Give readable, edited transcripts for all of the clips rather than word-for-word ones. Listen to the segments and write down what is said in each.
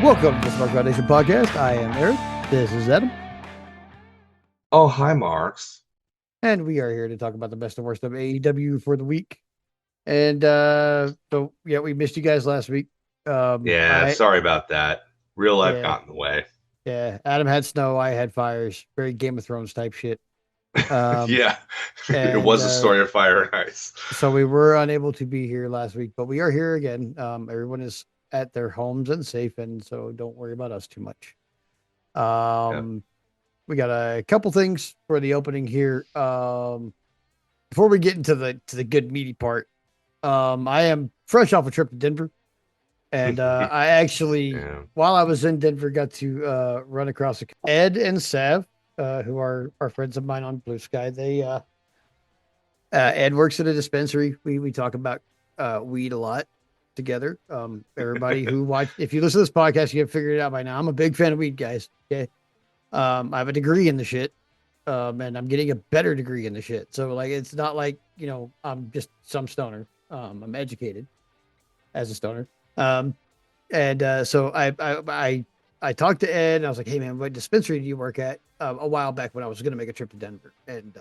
Welcome to the Smark Foundation podcast. I am Eric. This is Adam. Oh, hi, Marks. And we are here to talk about the best and worst of AEW for the week. And we missed you guys last week. Yeah, I sorry about that. Real life yeah, got in the way. yeah. Adam had snow, I had fires, very Game of Thrones type shit. Um, Yeah, it and was a story of fire and ice. so we were unable to be here last week, but we are here again. Everyone is at their homes and safe, and so don't worry about us too much. Yeah. We got a couple things for the opening here. Before we get into the good meaty part, I am fresh off a trip to Denver, and I actually, Yeah. while I was in Denver, got to run across Ed and Sav, who are friends of mine on Blue Sky. They Ed works at a dispensary. We talk about weed a lot together. Everybody who if you listen to this podcast, you have figured it out by now. I'm a big fan of weed, guys. Okay, I have a degree in the shit. And I'm getting a better degree in the shit. So like, it's not like, I'm just some stoner. I'm educated as a stoner. So I talked to Ed and I was like, hey man, what dispensary do you work at? A while back when I was going to make a trip to Denver. And,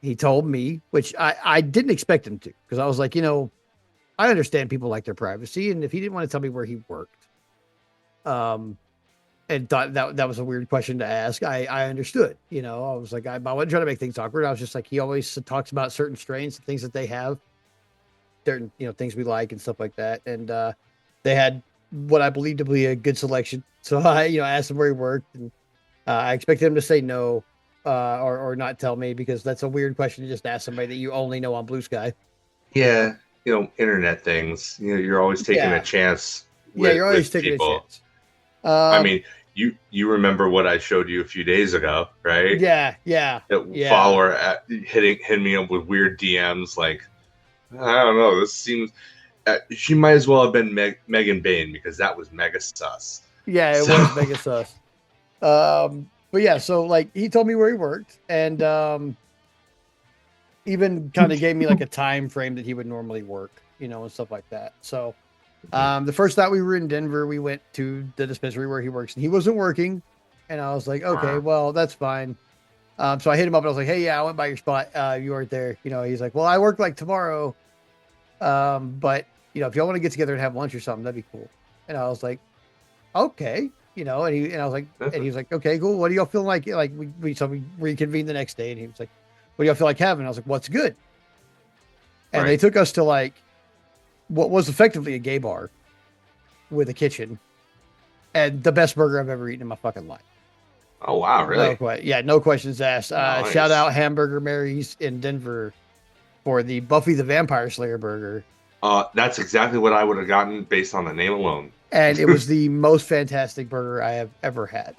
he told me, which I didn't expect him to, because I was like, I understand people like their privacy. And if he didn't want to tell me where he worked, and thought that was a weird question to ask. I understood, I was like, I wasn't trying to make things awkward. I was just like, he always talks about certain strains and things that they have, certain, things we like and stuff like that. And they had what I believe to be a good selection. So I, asked him where he worked, and I expected him to say no, or not tell me, because that's a weird question to just ask somebody that you only know on Blue Sky. Yeah, internet things. You're always taking a chance you're always with taking people. a chance. I mean, you remember what I showed you a few days ago, right? Yeah. Follower hitting me up with weird DMs like, I don't know. This seems. She might as well have been Megan Bain, because that was mega sus. Yeah, it was mega sus. But yeah, so like, he told me where he worked, and even kind of gave me like a time frame that he would normally work, and stuff like that. So the first night we were in Denver, we went to the dispensary where he works, and he wasn't working. And I was like, okay, well, that's fine. So I hit him up and I was like, hey, yeah, I went by your spot. You weren't there. He's like, well, I work like tomorrow. But if y'all want to get together and have lunch or something, that'd be cool. And I was like, okay, and he was like, okay, cool. What do y'all feel like? Like we reconvened the next day, and he was like, what do y'all feel like having? I was like, what's good? And they took us to like what was effectively a gay bar with a kitchen, and the best burger I've ever eaten in my fucking life. Oh wow, really? No questions asked. Nice. Shout out Hamburger Mary's in Denver for the Buffy the Vampire Slayer burger. That's exactly what I would have gotten based on the name alone. And it was the most fantastic burger I have ever had.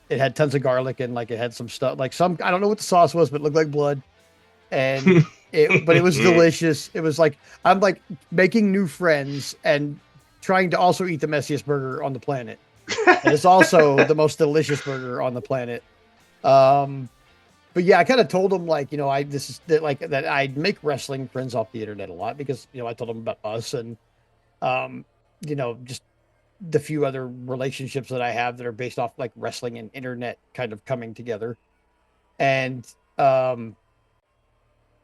It had tons of garlic, and like it had some stuff, like I don't know what the sauce was, but it looked like blood. And but it was delicious. It was like, I'm like making new friends and trying to also eat the messiest burger on the planet. And it's also the most delicious burger on the planet. But yeah, I kind of told him like, that I make wrestling friends off the internet a lot, because, I told him about us and, just the few other relationships that I have that are based off like wrestling and internet kind of coming together. And, fucking,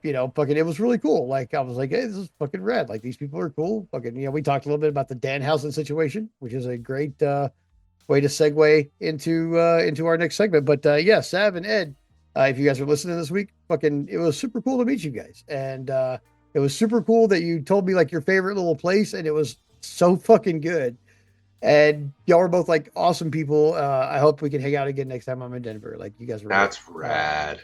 it was really cool. Like, I was like, hey, this is fucking rad. Like, these people are cool. Fucking, we talked a little bit about the Danhausen situation, which is a great way to segue into our next segment. But yeah, Sav and Ed, if you guys are listening this week, fucking, it was super cool to meet you guys. And it was super cool that you told me like your favorite little place, and it was so fucking good. And y'all were both like awesome people. I hope we can hang out again next time I'm in Denver. Like, you guys were. That's rad.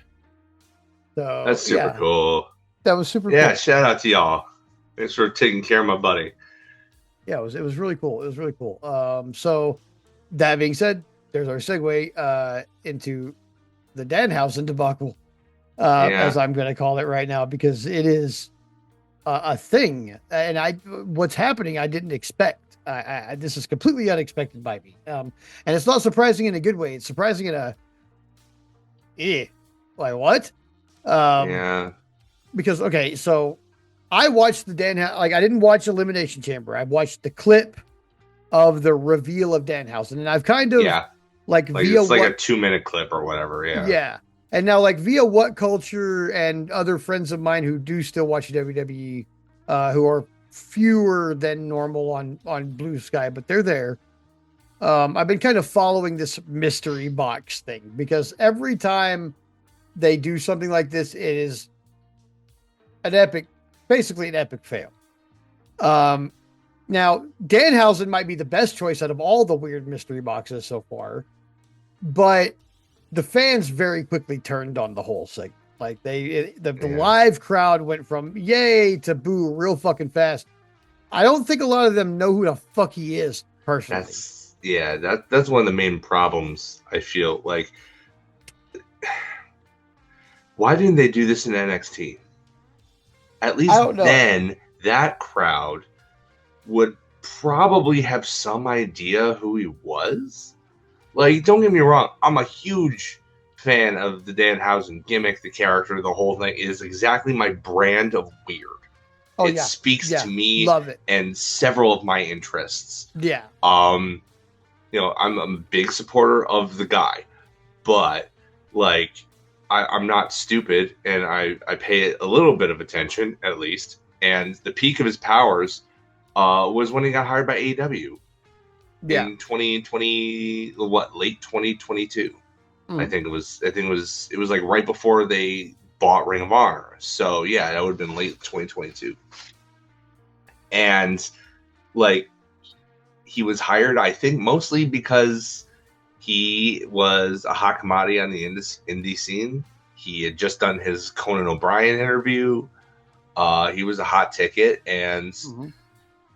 So that's super cool. That was super cool. Yeah, shout out to y'all. Thanks for taking care of my buddy. Yeah, it was really cool. It was really cool. So that being said, there's our segue into the Danhausen debacle, as I'm going to call it right now, because it is a thing. And what's happening, I didn't expect. This is completely unexpected by me. And it's not surprising in a good way. It's surprising in a, like what? Because, okay, so I watched the I didn't watch Elimination Chamber. I watched the clip of the reveal of Danhausen, and I've kind of Yeah, like like via it's like a what 2-minute clip or whatever. Yeah, yeah. And now, like via what culture and other friends of mine who do still watch WWE, who are fewer than normal on Blue Sky, but they're there. I've been kind of following this mystery box thing because every time they do something like this, it is an epic, basically an epic fail. Um, Now Danhausen might be the best choice out of all the weird mystery boxes so far, but the fans very quickly turned on the whole segment. Like the yeah. live crowd went from yay to boo real fucking fast. I don't think a lot of them know who the fuck he is personally. That's one of the main problems. I feel like, why didn't they do this in NXT? At I least don't know. then that crowd would probably have some idea who he was. Like, don't get me wrong, I'm a huge fan of the Danhausen gimmick, the character, the whole thing is exactly my brand of weird. Oh It yeah, speaks to yeah, me love it. and several of my interests. Yeah, I'm a big supporter of the guy, but like, I'm not stupid, and I pay it a little bit of attention at least. And the peak of his powers was when he got hired by AEW yeah. in 2020, late 2022. I Mhm. think it was like right before they bought Ring of Honor. So yeah, that would have been late 2022. And like, he was hired, I think, mostly because he was a hot commodity on the indie scene. He had just done his Conan O'Brien interview. He was a hot ticket, and Mhm.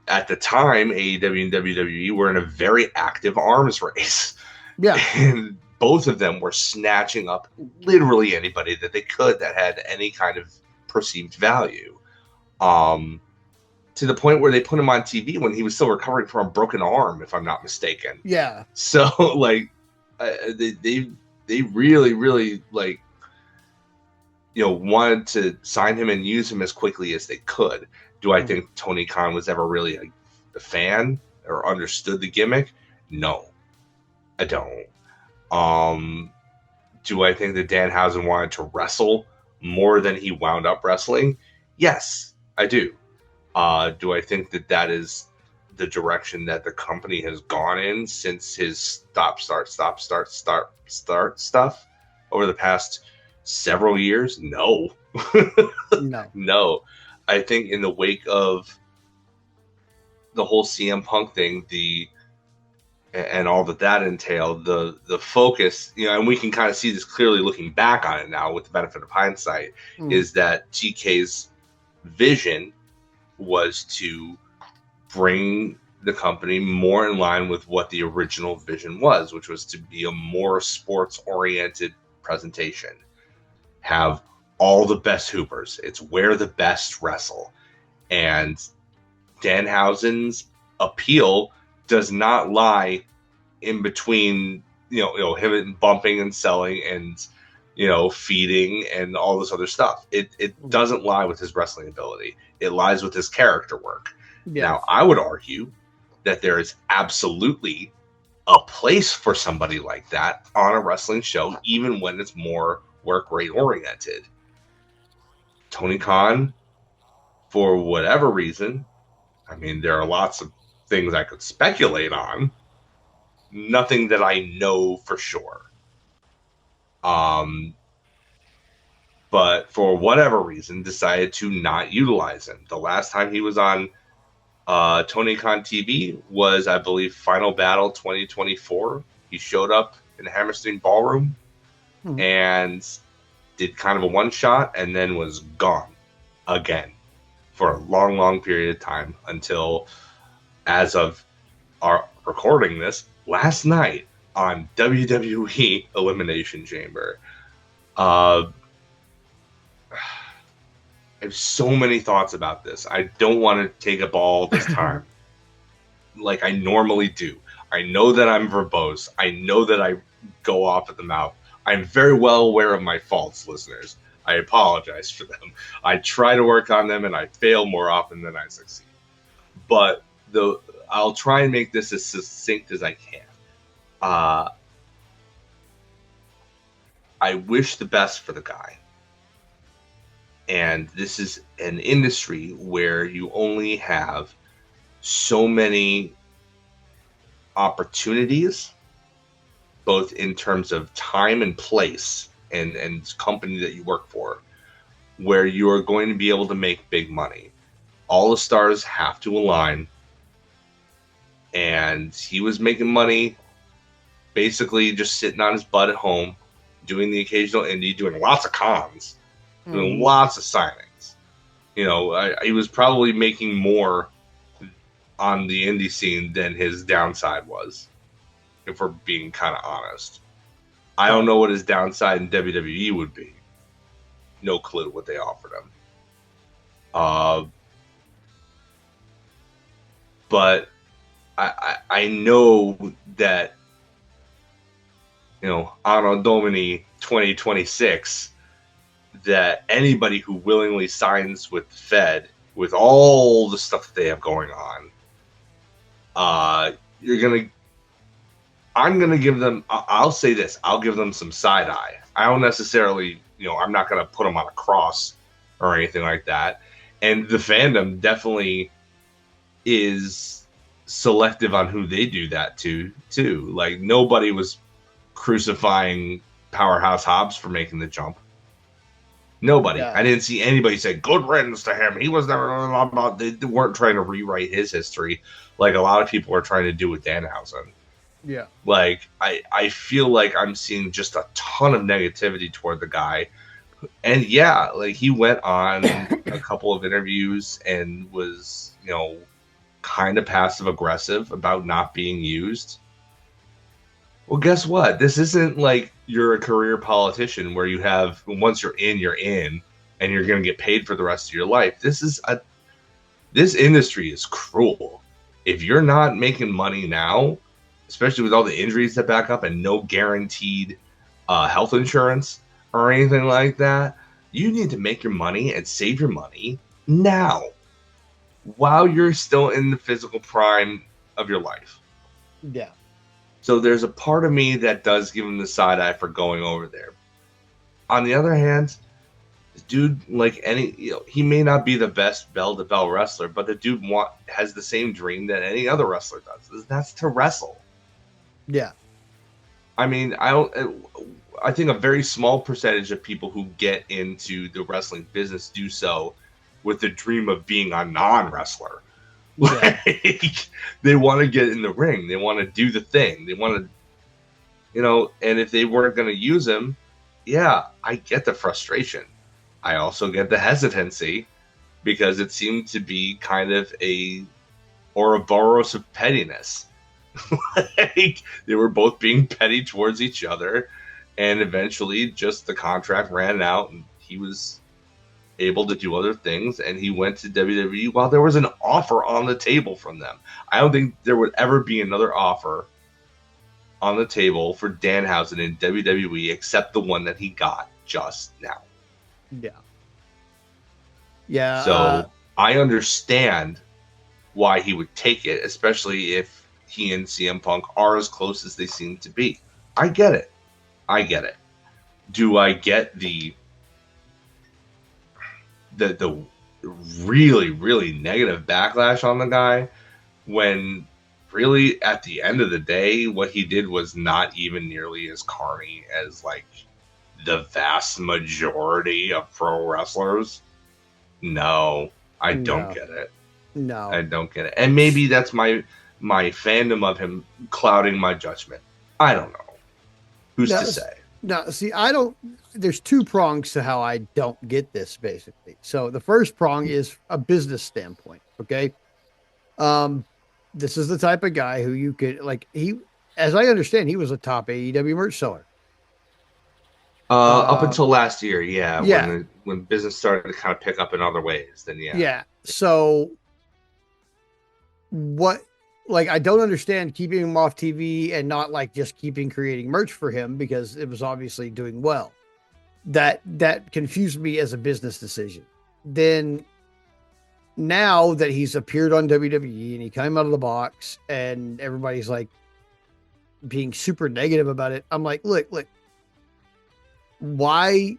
at the time, AEW and WWE were in a very active arms race, Yeah, and both of them were snatching up literally anybody that they could that had any kind of perceived value. Um, to the point where they put him on TV when he was still recovering from a broken arm, if I'm not mistaken. yeah. So like, they really like, wanted to sign him and use him as quickly as they could. Do I Mhm. think Tony Khan was ever really a fan or understood the gimmick? No, I don't. Um, do I think that Danhausen wanted to wrestle more than he wound up wrestling? Yes, I do. Do I think that that is the direction that the company has gone in since his stop, start stuff over the past several years? No. No. No. I think in the wake of the whole CM Punk thing, and all that entailed, the focus, and we can kind of see this clearly looking back on it now with the benefit of hindsight, Mhm. is that TK's vision was to bring the company more in line with what the original vision was, which was to be a more sports oriented presentation. Have all the best hoopers. It's where the best wrestle. And Danhausen's appeal does not lie in between, him bumping and selling and, feeding and all this other stuff. It Mhm. doesn't lie with his wrestling ability. It lies with his character work. Now, Yes. I would argue that there is absolutely a place for somebody like that on a wrestling show, even when it's more work rate oriented. Tony Khan, for whatever reason, I mean, there are lots of things I could speculate on, nothing that I know for sure. Um, but for whatever reason, decided to not utilize him. The last time he was on Tony Khan TV was, I believe, Final Battle 2024. He showed up in the Hammerstein Ballroom Mhm. and did kind of a one shot and then was gone again for a long, long period of time until, as of our recording this, last night on WWE Elimination Chamber. I have so many thoughts about this. I don't want to take up all this time like I normally do. I know that I'm verbose. I know that I go off at the mouth. I'm very well aware of my faults, listeners. I apologize for them. I try to work on them and I fail more often than I succeed. But I'll try and make this as succinct as I can. I wish the best for the guy. And this is an industry where you only have so many opportunities, both in terms of time and place and company that you work for, where you are going to be able to make big money. All the stars have to align. And he was making money basically just sitting on his butt at home, doing the occasional indie, doing lots of cons, doing lots of signings. You know, he was probably making more on the indie scene than his downside was, if we're being kind of honest. I don't know what his downside in WWE would be. No clue what they offered him. But I know that, you know, Anno Domini 2026, that anybody who willingly signs with the Fed, with all the stuff that they have going on, I'm gonna give them, I'll say this, I'll give them some side eye. I don't necessarily, you know, I'm not gonna put them on a cross or anything like that. And the fandom definitely is selective on who they do that to too. Like, nobody was crucifying Powerhouse Hobbs for making the jump. Nobody. Yeah. I didn't see anybody say good riddance to him. He was never blah, blah, blah. They weren't trying to rewrite his history like a lot of people are trying to do with Danhausen. Yeah. Like, I feel like I'm seeing just a ton of negativity toward the guy. And yeah, like, he went on a couple of interviews and was, you know, kind of passive aggressive about not being used. Well, guess what? This isn't like you're a career politician where you have, once you're in, and you're going to get paid for the rest of your life. This industry is cruel. If you're not making money now, especially with all the injuries that back up and no guaranteed health insurance or anything like that, you need to make your money and save your money now, while you're still in the physical prime of your life. Yeah. So there's a part of me that does give him the side eye for going over there. On the other hand, this dude, like any, you know, he may not be the best bell-to-bell wrestler, but the dude has the same dream that any other wrestler does. That's to wrestle. Yeah. I mean, I think a very small percentage of people who get into the wrestling business do so with the dream of being a non-wrestler. Yeah. Like, they want to get in the ring. They want to do the thing. They want to, you know, and if they weren't going to use him, yeah, I get the frustration. I also get the hesitancy, because it seemed to be kind of a Ouroboros of pettiness. Like, they were both being petty towards each other, and eventually just the contract ran out and he was able to do other things, and he went to WWE while there was an offer on the table from them. I don't think there would ever be another offer on the table for Danhausen in WWE except the one that he got just now. Yeah. Yeah. So I understand why he would take it, especially if he and CM Punk are as close as they seem to be. I get it. Do I get the really, really negative backlash on the guy, when really at the end of the day, what he did was not even nearly as carny as like the vast majority of pro wrestlers? No, I don't get it. No, I don't get it. And maybe that's my fandom of him clouding my judgment. I don't know. Who's to say? No, see, there's two prongs to how I don't get this, basically. So the first prong is a business standpoint. Okay. This is the type of guy who you could, like, as I understand, he was a top AEW merch seller. Up until last year. Yeah. Yeah. When business started to kind of pick up in other ways, then yeah. Yeah. So I don't understand keeping him off TV and not like just creating merch for him, because it was obviously doing well. That confused me as a business decision. Then now that he's appeared on WWE and he came out of the box and everybody's like being super negative about it, I'm like, look, why?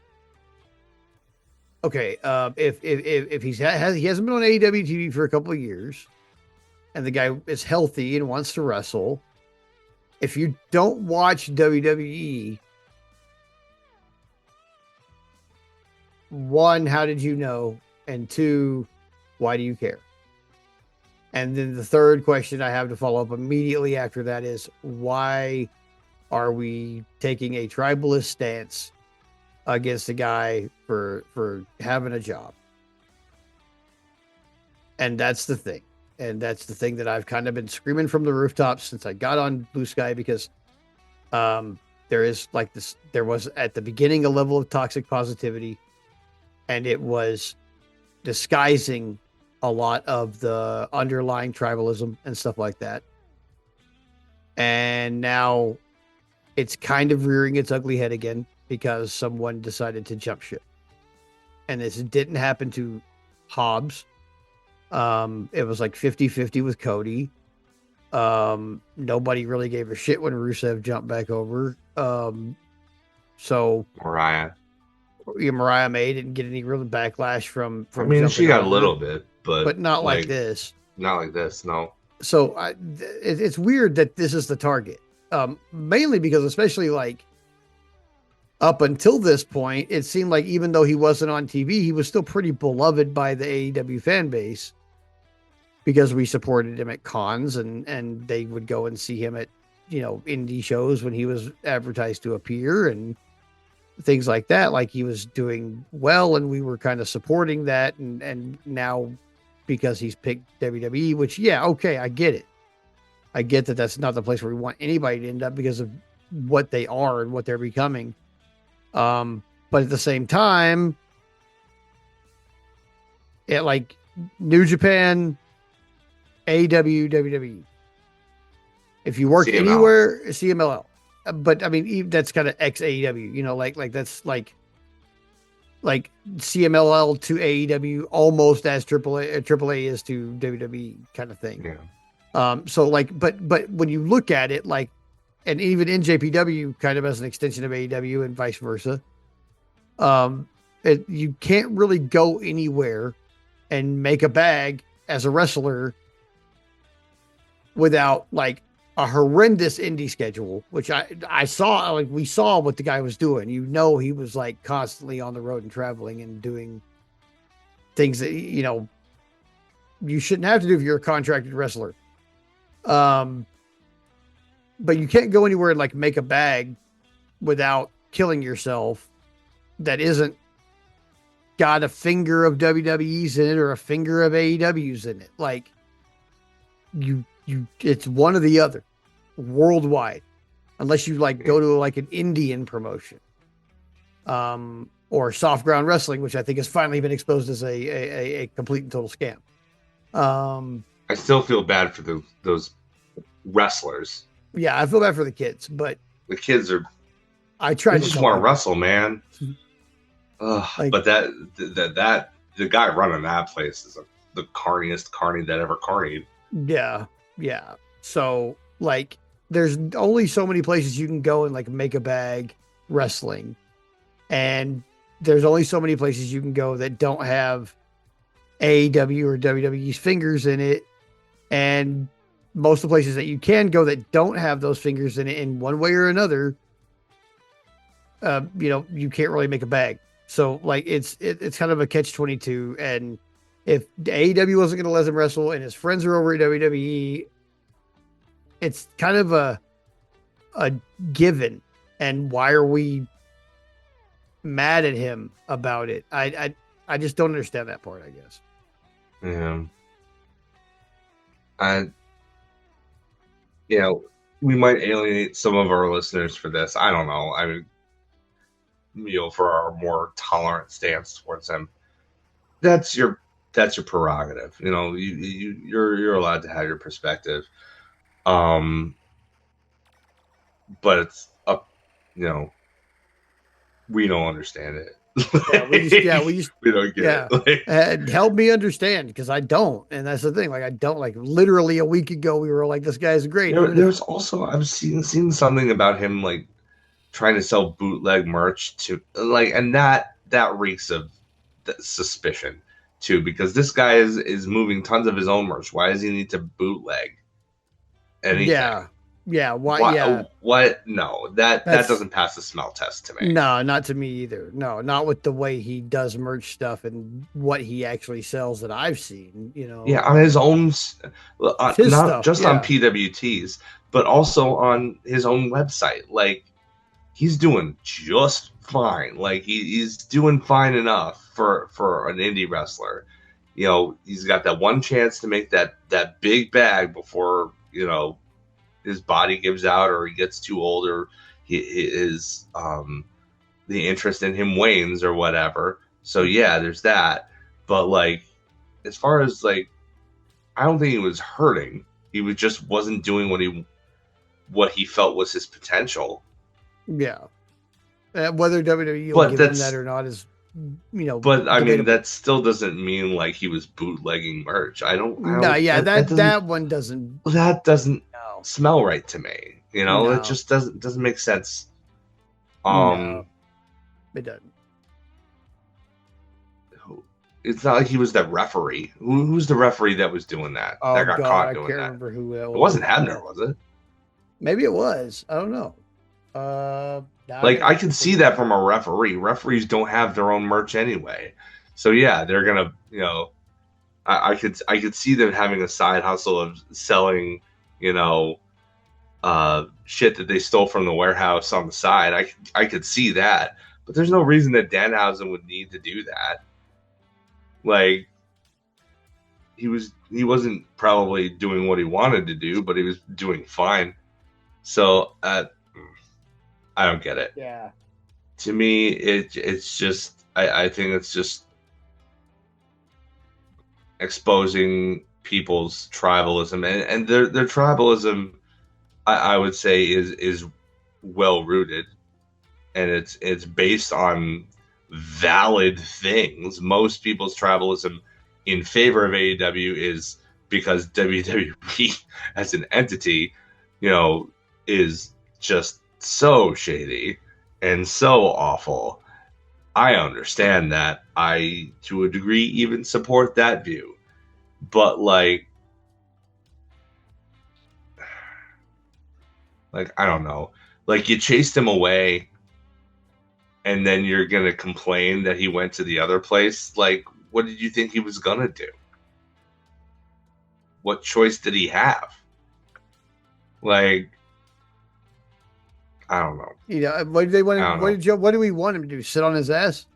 Okay, if he hasn't been on AEW TV for a couple of years, and the guy is healthy and wants to wrestle, if you don't watch WWE, one, how did you know? And two, why do you care? And then the third question I have to follow up immediately after that is, why are we taking a tribalist stance against a guy for having a job? And that's the thing. And that's the thing that I've kind of been screaming from the rooftops since I got on Blue Sky, because there is like this, there was at the beginning a level of toxic positivity, and it was disguising a lot of the underlying tribalism and stuff like that. And now it's kind of rearing its ugly head again because someone decided to jump ship. And this didn't happen to Hobbs. It was like 50-50 with Cody. Nobody really gave a shit when Rusev jumped back over. So Mariah May didn't get any real backlash from I mean, she got over, a little bit, but not like this. Not like this, no. So it's weird that this is the target. Mainly because, especially like up until this point, it seemed like even though he wasn't on TV, he was still pretty beloved by the AEW fan base, because we supported him at cons, and they would go and see him at, you know, indie shows when he was advertised to appear and things like that. Like, he was doing well, and we were kind of supporting that. And now, because he's picked WWE, which, yeah, okay, I get it. I get that that's not the place where we want anybody to end up because of what they are and what they're becoming. But at the same time, it, like, New Japan, AEW, WWE. If you work CML. anywhere, CMLL. But I mean, that's kind of ex AEW, you know, like that's like CMLL to AEW, almost as AAA is to WWE kind of thing. Yeah. So like, but when you look at it, like, and even NJPW kind of as an extension of AEW and vice versa, you can't really go anywhere and make a bag as a wrestler without like a horrendous indie schedule, which I saw, like, we saw what the guy was doing. You know, he was like constantly on the road and traveling and doing things that, you know, you shouldn't have to do if you're a contracted wrestler. But you can't go anywhere and like make a bag without killing yourself that isn't got a finger of WWE's in it or a finger of AEW's in it. Like, it's one or the other worldwide, unless you like go to like an Indian promotion, or soft ground wrestling, which I think has finally been exposed as a complete and total scam. I still feel bad for those wrestlers. Yeah, I feel bad for the kids, but the kids are. I tried to just want to wrestle, man. Like, but that the guy running that place is the carniest carny that ever carnied. Yeah. So like, there's only so many places you can go and like make a bag wrestling, and there's only so many places you can go that don't have AEW or WWE's fingers in it, and most of the places that you can go that don't have those fingers in it in one way or another, you know, you can't really make a bag. So like, it's kind of a catch-22. And if AEW wasn't going to let him wrestle and his friends are over at WWE, it's kind of a given. And why are we mad at him about it? I just don't understand that part, I guess. Yeah. You know, we might alienate some of our listeners for this. I don't know. I mean, you know, for our more tolerant stance towards him, that's your prerogative. You know, you're allowed to have your perspective. But it's up, you know, we don't understand it. We just, We don't get yeah. it. Like, And help me understand because I don't. And that's the thing. Like, I don't, like, literally a week ago, we were like, this guy's great. Even if, there's also I've seen something about him like trying to sell bootleg merch to like, and that reeks of suspicion too, because this guy is moving tons of his own merch. Why does he need to bootleg anything? yeah. Yeah. Why? Yeah. What? No, that That's, doesn't pass the smell test to me. no, not to me either. No, not with the way he does merch stuff and what he actually sells that I've seen, Yeah, on his own, his not stuff. just on Yeah. PWTs, but also on his own website. Like, he's doing just fine. Like, he's doing fine enough for an indie wrestler. He's got that one chance to make that big bag before his body gives out or he gets too old or his the interest in him wanes or whatever. So yeah, there's that. But like, as far as like, I don't think he was hurting. He wasn't doing what he felt was his potential. Yeah. Whether WWE will But give him that that's or not is, but I mean debatable. that still doesn't mean like he was bootlegging merch. I No, don't yeah, that doesn't that one doesn't. that doesn't No, smell right to me. It no, just doesn't make sense. no, Um it doesn't. it's not like he was the referee. Who's the referee that was doing that Oh got God, caught I doing can't that? remember who that It wasn't was. Hebner, was it? Maybe it was. I don't know. Now I Like, gotta I look can for see that from a referee. Referees don't have their own merch anyway. So yeah, they're gonna, I could see them having a side hustle of selling, you know, shit that they stole from the warehouse on the side. I could see that, but there's no reason that Danhausen would need to do that. Like, he wasn't probably doing what he wanted to do, but he was doing fine. So I don't get it. Yeah, To me, it's just I think it's just exposing people's tribalism, and their tribalism I would say is well rooted, and it's based on valid things. Most people's tribalism in favor of AEW is because WWE as an entity, is just so shady and so awful. I understand that. I, to a degree, even support that view. But like I don't know. Like, you chased him away, and then you're gonna complain that he went to the other place. Like, what did you think he was gonna do? What choice did he have? Like, I don't know. what do they I want? don't know. What do we want him to do? Sit on his ass?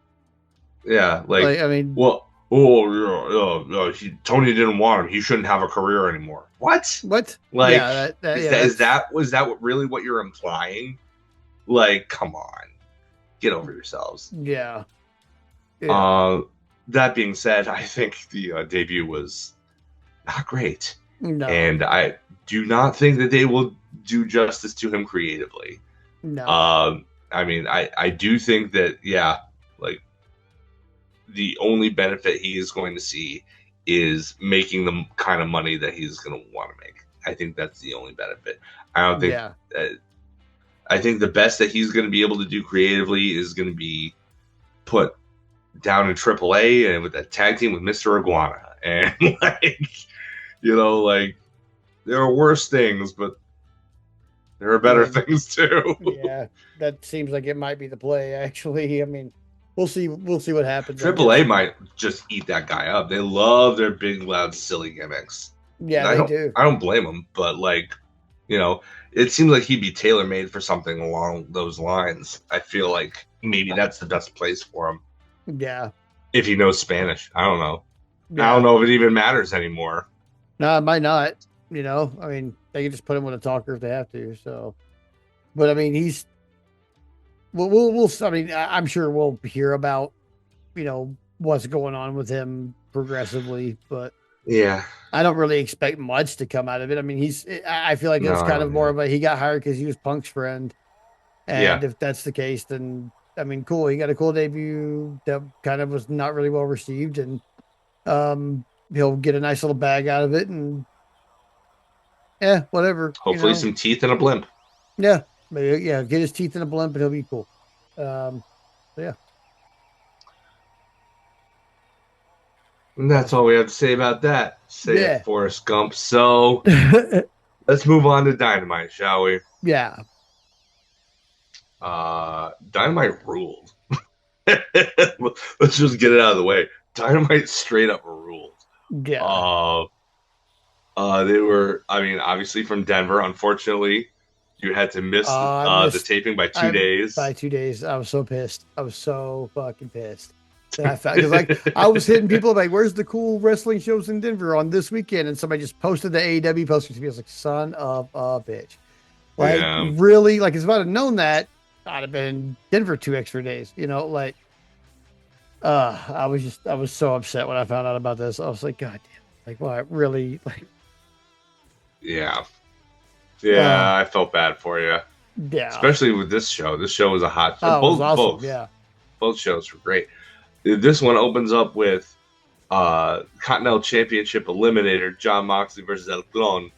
Yeah, like, Like, I mean, well, oh, yeah, Tony didn't want him. He shouldn't have a career anymore. What? what? Like, Yeah, yeah, is that's that was that really what you're implying? Like, come on, get over yourselves. yeah, yeah. Uh, that being said, I think the debut was not great, No, and I do not think that they will do justice to him creatively. no. I mean, I do think that, yeah, like, the only benefit he is going to see is making the kind of money that he's going to want to make. I think that's the only benefit. I don't think. Yeah, I think the best that he's going to be able to do creatively is going to be put down in AAA and with that tag team with Mr. Iguana, and like there are worse things, but there are better things too. yeah. That seems like it might be the play. Actually, I mean, we'll see. We'll see what happens. I AAA guess. might just eat that guy up. They love their big, loud, silly gimmicks. Yeah, And they do. I don't blame them, but like, it seems like he'd be tailor made for something along those lines. I feel like maybe that's the best place for him Yeah, if he knows Spanish. I don't know. I don't yeah. know if it even matters anymore. No, it might not. I mean, they can just put him with a talker if they have to. So, but I mean, he's. We'll. I mean, I'm sure we'll hear about, what's going on with him progressively, but Yeah. I don't really expect much to come out of it. I mean, I feel like No, it's I kind of don't more either. of a he got hired because he was Punk's friend, Yeah. and if that's the case, then I mean, cool. He got a cool debut that kind of was not really well received, and he'll get a nice little bag out of it, and yeah, whatever, Hopefully, some teeth and a blimp. Yeah, maybe, yeah, get his teeth in a blimp, and he'll be cool. Yeah. And that's all we have to say about that. Say it, Yeah. Forrest Gump. So let's move on to Dynamite, shall we? Yeah. Dynamite ruled. Let's just get it out of the way. Dynamite straight up ruled. Yeah. They were, I mean, obviously from Denver. Unfortunately, you had to miss the taping by 2 days. By 2 days, I was so pissed. I was so fucking pissed. And I felt because like I was hitting people like, "Where's the cool wrestling shows in Denver on this weekend?" And somebody just posted the AEW poster to me. I was like, "Son of a bitch!" Like really, like if I had known that, I'd have been in Denver 2 extra days. You know, like I was so upset when I found out about this. I was like, God damn, like what really like. Yeah. Yeah, I felt bad for you. Yeah. Especially with this show. This show was a hot show. Oh, both, awesome. Both. Yeah. Both shows were great. This one opens up with Continental Championship Eliminator, Jon Moxley versus El Clon.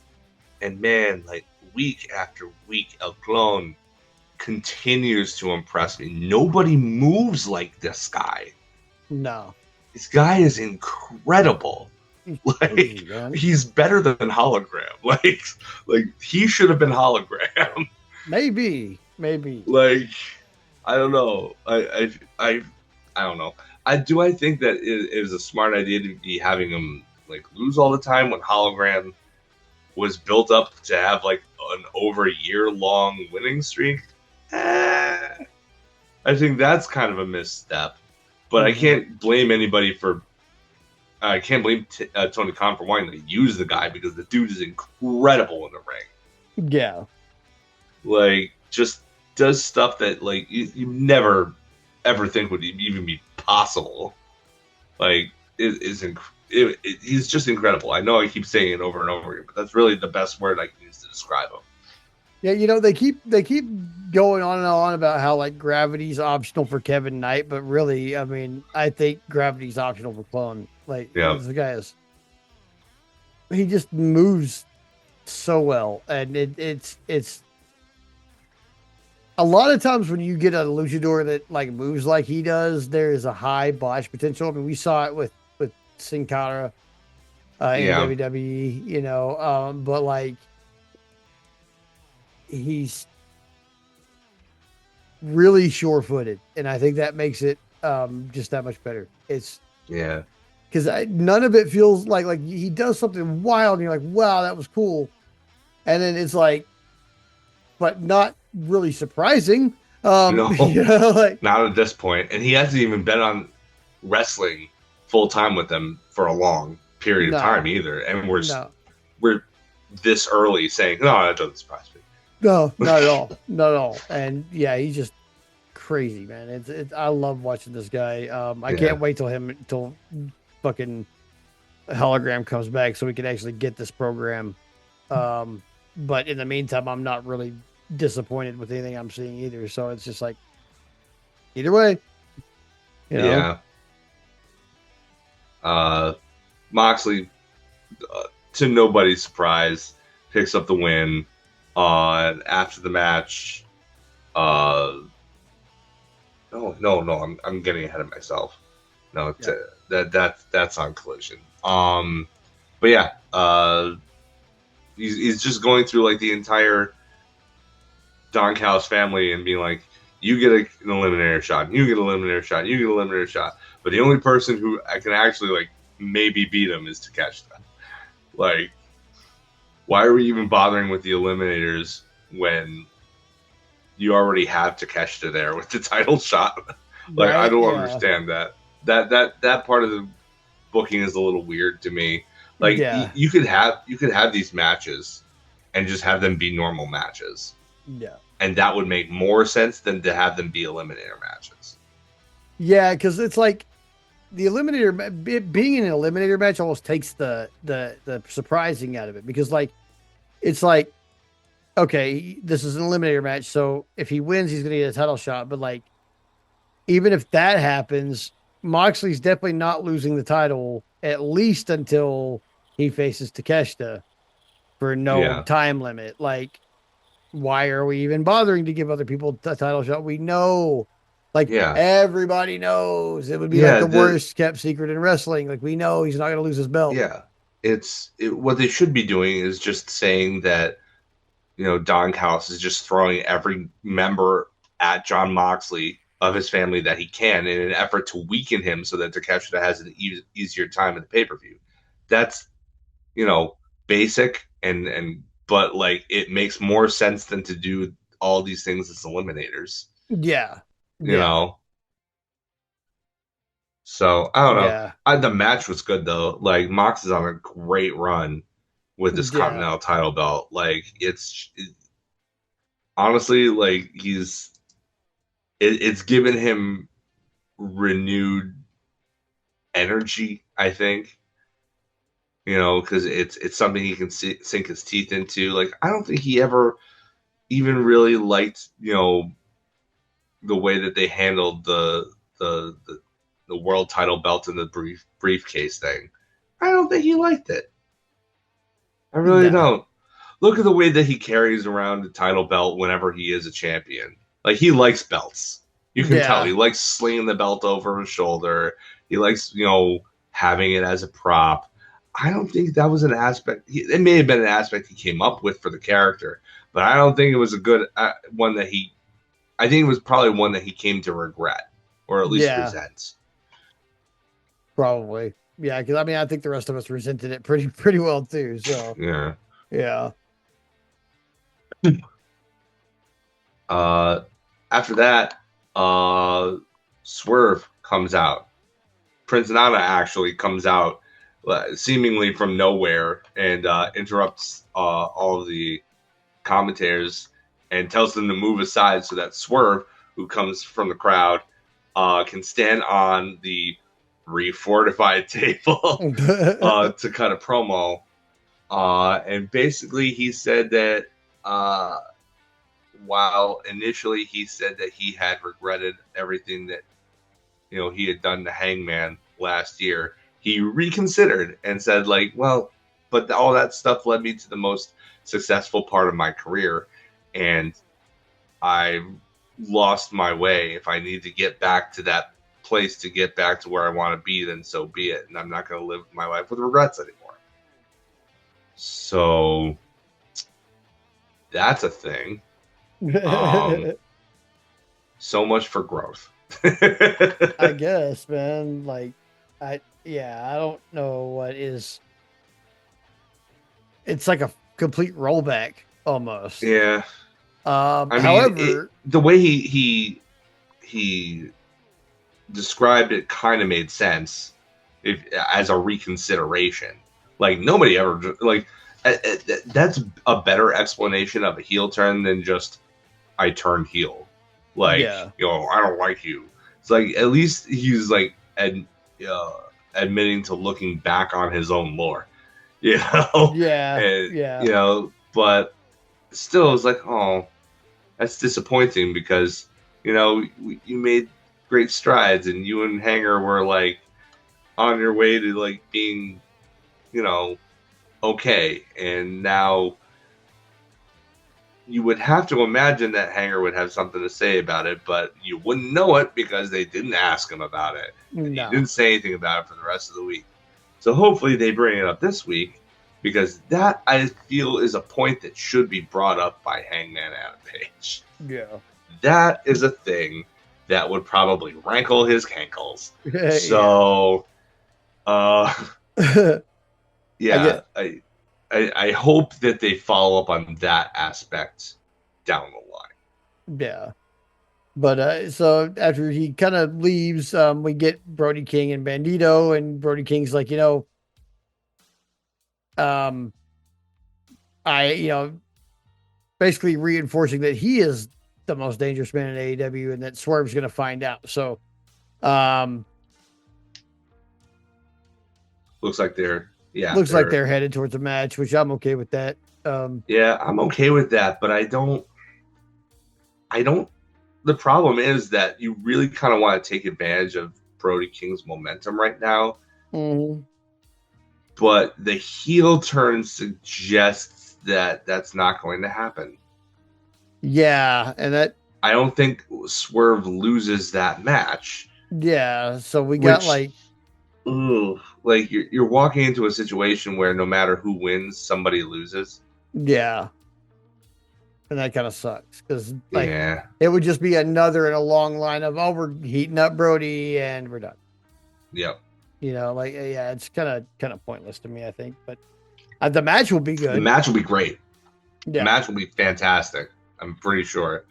And man, like week after week, El Clon continues to impress me. Nobody moves like this guy. No. This guy is incredible. Like he's better than hologram. Like he should have been hologram. Maybe. Like I don't know. I don't know. I think that it was a smart idea to be having him like lose all the time when hologram was built up to have like an over a year long winning streak. I think that's kind of a misstep. But I can't blame anybody for. I can't blame Tony Khan for wanting to use the guy because the dude is incredible in the ring. Yeah. Like, just does stuff that, like, you never, ever think would even be possible. Like, he's just incredible. I know I keep saying it over and over again, but that's really the best word I can use to describe him. Yeah, you know, they keep going on and on about how like gravity's optional for Kevin Knight, but really, I mean, I think gravity's optional for Clone. Like, the guy he just moves so well, and it's a lot of times when you get a luchador that like moves like he does, there is a high botch potential. I mean, we saw it with Sin Cara in WWE, you know, but like. He's really sure-footed, and I think that makes it just that much better. It's because none of it feels like he does something wild, and you're like, wow, that was cool, and then it's like, but not really surprising. No, you know, like, not at this point, and he hasn't even been on wrestling full time with them for a long period of time either, and we're this early saying, no, that doesn't surprise me. No, not at all. Not at all. And yeah, he's just crazy, man. It's I love watching this guy. I can't wait till fucking hologram comes back so we can actually get this program. But in the meantime, I'm not really disappointed with anything I'm seeing either. So it's just like either way. You know? Yeah. Moxley, to nobody's surprise, picks up the win. After the match, no, I'm getting ahead of myself. No, that's on Collision. But yeah, he's just going through like the entire Don Callis family and being like, you get an eliminator shot, you get an eliminator shot, you get an eliminator shot. But the only person who I can actually like maybe beat him is Takeshita. Like, why are we even bothering with the eliminators when you already have Takeshita there with the title shot? Like, right, I don't understand that. That part of the booking is a little weird to me. Like, you could have these matches and just have them be normal matches. Yeah. And that would make more sense than to have them be eliminator matches. Yeah, because it's like the eliminator being an eliminator match almost takes the surprising out of it, because like it's like, okay, this is an eliminator match, so if he wins, he's gonna get a title shot. But like even if that happens, Moxley's definitely not losing the title at least until he faces Takeshita for no Yeah, time limit. Like, why are we even bothering to give other people a title shot? We know, like, yeah, everybody knows it would be like yeah. the worst kept secret in wrestling. Like, we know he's not going to lose his belt. Yeah. What they should be doing is just saying that Don Callis is just throwing every member at John Moxley of his family that he can in an effort to weaken him so that Takeshita has an easier time at the pay per view. That's basic and but like it makes more sense than to do all these things as eliminators. Yeah. You Yeah. know, so I don't know. Yeah. The match was good though. Like Mox is on a great run with this Yeah. Continental title belt. Like honestly like it's given him renewed energy. I think because it's something he can sink his teeth into. Like I don't think he ever even really liked the way that they handled the world title belt in the briefcase thing. I don't think he liked it. I really No. don't. Look at the way that he carries around the title belt whenever he is a champion. Like he likes belts. You can tell he Yeah. likes slinging the belt over his shoulder. He likes, having it as a prop. I don't think that was an aspect. It may have been an aspect he came up with for the character, but I don't think it was a good one that he. I think it was probably one that he came to regret, or at least Yeah. resent. Probably. Yeah. Because I mean, I think the rest of us resented it pretty well too. So, Yeah. yeah. Uh, After that, Swerve comes out. Prince Nana actually comes out seemingly from nowhere and interrupts all of the commentators and tells them to move aside so that Swerve, who comes from the crowd, can stand on the refortified table to cut a promo. And basically, he said that while initially he said that he had regretted everything that he had done to Hangman last year, he reconsidered and said like, well, but all that stuff led me to the most successful part of my career, and I lost my way. If I need to get back to that place to get back to where I want to be, then so be it, and I'm not going to live my life with regrets anymore. So that's a thing. So much for growth. I guess, man. Like, I don't know what is. It's like a complete rollback almost. Yeah. I mean, However, the way he described it kind of made sense as a reconsideration. Like nobody ever like that's a better explanation of a heel turn than just I turned heel. Like yeah, I don't like you. It's like at least he's like admitting to looking back on his own lore, yeah, and yeah, but still it's like, oh, that's disappointing because you made great strides and you and Hanger were like on your way to like being okay, and now you would have to imagine that Hanger would have something to say about it, but you wouldn't know it because they didn't ask him about it, and he no, didn't say anything about it for the rest of the week. So hopefully they bring it up this week, because that I feel is a point that should be brought up by Hangman Adam Page. yeah, That is a thing that would probably rankle his cankles. yeah. So, I yeah, get, I hope that they follow up on that aspect down the line. yeah. But so after he kind of leaves, we get Brody King and Bandito, and Brody King's like, um, I, basically reinforcing that he is the most dangerous man in AEW, and that Swerve's going to find out. So, um, Looks like they're headed towards a match, which I'm okay with that. Yeah, I'm okay with that, but I don't the problem is that you really kind of want to take advantage of Brody King's momentum right now, but the heel turn suggests that that's not going to happen. Yeah, and that I don't think Swerve loses that match. Yeah, so we got like, like you're walking into a situation where no matter who wins, somebody loses. Yeah, and that kind of sucks because like Yeah, it would just be another in a long line of, oh, we're heating up Brody and we're done. yep. You know, like, yeah, it's kind of pointless to me, I think. But the match will be good. The match will be great. Yeah. The match will be fantastic. I'm pretty sure.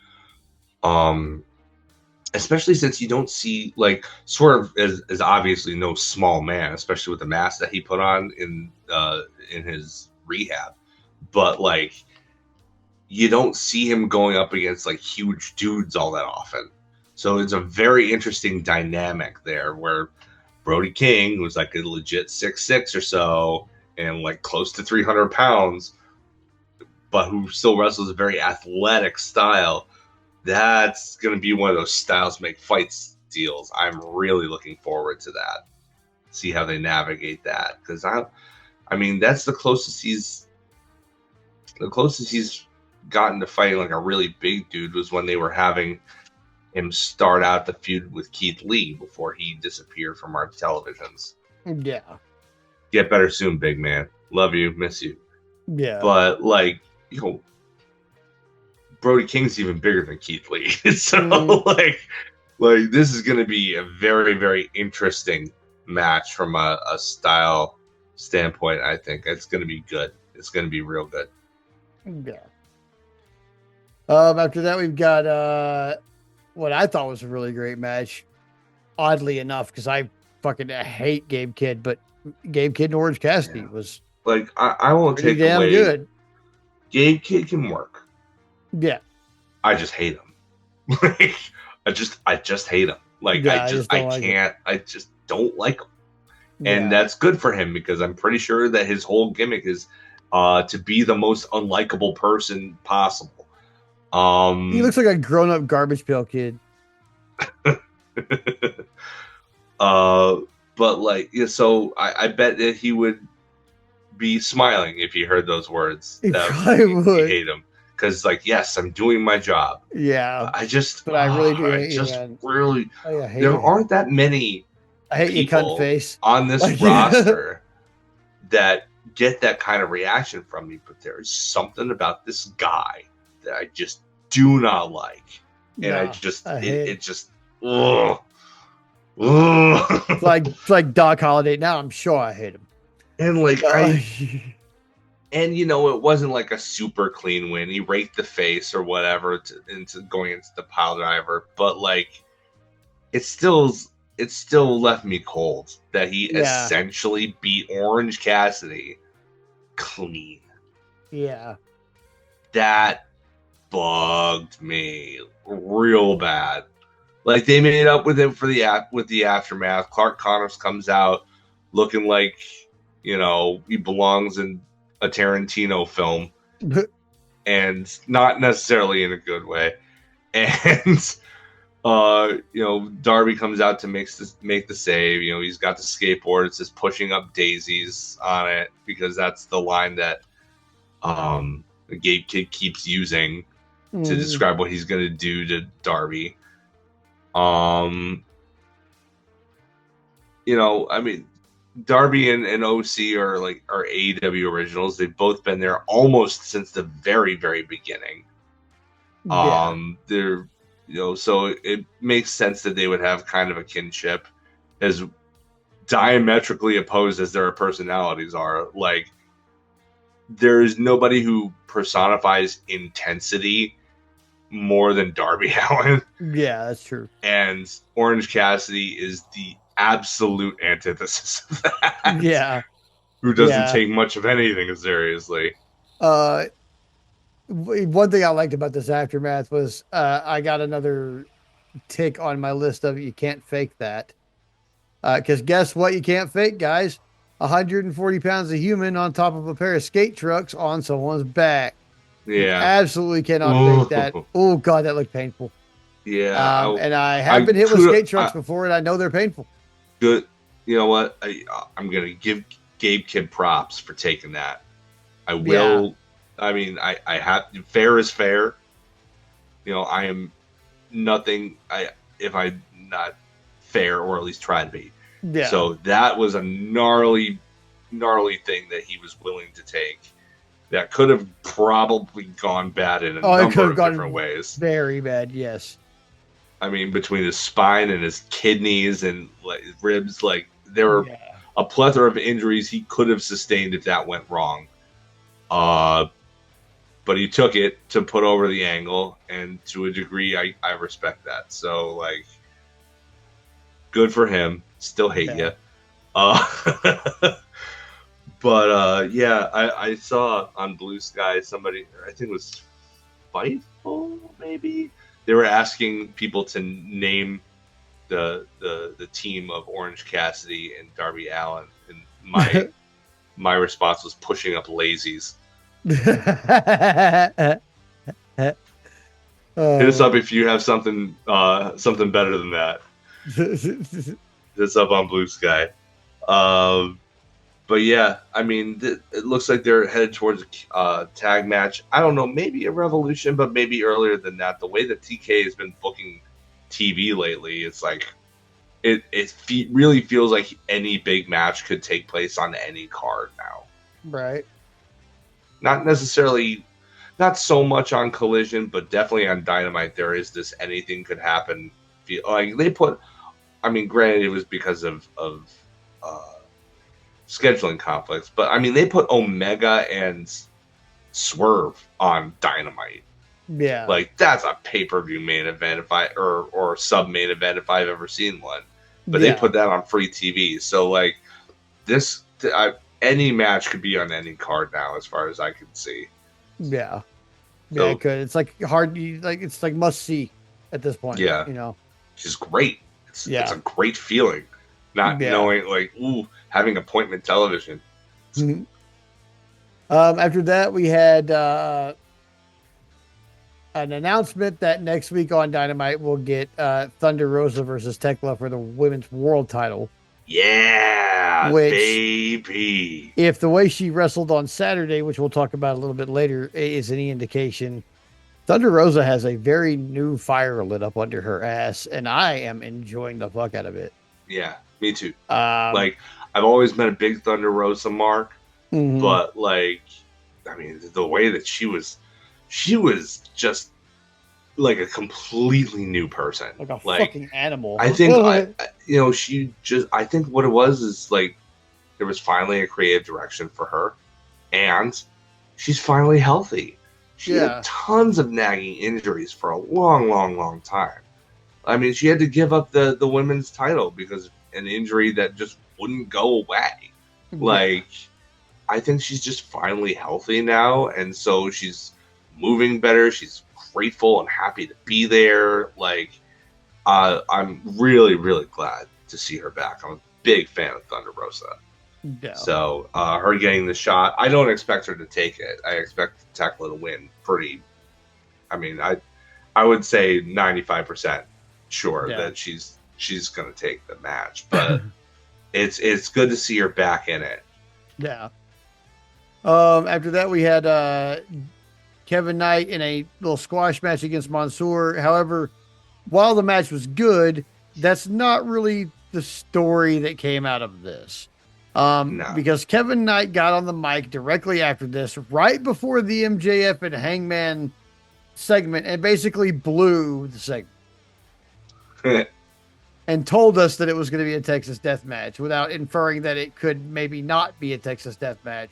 Especially since you don't see, like, Swerve is obviously no small man, especially with the mask that he put on in his rehab. But like, you don't see him going up against like huge dudes all that often. So it's a very interesting dynamic there where Brody King, who's like a legit 6'6" or so and like close to 300 pounds, but who still wrestles a very athletic style, that's going to be one of those styles make fights deals. I'm really looking forward to that. See how they navigate that, because I mean that's the closest he's gotten to fighting like a really big dude was when they were having him start out the feud with Keith Lee before he disappeared from our televisions. Yeah. Get better soon, big man. Love you, miss you. Yeah. But like, you know, Brody King's even bigger than Keith Lee. So like this is going to be a very, very interesting match from a style standpoint. I think it's going to be good. It's going to be real good. Yeah. After that, we've got what I thought was a really great match. Oddly enough, because I fucking hate Gabe Kidd, but Gabe Kidd and Orange Cassidy was like I won't take damn away. Good. Gabe Kidd can work. Yeah. I just hate him. Like I just hate him. Like yeah, I just don't like him. And that's good for him because I'm pretty sure that his whole gimmick is to be the most unlikable person possible. He looks like a grown-up garbage pail kid. But like, yeah, so I bet that he would be smiling if he heard those words. He probably would. Hate him because, like, yes, I'm doing my job. Yeah, but I really do hate you, man. Really, hate there aren't that many. I hate you, cunt face. On this roster that get that kind of reaction from me, but there is something about this guy that I just do not like, and it just ugh. It's like Doc Holliday. Now I'm sure I hate him. And like and you know, it wasn't like a super clean win. He raked the face or whatever into going into the pile driver, but like it still left me cold that he essentially beat Orange Cassidy clean. Yeah. That bugged me real bad. Like they made up with him for the aftermath. Clark Connors comes out looking like, you know, he belongs in a Tarantino film, and not necessarily in a good way. And you know, Darby comes out to make the save. You know, he's got the skateboard. It says "pushing up daisies" on it because that's the line that the Gabe Kid keeps using to describe what he's going to do to Darby. You know, I mean, Darby and OC are AEW originals. They've both been there almost since the very, very beginning. They're, you know, so it makes sense that they would have kind of a kinship, as diametrically opposed as their personalities are. Like, there's nobody who personifies intensity more than Darby Allin. Yeah, that's true. And Orange Cassidy is the absolute antithesis of that. Yeah. Who doesn't take much of anything seriously. One thing I liked about this aftermath was I got another tick on my list of you can't fake that. Because guess what? You can't fake, guys. 140 pounds of human on top of a pair of skate trucks on someone's back. Yeah. You absolutely cannot fake that. Oh, God, that looked painful. Yeah, And I have been hit with skate trucks before, and I know they're painful. Good. You know what? I'm gonna give Gabe Kidd props for taking that. I will. Yeah. I mean, I have fair is fair. You know, I am nothing. If I'm not fair, or at least try to be. Yeah. So that was a gnarly thing that he was willing to take. That could have probably gone bad in a number of different ways. Very bad, yes. I mean, between his spine and his kidneys and like ribs, like there were a plethora of injuries he could have sustained if that went wrong. But he took it to put over the angle, and to a degree, I respect that. So, like, good for him. Still hate you. But yeah, I saw on Blue Sky somebody, I think it was Fightful, maybe. They were asking people to name the team of Orange Cassidy and Darby Allin, and my response was pushing up lazies. Hit us up if you have something better than that. Hit us up on Blue Sky. But yeah, I mean, it looks like they're headed towards a tag match. I don't know, maybe a Revolution, but maybe earlier than that. The way that TK has been booking TV lately, it's like it really feels like any big match could take place on any card now. Right. Not necessarily, not so much on Collision, but definitely on Dynamite. There is this anything could happen. Like they put, I mean, granted, it was because of scheduling conflicts, but I mean, they put Omega and Swerve on Dynamite. Yeah, like that's a pay-per-view main event or sub-main event if I've ever seen one. But they put that on free TV, so like this, any match could be on any card now, as far as I can see. Yeah, so, it could. It's like hard, it's like must see at this point. Yeah, you know, which is great. It's a great feeling, not knowing like having appointment television. Mm-hmm. After that, we had an announcement that next week on Dynamite we'll get Thunder Rosa versus Tekla for the women's world title. Yeah, baby. If the way she wrestled on Saturday, which we'll talk about a little bit later, is any indication, Thunder Rosa has a very new fire lit up under her ass, and I am enjoying the fuck out of it. Yeah, me too. Like, I've always been a big Thunder Rosa mark, but like, I mean, the way that she was just like a completely new person, like a fucking animal. I think, I think what it was is like there was finally a creative direction for her, and she's finally healthy. She had tons of nagging injuries for a long time. I mean, she had to give up the women's title because of an injury that just wouldn't go away. Like, I think she's just finally healthy now, and so she's moving better. She's grateful and happy to be there. Like, I'm really glad to see her back. I'm a big fan of Thunder Rosa. Yeah. So her getting the shot, I don't expect her to take it. I expect Tekla to win pretty. I mean, I would say 95% sure that she's going to take the match, but it's good to see her back in it. Yeah. After that, we had Kevin Knight in a little squash match against Mansoor. However, while the match was good, that's not really the story that came out of this. No. Because Kevin Knight got on the mic directly after this, right before the MJF and Hangman segment, and basically blew the segment. And told us that it was going to be a Texas death match without inferring that it could maybe not be a Texas death match.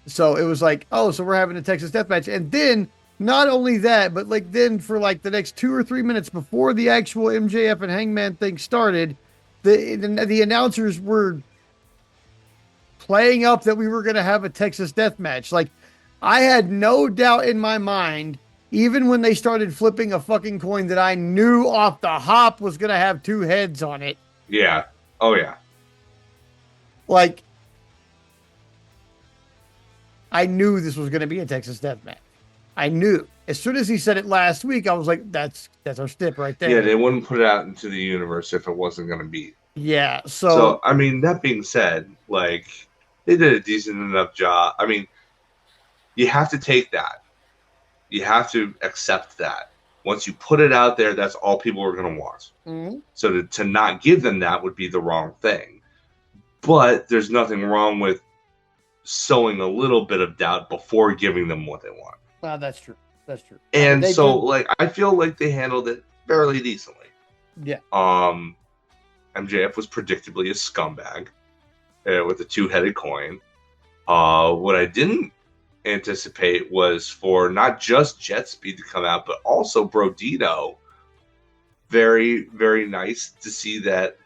So it was like, oh, so we're having a Texas death match. And then not only that, but like then for like the next 2 or 3 minutes before the actual MJF and Hangman thing started, the announcers were playing up that we were going to have a Texas death match. Like, I had no doubt in my mind, even when they started flipping a fucking coin, that I knew off the hop was going to have 2 heads on it. Yeah. Oh, yeah. Like, I knew this was going to be a Texas death match. I knew as soon as he said it last week, I was like, that's our stip right there. Yeah, they wouldn't put it out into the universe if it wasn't going to be. Yeah. So, I mean, that being said, like, they did a decent enough job. I mean, you have to take that. You have to accept that. Once you put it out there, that's all people are going to want. mm-hmm. So to not give them that would be the wrong thing. But there's nothing wrong with sowing a little bit of doubt before giving them what they want. That's true. That's true. And so, like, I feel like they handled it fairly decently. Yeah. MJF was predictably a scumbag with a two-headed coin. What I didn't anticipate was for not just Jet Speed to come out, but also Brodito. Very, very nice to see that,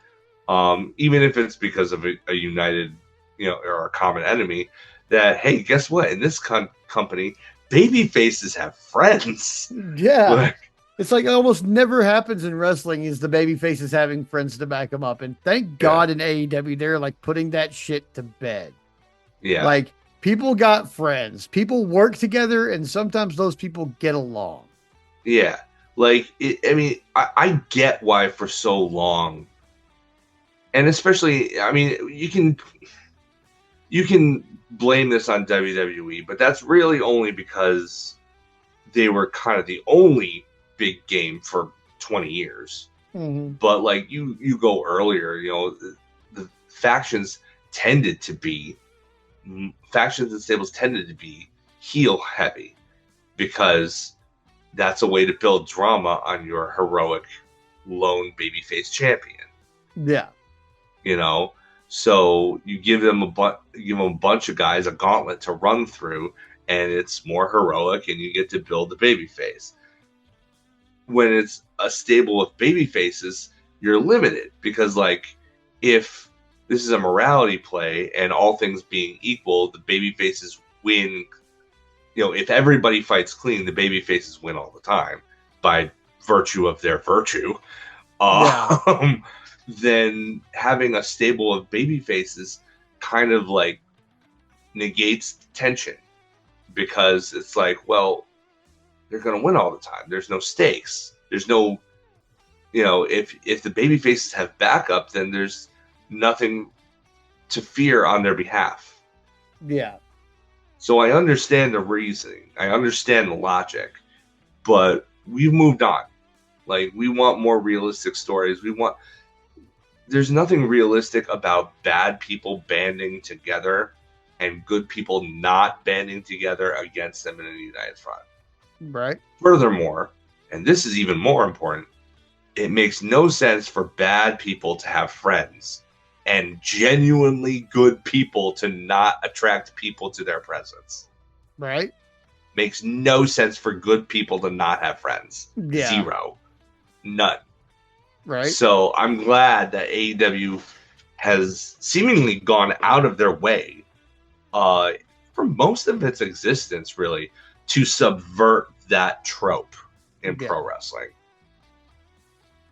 even if it's because of a united, or a common enemy, that, hey, guess what? In this company, baby faces have friends. Yeah. It's like it almost never happens in wrestling is the baby faces having friends to back them up. And thank God in AEW, they're like putting that shit to bed. Yeah. Like people got friends, people work together, and sometimes those people get along. Yeah. Like, I get why for so long, and especially, I mean, you can blame this on WWE, but that's really only because they were kind of the only big game for 20 years. Mm-hmm. But like you go earlier, the factions and stables tended to be heel heavy because that's a way to build drama on your heroic lone babyface champion. Yeah. So you give them a bunch of guys a gauntlet to run through, and it's more heroic, and you get to build the babyface. When it's a stable of baby faces, you're limited because, like, if this is a morality play and all things being equal, the baby faces win. If everybody fights clean, the baby faces win all the time by virtue of their virtue. Then having a stable of baby faces kind of like negates tension because it's like, well, they're going to win all the time. There's no stakes. There's no, if the baby faces have backup, then there's nothing to fear on their behalf. Yeah. So I understand the reasoning. I understand the logic, but we've moved on. Like, we want more realistic stories. There's nothing realistic about bad people banding together and good people not banding together against them in a united front. Right. Furthermore, and this is even more important, it makes no sense for bad people to have friends and genuinely good people to not attract people to their presence. Right. Makes no sense for good people to not have friends. Yeah. Zero. None. Right. So I'm glad that AEW has seemingly gone out of their way for most of its existence, really, to subvert that trope in pro wrestling.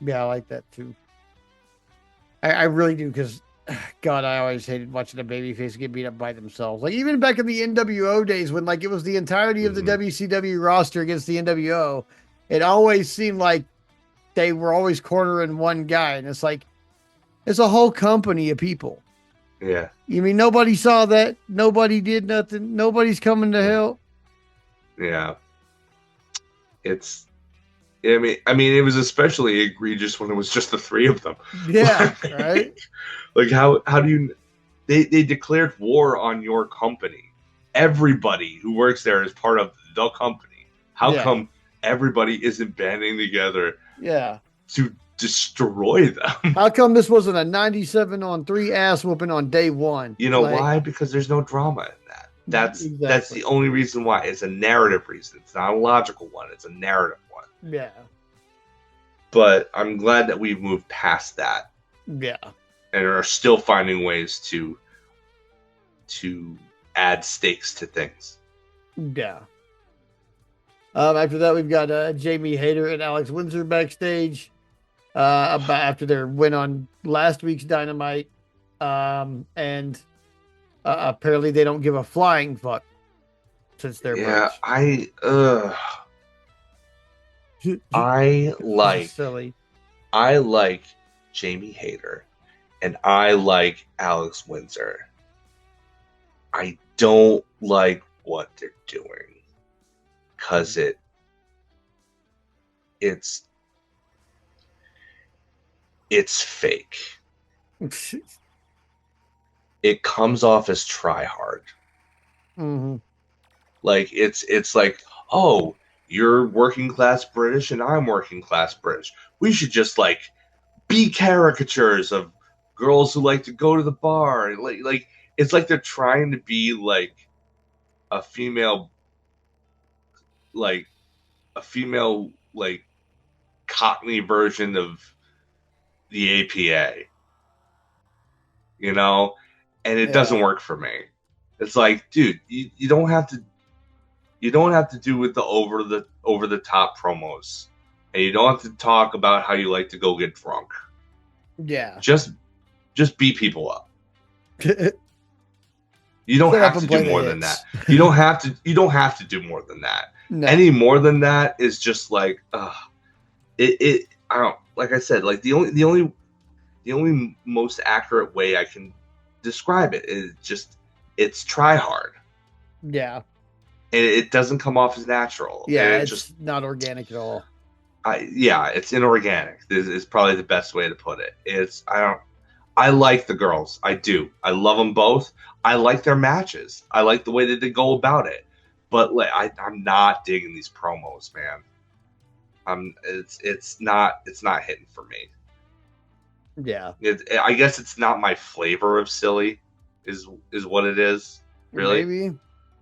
Yeah, I like that too. I really do because, God, I always hated watching a babyface get beat up by themselves. Like even back in the NWO days when like it was the entirety of the WCW roster against the NWO, it always seemed like they were always cornering one guy, and it's like it's a whole company of people. Yeah. You mean nobody saw that? Nobody did nothing. Nobody's coming to help. Yeah. I mean, it was especially egregious when it was just the three of them. Yeah, right. Like how do you? They declared war on your company. Everybody who works there is part of the company. How come everybody isn't banding together? Yeah. To destroy them. How come this wasn't a 97-on-3 ass whooping on day one? You know why? Because there's no drama in that. That's the only reason why. It's a narrative reason. It's not a logical one. It's a narrative one. Yeah. But I'm glad that we've moved past that. Yeah. And are still finding ways to add stakes to things. Yeah. After that, we've got Jamie Hayter and Alex Windsor backstage after their win on last week's Dynamite. And apparently they don't give a flying fuck since their Yeah, merge. I This is like silly. I like Jamie Hayter and I like Alex Windsor. I don't like what they're doing because it's it's fake. It comes off as try hard. Mm-hmm. Like it's like, oh, you're working class British and I'm working class British. We should just like be caricatures of girls who like to go to the bar. Like it's like they're trying to be a female like like Cockney version of the APA, you know? And it doesn't Yeah. work for me. It's like, dude, you don't have to do with the over the top promos. And you don't have to talk about how you like to go get drunk. Yeah. Just beat people up. Shut You don't up have and to do play the more than that. hits. You don't have to do more than that. No. Any more than that is just like it I don't, like I said, like the only most accurate way I can describe it is just it's try hard. Yeah. And it doesn't come off as natural. And Yeah. it just It's not organic at all. yeah, it's inorganic. This is probably the best way to put it. I like the girls. I do. I love them both. I like their matches. I like the way that they go about it. But like, I'm not digging these promos, man. It's not hitting for me. Yeah. I guess it's not my flavor of silly, is what it is. Really, Maybe.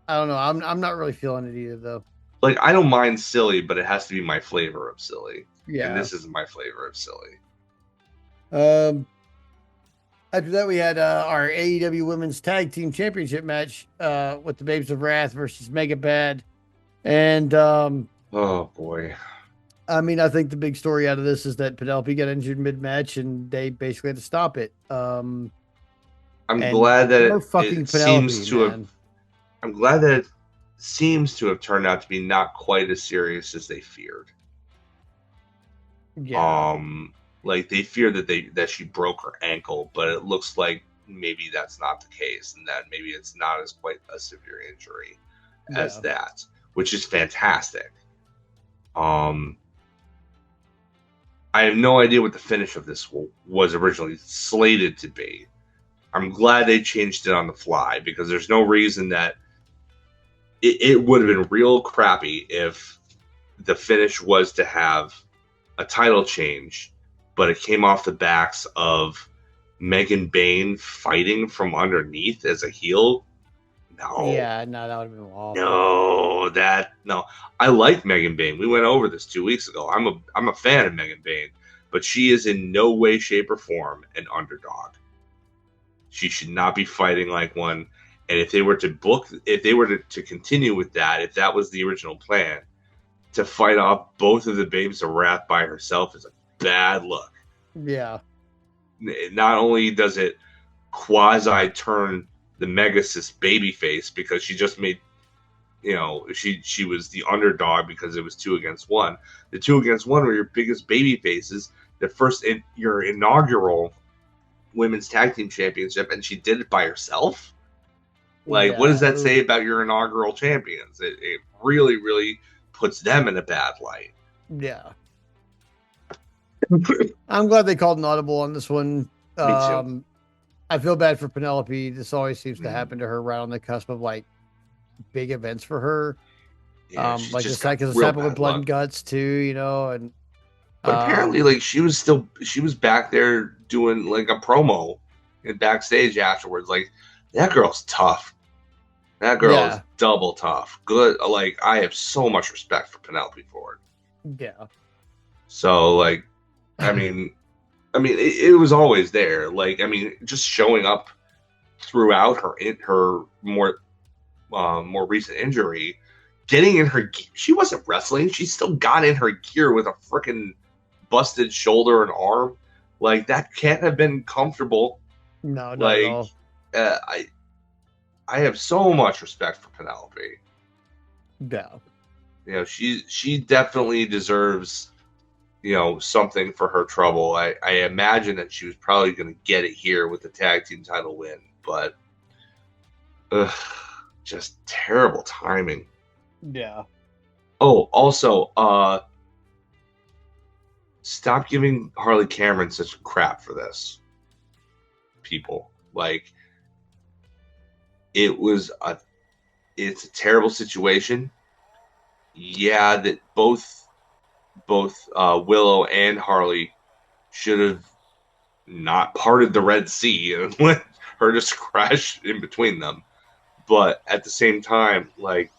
I don't know. I'm not really feeling it either though. like I don't mind silly, but it has to be my flavor of silly, and Yeah. this isn't my flavor of silly. Um After that, we had our AEW Women's Tag Team Championship match with the Babes of Wrath versus Mega Bad. And Oh boy. I mean, I think the big story out of this is that Penelope got injured mid-match, and they basically had to stop it. I'm And glad that more fucking it seems Penelope, to have. man. I'm glad that it seems to have turned out to be not quite as serious as they feared. Yeah, Like they feared that she broke her ankle, but it looks like maybe that's not the case, and that maybe it's not as quite a severe injury as yeah, that, which is fantastic. Um, I have no idea what the finish of this was originally slated to be. I'm glad they changed it on the fly because there's no reason that it would have been real crappy if the finish was to have a title change, but it came off the backs of Megan Bayne fighting from underneath as a heel. No, yeah. No, that would have been awful. no. I like Megan Bayne. We went over this 2 weeks ago. I'm a fan of Megan Bayne, but she is in no way, shape, or form an underdog. She should not be fighting like one. And if they were to continue with that, if that was the original plan, to fight off both of the Babes of Wrath by herself is a bad look. Yeah, Not only does it quasi turn the Megasis babyface because she just made, she was the underdog because it was 2-against-1. The 2-against-1 were your biggest baby faces. The first in your inaugural women's tag team championship, and she did it by herself. Like, what does yeah. that say about your inaugural champions? It really, really puts them in a bad light. Yeah. I'm glad they called an audible on this one. Me too. I feel bad for Penelope. This always seems to happen to her right on the cusp of like big events for her. Yeah, Like this because it's happened with Blood and Guts too, and but apparently, like she was back there doing like a promo and backstage afterwards. Like that girl's tough. That girl is double tough. Good. Like I have so much respect for Penelope Ford. Yeah. So like, I mean, it was always there. Like, I mean, just showing up throughout her more recent injury, getting in her. She wasn't wrestling. She still got in her gear with a freaking busted shoulder and arm. Like that can't have been comfortable. No, not like, at all. I have so much respect for Penelope. Yeah. You know, she definitely deserves, you know, something for her trouble. I imagine that she was probably going to get it here with the tag team title win, but just terrible timing. Yeah. Oh, also, stop giving Harley Cameron such crap for this. People, like, it's a terrible situation. Yeah, that both Willow and Harley should have not parted the Red Sea and let her just crash in between them. But at the same time, like,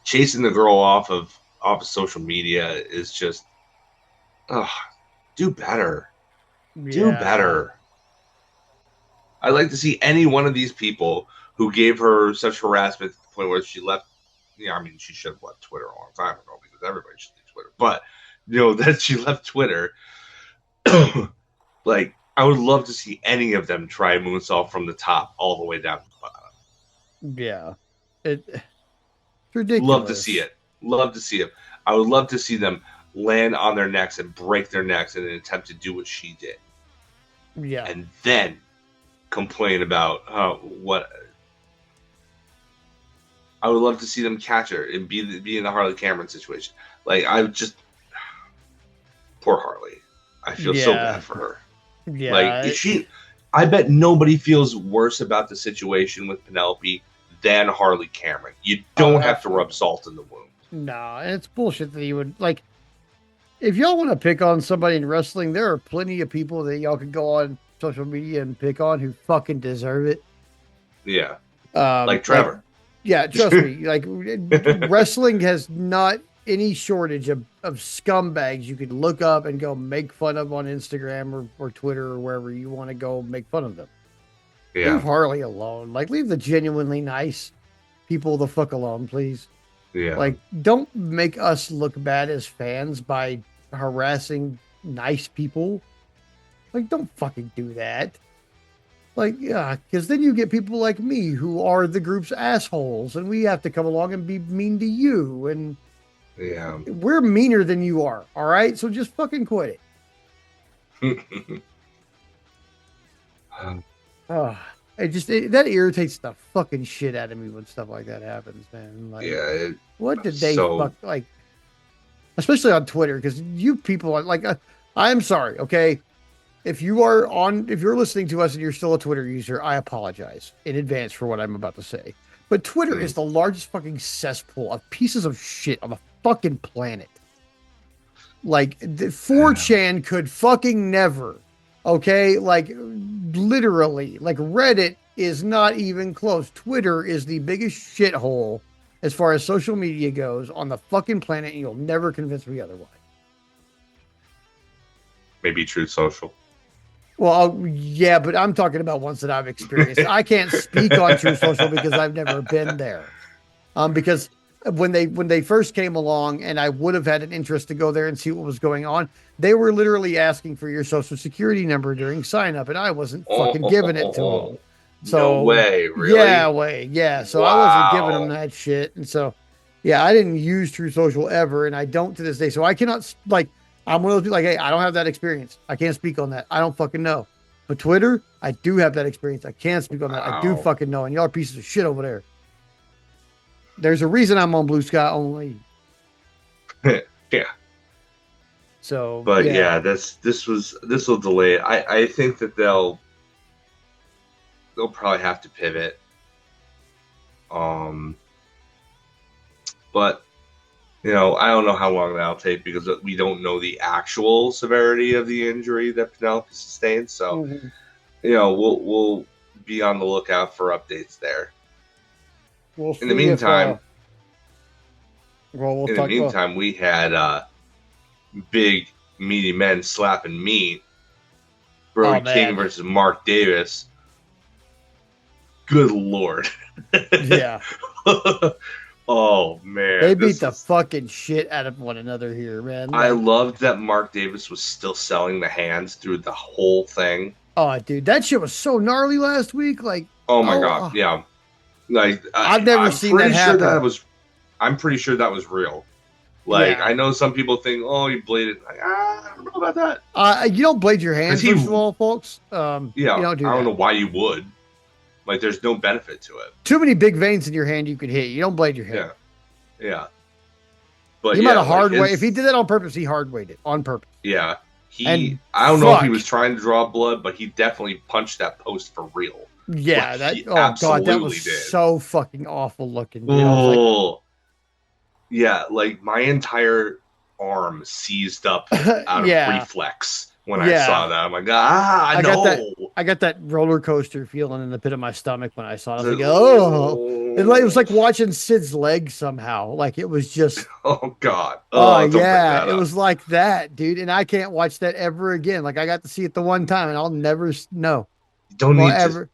chasing the girl off of social media is just, do better. Do Yeah. better. I'd like to see any one of these people who gave her such harassment to the point where she left. Yeah, I mean, she should have left Twitter a long time ago because everybody should leave Twitter. But, you know, that she left Twitter, like, I would love to see any of them try moonsault from the top all the way down to the bottom. Yeah. It's ridiculous. Love to see it. Love to see it. I would love to see them land on their necks and break their necks in an attempt to do what she did. Yeah. And then complain about what. I would love to see them catch her and be in the Harley Cameron situation. Like, I just, poor Harley. I feel so bad for her. Yeah. Like, I bet nobody feels worse about the situation with Penelope than Harley Cameron. You don't have to rub salt in the wound. No, it's bullshit that you would, like, if y'all want to pick on somebody in wrestling, there are plenty of people that y'all could go on social media and pick on who fucking deserve it. Yeah. Like Trevor. Yeah, trust me. Like, wrestling has not any shortage of scumbags you could look up and go make fun of on Instagram or Twitter or wherever you want to go make fun of them. Yeah. Leave Harley alone. Like, leave the genuinely nice people the fuck alone, please. Yeah. Like, don't make us look bad as fans by harassing nice people. Like, don't fucking do that. Like, yeah, because then you get people like me who are the group's assholes, and we have to come along and be mean to you. And yeah, we're meaner than you are. All right, so just fucking quit it. That irritates the fucking shit out of me when stuff like that happens, man. Like, yeah. What did they fuck, like? Especially on Twitter, because you people are like, I'm sorry, okay. If you're listening to us and you're still a Twitter user, I apologize in advance for what I'm about to say. But Twitter is the largest fucking cesspool of pieces of shit on the fucking planet. Like, 4chan could fucking never, okay? Like, literally, like, Reddit is not even close. Twitter is the biggest shithole as far as social media goes on the fucking planet, and you'll never convince me otherwise. Maybe Truth Social. Well, yeah, but I'm talking about ones that I've experienced. I can't speak on True Social because I've never been there. Because when they first came along, and I would have had an interest to go there and see what was going on, they were literally asking for your social security number during sign up, and I wasn't fucking giving it to them. So, no way, really? Yeah. So I wasn't giving them that shit, and so yeah, I didn't use True Social ever, and I don't to this day. So I cannot, like, I'm one of those people, like, hey, I don't have that experience. I can't speak on that. I don't fucking know. But Twitter, I do have that experience. I can't speak on that. I do fucking know. And y'all are pieces of shit over there. There's a reason I'm on Blue Sky only. Yeah. So, but yeah, this will delay it. I think that they'll probably have to pivot. But you know, I don't know how long that'll take because we don't know the actual severity of the injury that Penelope sustained. So, you know, we'll be on the lookout for updates there. In the meantime, we had big meaty men slapping meat. Brody King versus Mark Davis. Good Lord. Yeah. Oh, man. They beat the fucking shit out of one another here, man. Like, I loved that Mark Davis was still selling the hands through the whole thing. Oh, dude, that shit was so gnarly last week. Like, oh my God. Yeah. Like, I've never seen that happen. Sure that was I'm pretty sure that was real. Like, Yeah. I know some people think, oh, he bladed. Like, I don't know about that. You don't blade your Because hand, first of all, folks. You yeah, don't do I don't that. know why you would. Like, there's no benefit to it. Too many big veins in your hand you could hit. You don't blade your hand. Yeah, yeah. But He might yeah, have like hard way. If he his, did that on purpose, he hard weighted on purpose. yeah, And I don't know if he fuck. was trying to draw blood, but he definitely punched that post for real. Yeah, Like, that. he Oh god, that was absolutely did. so fucking awful looking, dude. I was like, Oh, yeah, like my entire arm seized up out of yeah, reflex when I saw yeah. that. I'm like, ah, I got that. no. I got that roller coaster feeling in the pit of my stomach when I saw it. I was like, oh, it was Oh, like watching Sid's leg somehow. Like it was just, oh God. oh Oh, don't bring yeah, that it up. was like that, dude. And I can't watch that ever again. Like I got to see it the one time, and I'll never, no, You don't well, need to. ever,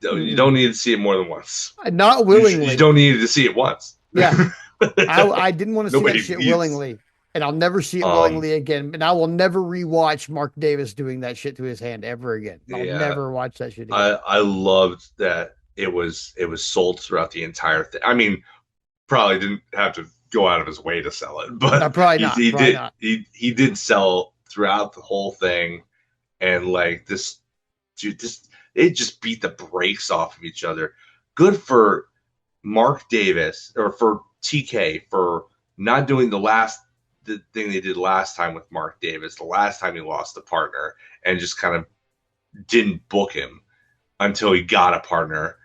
You don't need to see it more than once. not You willingly. don't need to see it once. Yeah, I didn't want to see that Nobody shit needs. willingly, and I'll never see it Um. willingly again. And I will never rewatch Mark Davis doing that shit to his hand ever again. I'll Yeah. never watch that shit again. I loved that it was sold throughout the entire thing. I mean, probably didn't have to go out of his way to sell it, but Probably he, not. he Probably did not. he did sell throughout the whole thing, and like this dude, this it just beat the brakes off of each other. Good for Mark Davis or for TK for not doing the thing they did last time with Mark Davis, the last time he lost a partner, and just kind of didn't book him until he got a partner.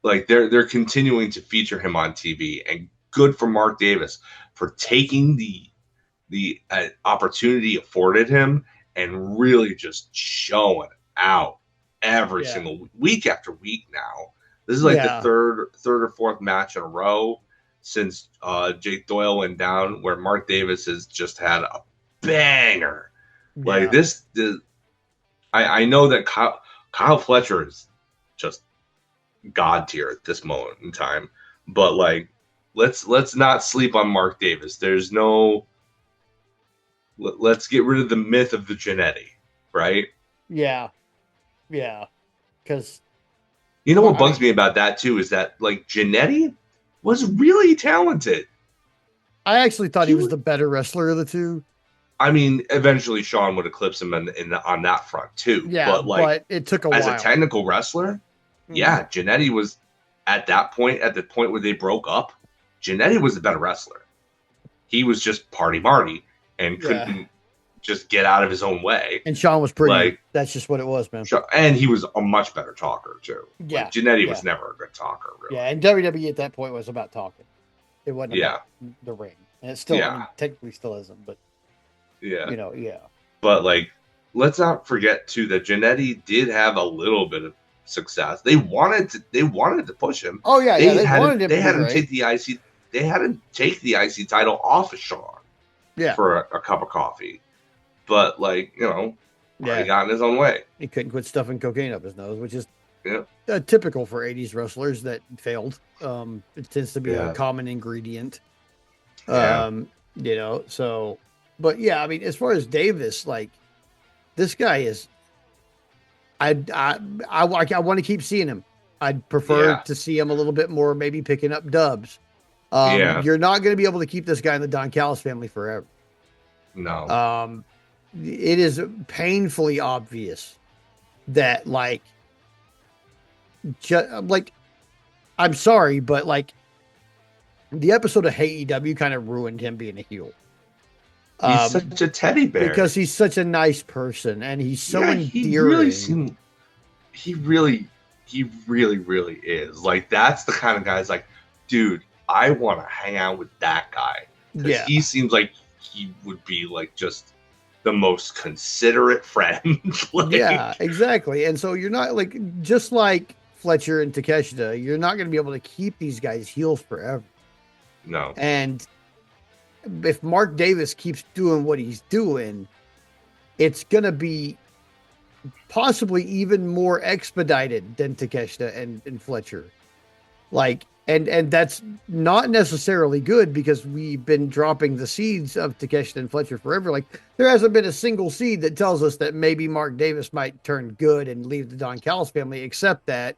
Like they're continuing to feature him on TV, and good for Mark Davis for taking the opportunity afforded him and really just showing out every Yeah. single week after week. Now this is like the Yeah. third or fourth match in a row since Jake Doyle went down, where Mark Davis has just had a banger. Like Yeah. I know that Kyle Fletcher is just god tier at this moment in time, but like let's not sleep on Mark Davis. There's no let's get rid of the myth of the Genetti, right? Yeah. Yeah. Because, You know well, what I bugs mean, me about that too is that like Genetti was really talented. I actually thought he He was was, the better wrestler of the two. I mean, eventually Sean would eclipse him on that front too. Yeah. But like But it took a as a while. technical wrestler, Mhm. yeah, Genetti was at the point where they broke up. Genetti was the better wrestler. He was just party Marty and Yeah. couldn't just get out of his own way. And Sean was pretty. Like, That's just what it was, man. and he was a much better talker too. Yeah. Like, Genetti Yeah. was never a good talker, really. Yeah. And WWE at that point was about talking. It wasn't Yeah. about the ring. And it still, I mean, technically still isn't, but, Yeah. yeah. But like, let's not forget too that Genetti did have a little bit of success. They wanted to push him. Oh, yeah. Yeah. They wanted him They to had be him great. take the IC. They had him take the IC title off of Sean. Yeah. For a cup of coffee. But like, he got in his own way. He couldn't quit stuffing cocaine up his nose, which is Yeah. typical for 80s wrestlers that failed. It tends to be Yeah. a common ingredient. Yeah. So, but yeah, I mean, as far as Davis, like, this guy is, I want to keep seeing him. I'd prefer to see him a little bit more, maybe picking up dubs. You're not going to be able to keep this guy in the Don Callis family forever. No. It is painfully obvious that like I'm sorry, but like the episode of Hey EW kind of ruined him being a heel. He's such a teddy bear because he's such a nice person and he's so endearing. He really is. Like, that's the kind of guy that's like, dude, I want to hang out with that guy. Because he seems like he would be like just the most considerate friend. Like, yeah, exactly. And so you're not like, just like Fletcher and Takeshita, you're not going to be able to keep these guys heels forever. No. And if Mark Davis keeps doing what he's doing, it's going to be possibly even more expedited than Takeshita and Fletcher. Like, and that's not necessarily good because we've been dropping the seeds of Takeshita and Fletcher forever. Like, there hasn't been a single seed that tells us that maybe Mark Davis might turn good and leave the Don Callis family, except that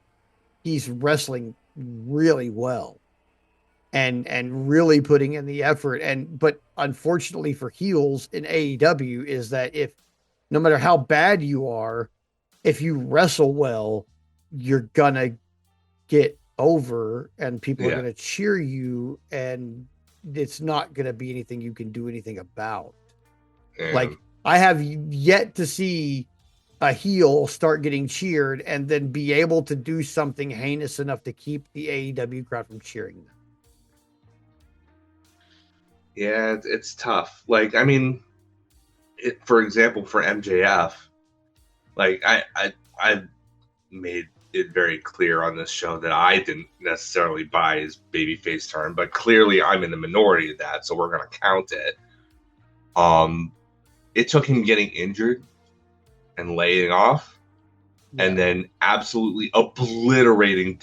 he's wrestling really well. and really putting in the effort. But unfortunately for heels in AEW is that if no matter how bad you are, if you wrestle well, you're gonna get over and people are Yeah. gonna cheer you, and it's not gonna be anything you can do anything about. And Like I have yet to see a heel start getting cheered and then be able to do something heinous enough to keep the AEW crowd from cheering them. yeah, it's tough. Like, I mean, for example, for MJF, like I made it very clear on this show that I didn't necessarily buy his babyface turn, but clearly I'm in the minority of that, so we're gonna count it. It took him getting injured and laying off, and then absolutely obliterating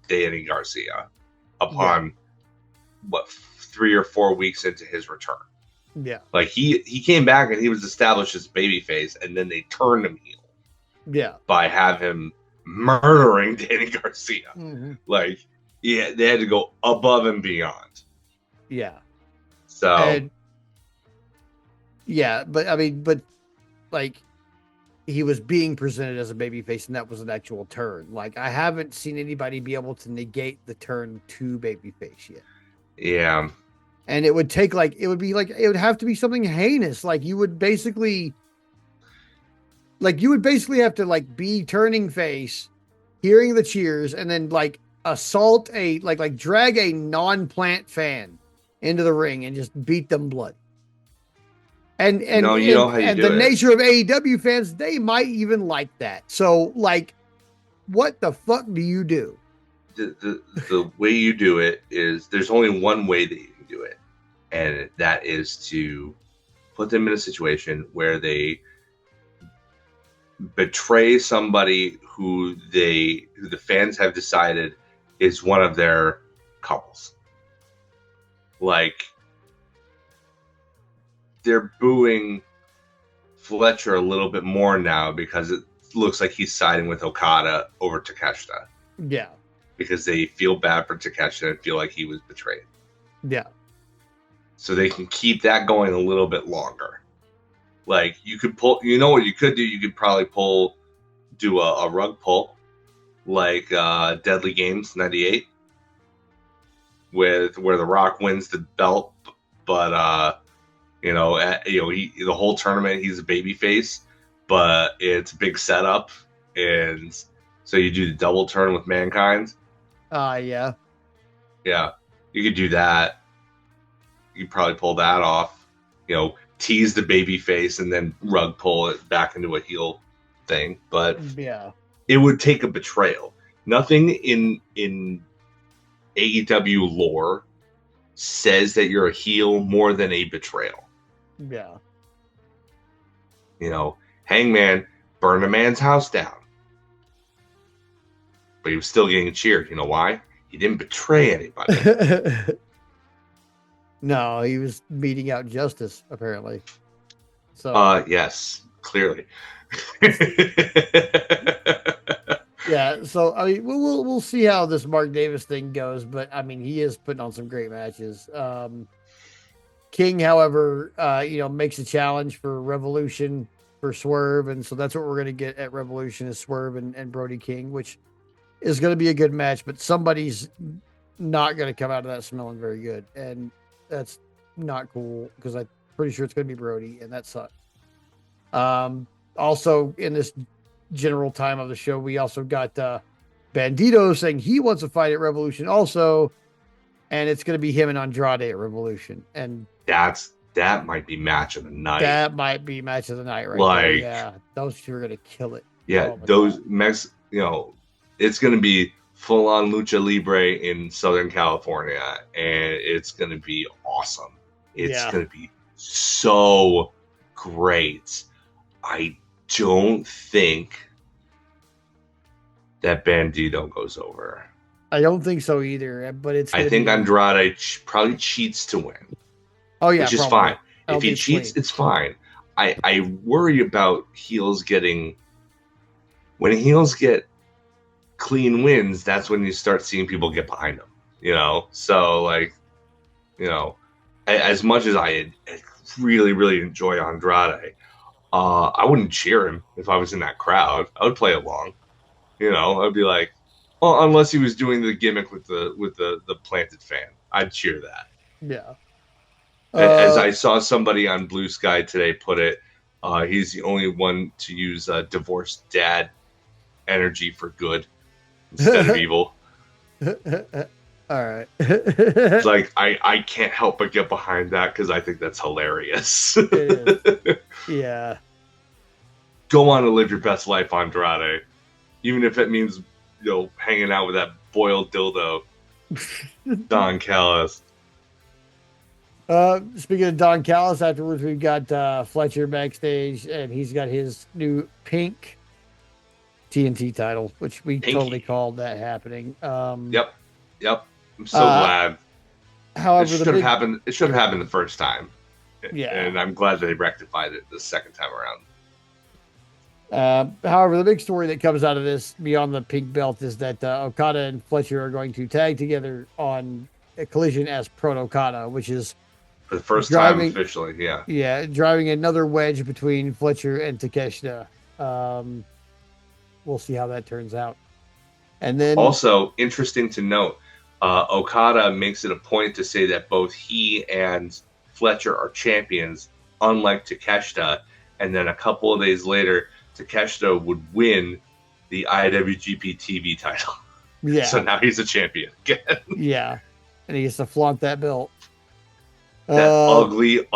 Danny Garcia upon what 3 or 4 weeks into his return. Yeah. Like he came back and he was established as babyface, and then they turned him heel. Yeah. By have him murdering Danny Garcia. Mm-hmm. Like, yeah, they had to go above and beyond. Yeah. So and, yeah, but I mean, but like he was being presented as a babyface, and that was an actual turn. Like I haven't seen anybody be able to negate the turn to babyface yet. Yeah. And it would take it would have to be something heinous. Like you would basically have to be turning face, hearing the cheers, and then assault drag a non-plant fan into the ring and just beat them blood. And no, you know how you do the it. nature of AEW fans, they might even like that. So what the fuck do you do? The way you do it is there's only one way that you can do it, and that is to put them in a situation where they betray somebody who the fans have decided is one of their couples. Like they're booing Fletcher a little bit more now because it looks like he's siding with Okada over Takeshita. Yeah. Because they feel bad for Takeshita and feel like he was betrayed. Yeah. So they can keep that going a little bit longer. Like you could pull, you know what you could do? You could probably do a rug pull, like Deadly Games '98, where The Rock wins the belt, but the whole tournament he's a babyface, but it's a big setup, and so you do the double turn with Mankind. Yeah. Yeah, you could do that. You could probably pull that off. Tease the baby face and then rug pull it back into a heel thing. But yeah, it would take a betrayal. Nothing in AEW lore says that you're a heel more than a betrayal. Yeah. Hangman burned a man's house down, but he was still getting cheered. You know why? He didn't betray anybody. No, he was meting out justice, apparently. So yes, clearly. Yeah, so I mean, we'll see how this Mark Davis thing goes, but I mean, he is putting on some great matches. King, however, makes a challenge for Revolution for Swerve, and so that's what we're gonna get at Revolution is Swerve and Brody King, which is gonna be a good match, but somebody's not gonna come out of that smelling very good, and that's not cool because I'm pretty sure it's going to be Brody, and that sucks. Also, in this general time of the show, we also got Bandito saying he wants to fight at Revolution also, and it's going to be him and Andrade at Revolution. And that might be match of the night. That might be match of the night right there. Yeah, those two are going to kill it. Yeah, those it's going to be full-on lucha libre in Southern California, and it's going to be awesome. It's going to be so great. I don't think that Bandito goes over. I don't think so either, but I think Andrade probably cheats to win. Oh, yeah, which is fine. If he cheats, it's fine. I worry about heels getting... When heels get clean wins, that's when you start seeing people get behind them, so As much as I really, really enjoy Andrade, I wouldn't cheer him if I was in that crowd. I would play along. I'd be like, well, unless he was doing the gimmick with the planted fan, I'd cheer that. Yeah. As I saw somebody on Blue Sky today put it, he's the only one to use divorced dad energy for good instead of evil. All right. It's like I can't help but get behind that because I think that's hilarious. It is. Yeah. Go on and live your best life, Andrade. Even if it means, hanging out with that boiled dildo, Don Callis. Speaking of Don Callis, afterwards we've got Fletcher backstage, and he's got his new pink TNT title, which we Pinky. totally called that happening. Yep. I'm so glad. However, it should have happened. It should have happened the first time. Yeah, and I'm glad they rectified it the second time around. However, the big story that comes out of this, beyond the pink belt, is that Okada and Fletcher are going to tag together on a Collision as Proto Okada, which is for the first time officially. Yeah, driving another wedge between Fletcher and Takeshita. We'll see how that turns out. And then also interesting to note, Okada makes it a point to say that both he and Fletcher are champions, unlike Takeshita. And then a couple of days later, Takeshita would win the IWGP TV title. Yeah. So now he's a champion again. Yeah. And he gets to flaunt that belt. That ugly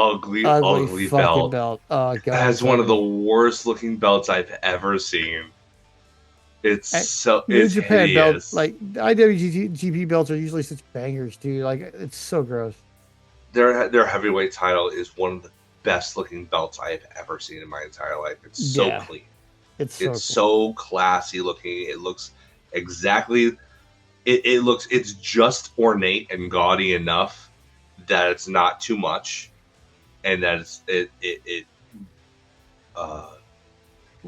belt. Oh, God. That's one of the worst looking belts I've ever seen. It's New Japan hideous. Belt, like IWGP belts are usually such bangers, dude. Like, it's so gross. Their heavyweight title is one of the best looking belts I have ever seen in my entire life. It's so clean. It's so classy looking. It looks exactly. It's just ornate and gaudy enough that it's not too much, and that it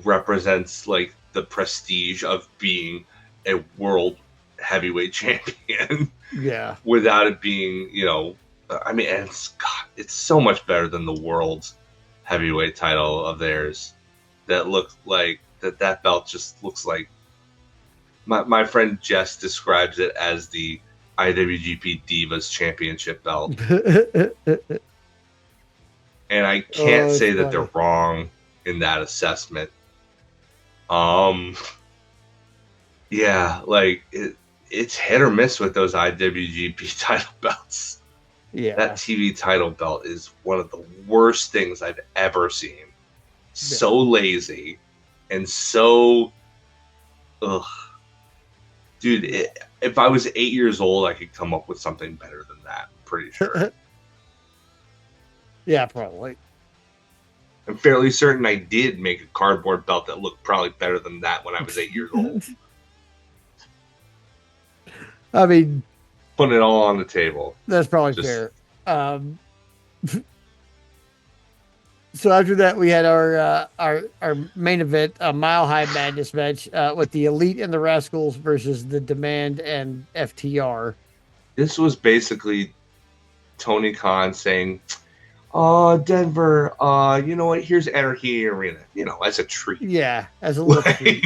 represents like the prestige of being a world heavyweight champion. Yeah. Without it being, I mean, it's so much better than the world's heavyweight title of theirs. That looks like that belt just looks like. My friend Jess describes it as the IWGP Divas Championship belt, and I can't say that they're wrong in that assessment. Yeah, like it's hit or miss with those IWGP title belts. Yeah, that TV title belt is one of the worst things I've ever seen. So lazy and so, dude. If I was 8 years old, I could come up with something better than that. I'm pretty sure. Yeah, probably. I'm fairly certain I did make a cardboard belt that looked probably better than that when I was 8 years old. I mean, putting it all on the table. That's probably fair. So after that, we had our main event, a Mile High Madness match with the Elite and the Rascals versus the Demand and FTR. This was basically Tony Khan saying, "Oh, Denver, you know what? Here's Anarchy Arena, as a treat." Yeah, as a little treat.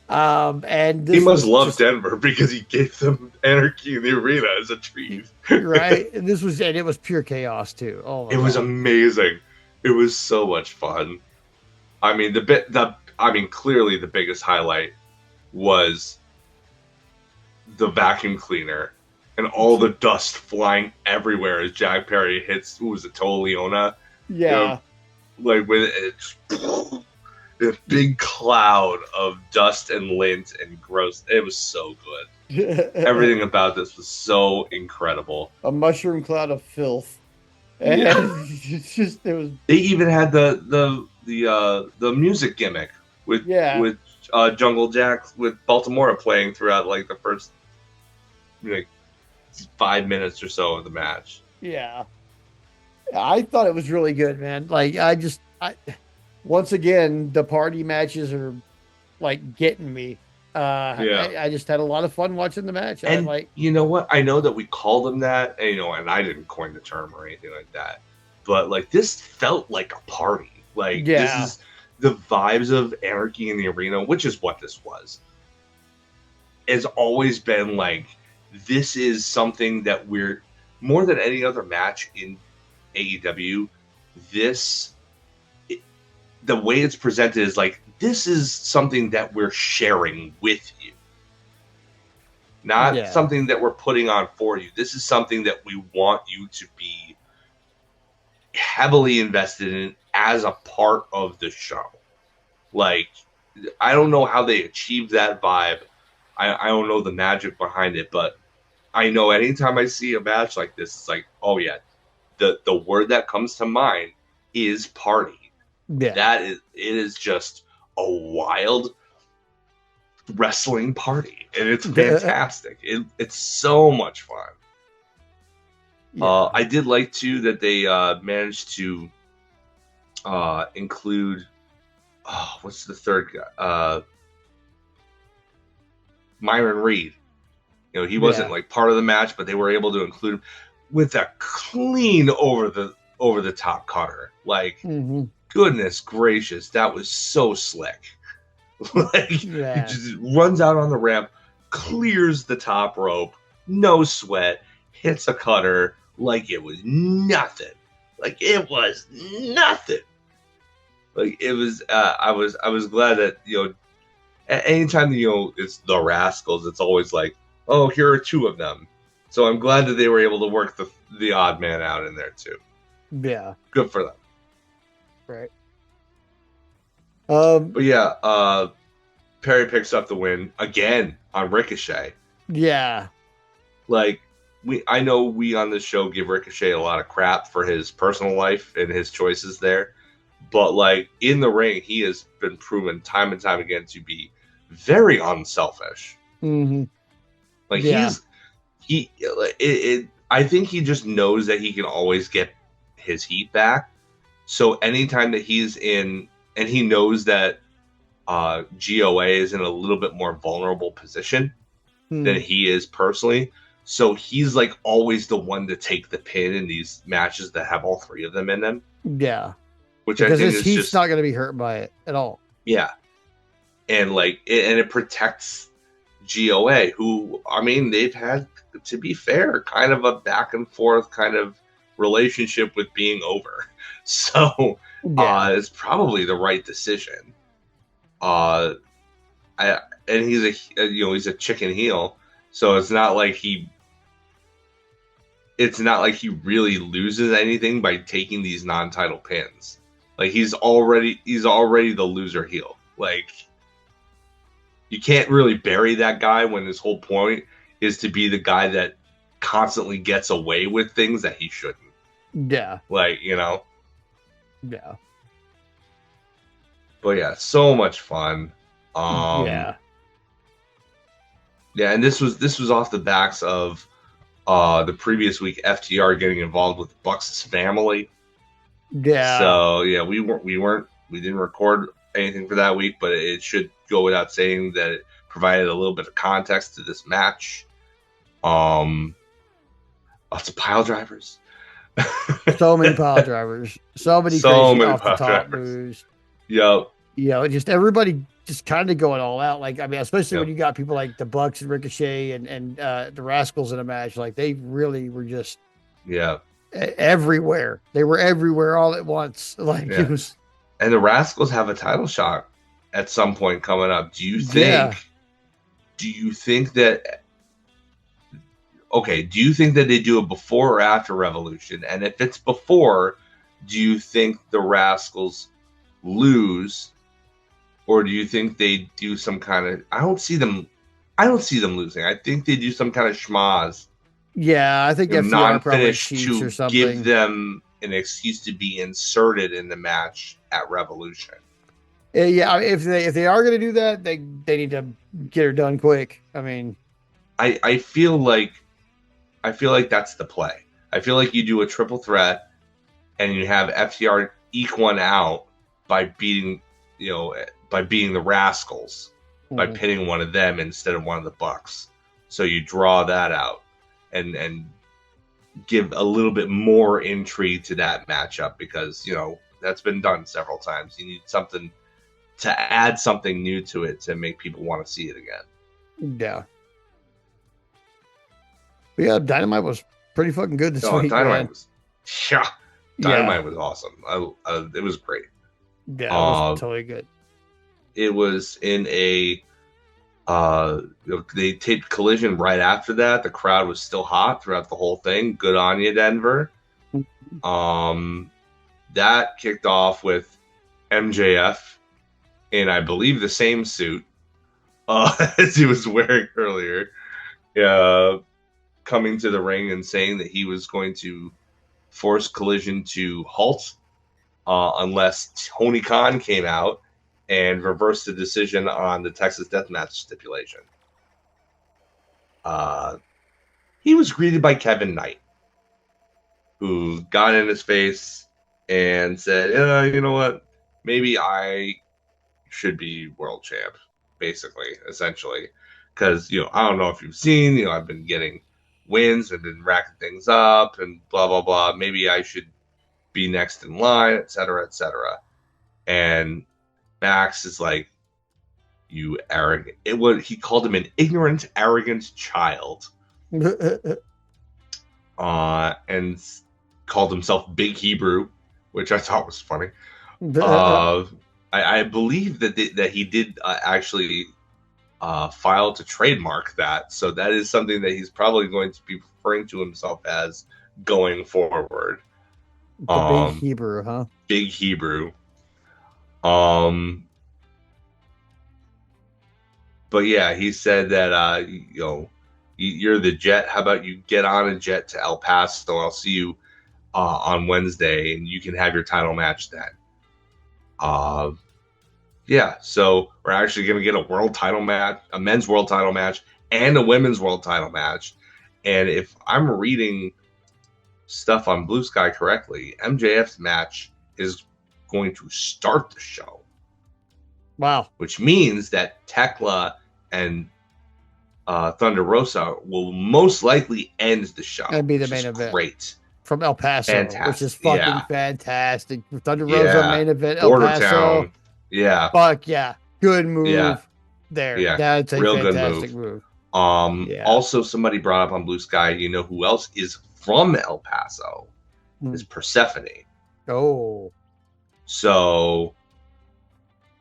And he must love Denver because he gave them Anarchy in the Arena as a treat, right? And it was pure chaos too. Oh, it was amazing. It was so much fun. I mean, clearly the biggest highlight was the vacuum cleaner and all the dust flying everywhere as Jack Perry hits. Who was it? Toa Leona. Yeah. Like with it. A big cloud of dust and lint and gross. It was so good. Everything about this was so incredible. A mushroom cloud of filth. And it was. They even had the music gimmick with Jungle Jack with Baltimore playing throughout like the first 5 minutes or so of the match. Yeah, I thought it was really good, man. Like once again, the party matches are like getting me. Yeah. I just had a lot of fun watching the match. I And like, you know what? I know that we call them that, and, and I didn't coin the term or anything like that. But like this felt like a party. Like this yeah, is the vibes of Anarchy in the Arena, which is what this was. Has always been like this is something that we're more than any other match in AEW. This the way it's presented is like this is something that we're sharing with you. Not yeah, something that we're putting on for you. This is something that we want you to be heavily invested in as a part of the show. Like, I don't know how they achieved that vibe. I don't know the magic behind it, but I know anytime I see a match like this, it's like, oh yeah, the word that comes to mind is party. yeah. It is just a wild wrestling party, and it's fantastic. It's so much fun. Yeah. I did like too that they managed to include what's the third guy? Myron Reed. He wasn't like part of the match, but they were able to include him with a clean over the top cutter. Like, goodness gracious, that was so slick. Like, he just runs out on the ramp, clears the top rope, no sweat, hits a cutter like it was nothing. Like it was nothing. Like it was. I was glad that anytime it's the Rascals, it's always like, oh, here are two of them. So I'm glad that they were able to work the odd man out in there too. Yeah. Good for them. Right. But yeah, Perry picks up the win again on Ricochet. Yeah. Like I know we on this show give Ricochet a lot of crap for his personal life and his choices there. But like in the ring, he has been proven time and time again to be very unselfish. Mm-hmm. Like I think he just knows that he can always get his heat back. So anytime that he's in, and he knows that GOA is in a little bit more vulnerable position than he is personally. So he's like always the one to take the pin in these matches that have all three of them in them. Yeah. Which because I think his heat's not going to be hurt by it at all. Yeah. And like, it protects GOA, who, I mean, they've had, to be fair, kind of a back and forth kind of relationship with being over. So it's probably the right decision. And he's he's a chicken heel. So it's not like he really loses anything by taking these non-title pins. Like he's already the loser heel. Like you can't really bury that guy when his whole point is to be the guy that constantly gets away with things that he shouldn't. Yeah. Like, Yeah. But yeah, so much fun. Yeah, and this was off the backs of the previous week FTR getting involved with Bucks' family. Yeah. So yeah, we didn't record anything for that week, but it should go without saying that it provided a little bit of context to this match. Lots of pile drivers. So many pile drivers. So many crazy off the top moves. Yep. Just everybody just kind of going all out. Like, I mean, especially when you got people like the Bucks and Ricochet and the Rascals in a match, like they really were just everywhere. They were everywhere all at once. Like it was. And the Rascals have a title shot at some point coming up. Do you think that? Okay, do you think that they do it before or after Revolution? And if it's before, do you think the Rascals lose, or do you think they do some kind of? I don't see them losing. I think they do some kind of schmaz. Yeah, I think FTR probably cheats to or something. Give them an excuse to be inserted in the match at Revolution. Yeah, if they are going to do that, they need to get her done quick. I mean, I feel like that's the play. I feel like you do a triple threat, and you have FTR eke one out by beating the Rascals, by Mhm. pitting one of them instead of one of the Bucks. So you draw that out and give a little bit more intrigue to that matchup because, that's been done several times. You need something to add something new to it to make people want to see it again. Yeah. But yeah, Dynamite was pretty fucking good this week, Dynamite man. was, yeah, Dynamite was awesome. It was great. Yeah, it was totally good. It was in a they taped Collision right after that. The crowd was still hot throughout the whole thing. Good on you, Denver. That kicked off with MJF in, I believe, the same suit as he was wearing earlier, coming to the ring and saying that he was going to force Collision to halt unless Tony Khan came out and reversed the decision on the Texas Deathmatch stipulation. He was greeted by Kevin Knight, who got in his face and said, you know what? Maybe I should be world champ, essentially. Because, I don't know if you've seen, I've been getting wins and been racking things up and blah, blah, blah. Maybe I should be next in line, et cetera, et cetera. And Max is like, you arrogant. He called him an ignorant, arrogant child. And called himself Big Hebrew, which I thought was funny. I believe that he did actually file to trademark that, so that is something that he's probably going to be referring to himself as going forward. The Big Hebrew, huh? Big Hebrew. But yeah, he said that you're the Jet. How about you get on a jet to El Paso? I'll see you on Wednesday, and you can have your title match then. Yeah, so we're actually going to get a world title match, a men's world title match, and a women's world title match. And if I'm reading stuff on Blue Sky correctly, MJF's match is going to start the show. Wow. Which means that Tekla and Thunder Rosa will most likely end the show. That'd be the main event. Great. From El Paso, fantastic. Which is fucking fantastic. Thunder Rosa main event, El Border Paso. Town. Yeah. Fuck yeah. Good move there. Yeah. That's a real fantastic good move. Also, somebody brought up on Blue Sky, who else is from El Paso? Is Persephone. Oh. So,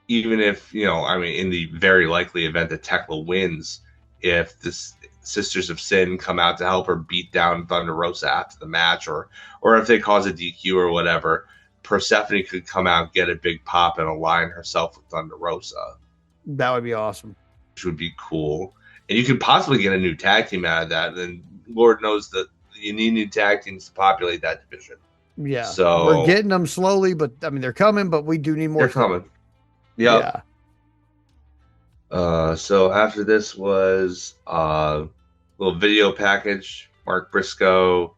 even if, in the very likely event that Tekla wins, if the Sisters of Sin come out to help her beat down Thunder Rosa after the match, or if they cause a DQ or whatever, Persephone could come out, get a big pop, and align herself with Thunder Rosa. That would be awesome. Which would be cool. And you could possibly get a new tag team out of that. And Lord knows that you need new tag teams to populate that division. Yeah. So we're getting them slowly, but they're coming, but we do need more. They're coming. Yep. Yeah. So after this was a little video package. Mark Briscoe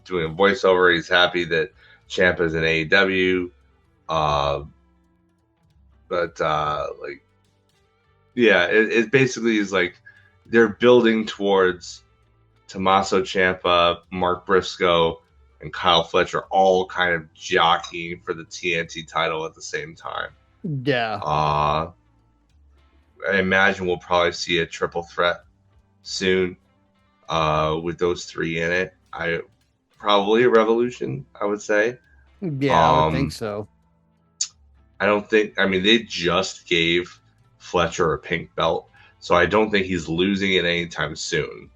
doing a voiceover. He's happy that Ciampa is in AEW. It basically is like they're building towards Tommaso Ciampa, Mark Briscoe, and Kyle Fletcher all kind of jockeying for the TNT title at the same time. Yeah. I imagine we'll probably see a triple threat soon with those three in it. Probably a Revolution, I would say. Yeah, I would think so. They just gave Fletcher a pink belt, so I don't think he's losing it anytime soon.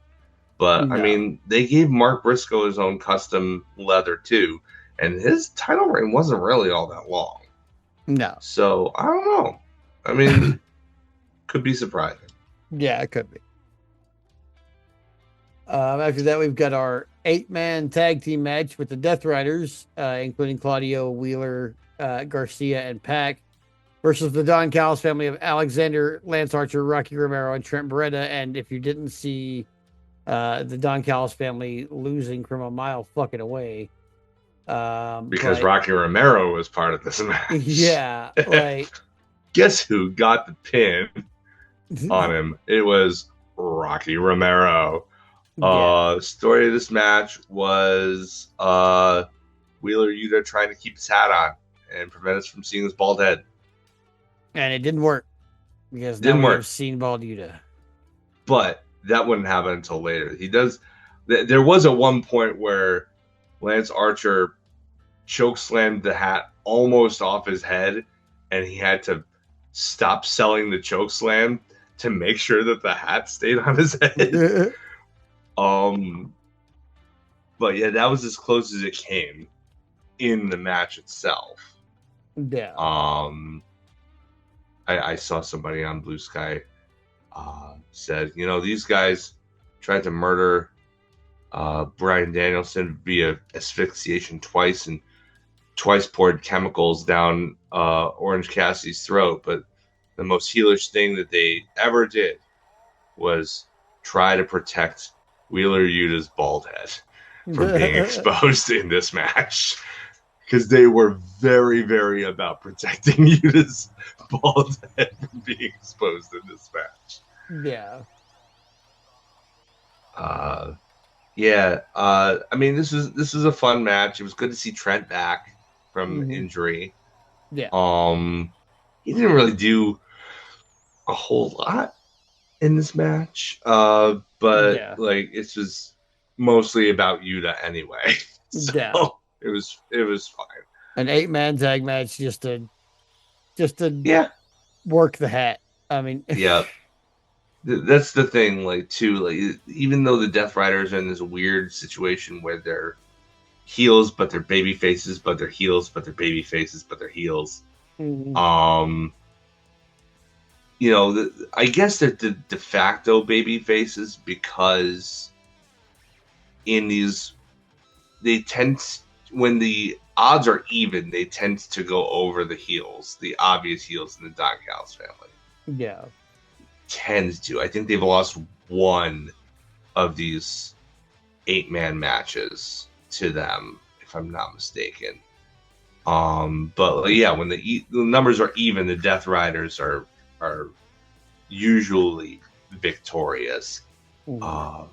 But, no. They gave Mark Briscoe his own custom leather, too, and his title reign wasn't really all that long. No. So, I don't know. Could be surprising. Yeah, it could be. After that, we've got our 8-man tag team match with the Death Riders, including Claudio, Wheeler, Garcia, and Pac, versus the Don Callis family of Alexander, Lance Archer, Rocky Romero, and Trent Beretta. And if you didn't see the Don Callis family losing from a mile fucking away. Because Rocky Romero was part of this match. Yeah, Guess who got the pin on him? It was Rocky Romero. Yeah. Story of this match was Wheeler Yuta trying to keep his hat on and prevent us from seeing his bald head. And it didn't work because now Didn't we work. have seen Bald Yuta. But that wouldn't happen until later. He does. There was at one point where Lance Archer chokeslammed the hat almost off his head, and he had to stop selling the chokeslam to make sure that the hat stayed on his head. But yeah, that was as close as it came in the match itself. Yeah. I saw somebody on Blue Sky said, these guys tried to murder Bryan Danielson via asphyxiation twice and twice poured chemicals down Orange Cassidy's throat, but the most heelish thing that they ever did was try to protect Wheeler Yuta's bald head from being exposed in this match, because they were very, very about protecting Yuta's bald head from being exposed in this match. Yeah. I mean, this is a fun match. It was good to see Trent back from injury. Yeah. He didn't really do a whole lot in this match. But like, it's just mostly about Yuta anyway. So it was fine. An 8-man tag match just to work the hat. I mean, yeah. That's the thing, like, too, like, even though the Death Riders are in this weird situation where they're heels, but they're baby faces, but they're heels, but they're baby faces, but they're heels. I guess they're the de facto baby faces because in these, they tend to, when the odds are even, they tend to go over the heels, the obvious heels in the Don Callis family. Yeah. Tends to. I think they've lost one of these 8-man matches to them, if I'm not mistaken. But yeah, when the numbers are even, the Death Riders are usually victorious. But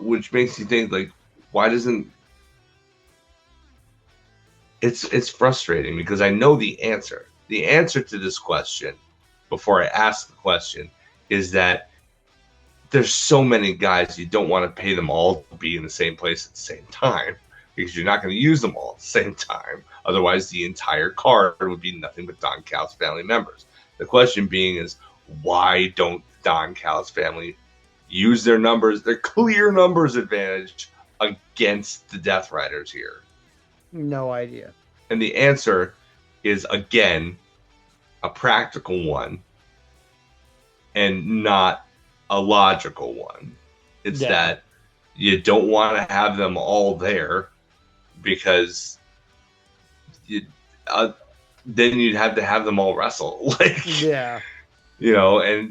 which makes you think, like, why doesn't it's frustrating, because I know the answer. The answer to this question, before I ask the question, is that there's so many guys you don't want to pay them all to be in the same place at the same time, because you're not going to use them all at the same time. Otherwise, the entire card would be nothing but Don Callis family members. The question being is, why don't Don Callis family use their numbers, their clear numbers advantage against the Death Riders here? No idea. And the answer is, again, a practical one and not a logical one. It's that you don't want to have them all there, because then you'd have to have them all wrestle. And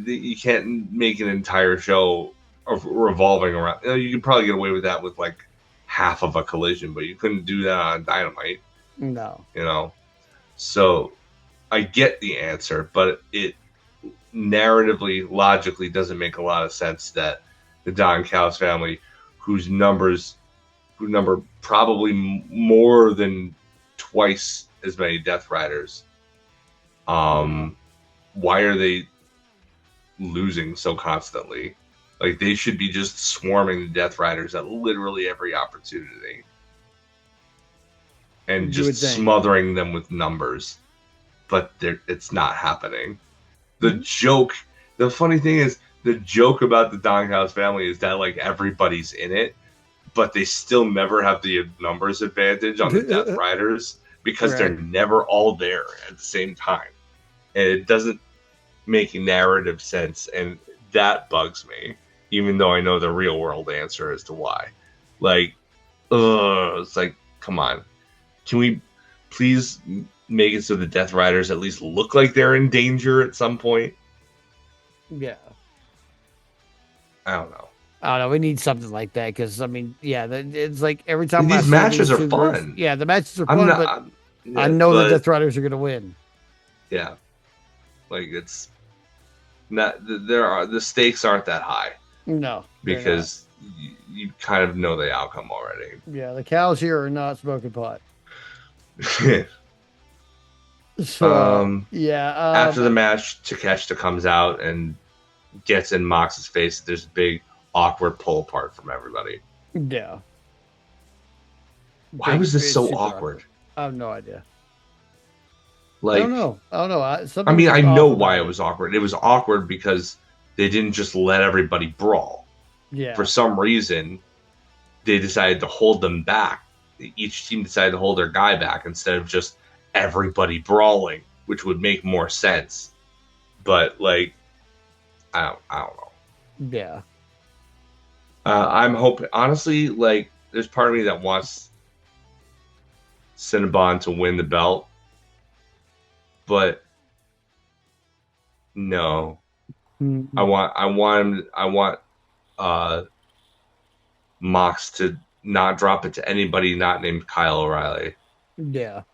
you can't make an entire show of revolving around. You could probably get away with that with like half of a Collision, but you couldn't do that on Dynamite. No. So I get the answer, but it narratively, logically doesn't make a lot of sense that the Don Callis family, who number probably more than twice as many Death Riders, why are they losing so constantly? Like, they should be just swarming the Death Riders at literally every opportunity and just smothering them with numbers. But it's not happening. The funny thing is, the joke about the Don Callis family is that, like, everybody's in it, but they still never have the numbers advantage on the Death Riders, because they're never all there at the same time. And it doesn't make narrative sense, and that bugs me, even though I know the real world answer as to why. Like, it's like, come on. Can we please make it so the Death Riders at least look like they're in danger at some point? Yeah. I don't know. We need something like that, because, I mean, it's like every time these matches are fun. The matches are fun, I know the Death Riders are going to win. Yeah, like it's not. The stakes aren't that high. No, because you kind of know the outcome already. Yeah, the cows here are not smoking pot. So after the match, Takeshita comes out and gets in Mox's face. There's a big awkward pull apart from everybody. Yeah. Why was this so awkward? I have no idea. Like, I don't know. I know why it was awkward. It was awkward because they didn't just let everybody brawl. Yeah. For some reason, they decided to hold them back. Each team decided to hold their guy back instead of just everybody brawling, which would make more sense. But like, I don't know. Yeah. I'm hoping, honestly, like, there's part of me that wants Cinnabon to win the belt, but no. Mm-hmm. I want Mox to not drop it to anybody not named Kyle O'Reilly. Yeah.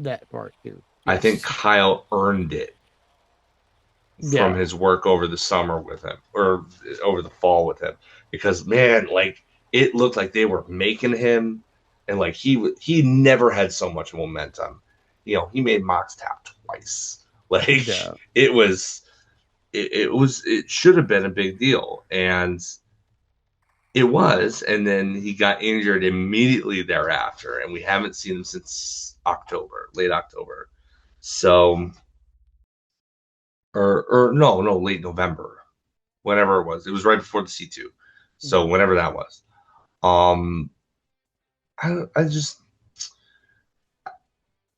That part too. Yes. I think Kyle earned it from his work over the summer with him, or over the fall with him, because man, like, it looked like they were making him, and like he never had so much momentum. You know, he made Mox tap twice. Like, it should have been a big deal, and it was. And then he got injured immediately thereafter, and we haven't seen him since late October. So, or no, late November, whenever it was. It was right before the C2. So whenever that was,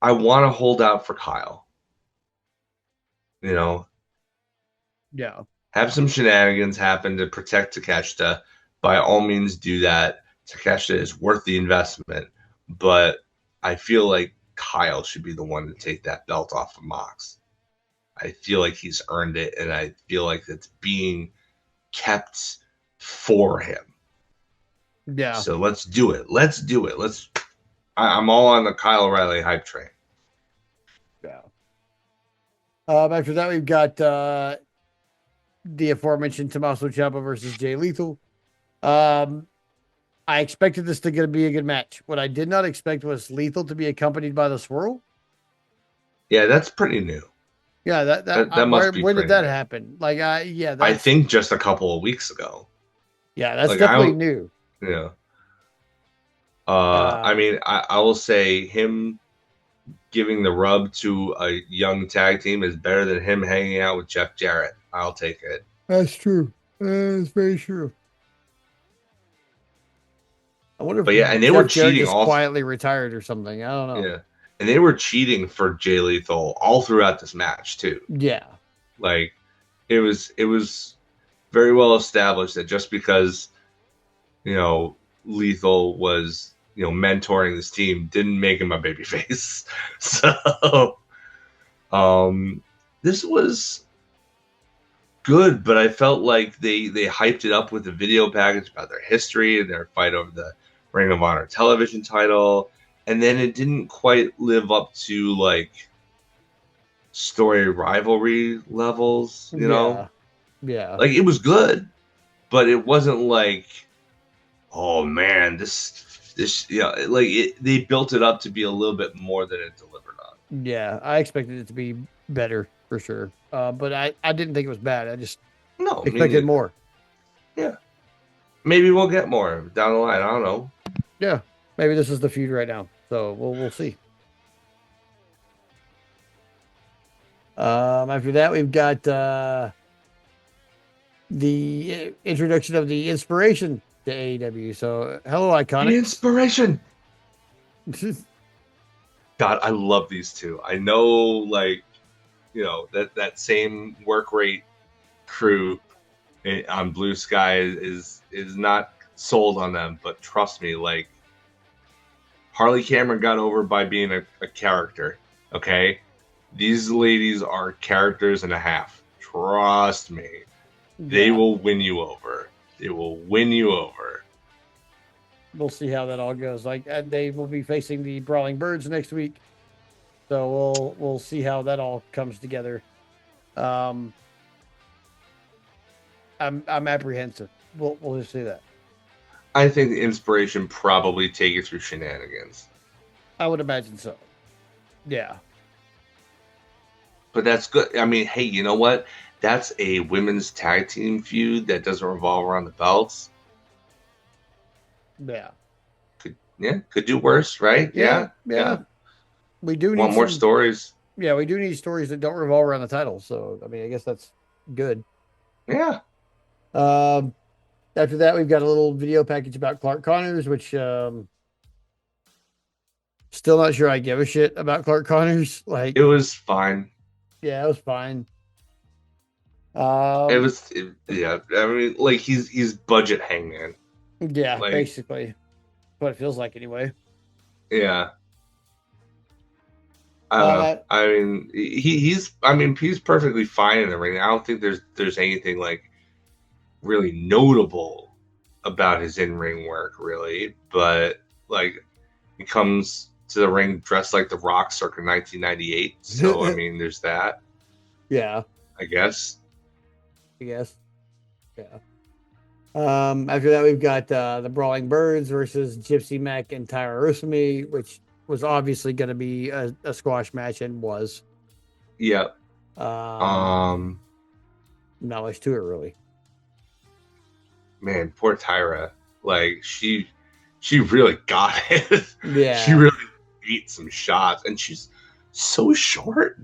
I want to hold out for Kyle. You know, have some shenanigans happen to protect Takeshita. By all means, do that. Takeshita is worth the investment, but I feel like Kyle should be the one to take that belt off of Mox. I feel like he's earned it, and I feel like it's being kept for him. Yeah. So let's do it. I'm all on the Kyle O'Reilly hype train. Yeah. After that, we've got the aforementioned Tommaso Ciampa versus Jay Lethal. I expected this to be a good match. What I did not expect was Lethal to be accompanied by the Swirl. Yeah, that's pretty new. Yeah, that must be. When did that happen? Like, I think just a couple of weeks ago. Yeah, that's like, definitely new. Yeah. I mean, I will say him giving the rub to a young tag team is better than him hanging out with Jeff Jarrett. I'll take it. That's true. That's very true. I wonder if and they were cheating just quietly retired or something. I don't know. Yeah. And they were cheating for Jay Lethal all throughout this match too. Yeah. Like, it was very well established that just because, you know, Lethal was, you know, mentoring this team didn't make him a babyface. So this was good, but I felt like they hyped it up with the video package about their history and their fight over the Ring of Honor television title, and then it didn't quite live up to like story rivalry levels, you know? Yeah. Like, it was good, but it wasn't like, oh man, this they built it up to be a little bit more than it delivered on. Yeah, I expected it to be better for sure. But I didn't think it was bad. I just expected more. Yeah. Maybe we'll get more down the line. I don't know. Yeah. Maybe this is the feud right now. So we'll see. After that, we've got the introduction of the Inspiration to AEW. So, hello, Iconic. The Inspiration. God, I love these two. I know, like, you know, that same work rate crew on Blue Sky is not sold on them, but trust me, like, Harley Cameron got over by being a character. Okay, these ladies are characters and a half. Trust me, they will win you over. They will win you over. we'll see how that all goes. Like they will be facing the Brawling Birds next week, so we'll see how that all comes together. Um, I'm apprehensive. We'll just say that. I think the inspiration probably take it through shenanigans. I would imagine so. Yeah. But that's good. I mean, hey, you know what? That's a women's tag team feud that doesn't revolve around the belts. Yeah. Could do worse, right? Yeah. Yeah. We do need Want more stories. Yeah, we do need stories that don't revolve around the title. So I mean, I guess that's good. Yeah. Um, After that, we've got a little video package about Clark Connors, which still not sure I give a shit about Clark Connors. Like, It was fine. yeah, it was fine. Yeah. I mean, like he's budget hangman. Yeah, Like, basically, what it feels like anyway. yeah. I don't know. I mean, he's perfectly fine in the ring. I don't think there's anything like really notable about his in-ring work, really. But like, he comes to the ring dressed like The Rock circa 1998. So I mean, there's that. Yeah, I guess. Yeah. After that, we've got the Brawling Birds versus Gypsy Mac and Tyra Rusumi, which was obviously going to be a squash match and was. Yep. Not much to it, really. Man, poor Tyra. Like she really got it. Yeah. She really beat some shots, and she's so short.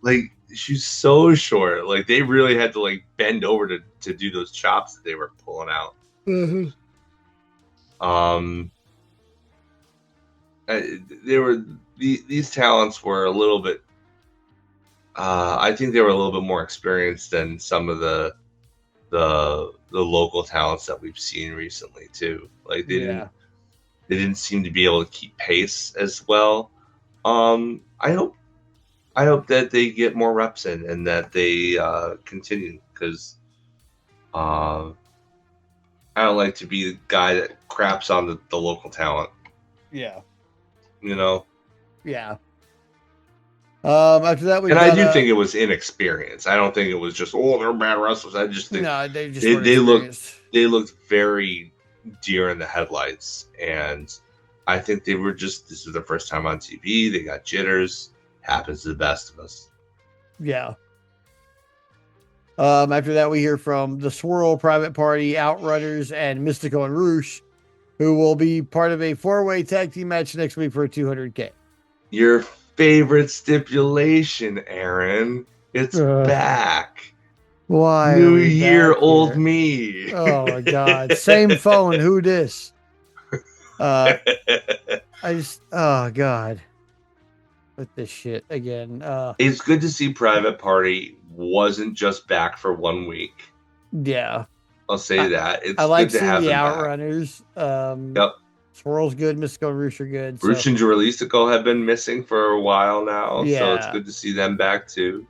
Like she's so short. Like they really had to like bend over to do those chops that they were pulling out. Mm-hmm. These talents were a little bit. I think they were a little bit more experienced than some of the local talents that we've seen recently too. Like they didn't seem to be able to keep pace as well. I hope that they get more reps in and that they continue, because I don't like to be the guy that craps on the local talent. Yeah. You know? Yeah. After that, I do think it was inexperience. I don't think it was just, they're bad wrestlers. I just think they looked very deer in the headlights, and I think they were just, this was their first time on TV. They got jitters. Happens to the best of us. Yeah. After that, we hear from the Swirl, Private Party, Outrunners, and Mystico and Roosh, who will be part of a 4-way tag team match next week for a $200K. Your favorite stipulation, Aaron. It's back. Why? New year, old me. Oh my God. Same phone. Who dis? Oh God. With this shit again. It's good to see Private Party wasn't just back for 1 week. Yeah. I'll say that. It's I like good to have the them Outrunners. Yep. Swirl's good. Mystico and Roosh are good. Roosh and Juralistico have been missing for a while now. Yeah. So it's good to see them back too.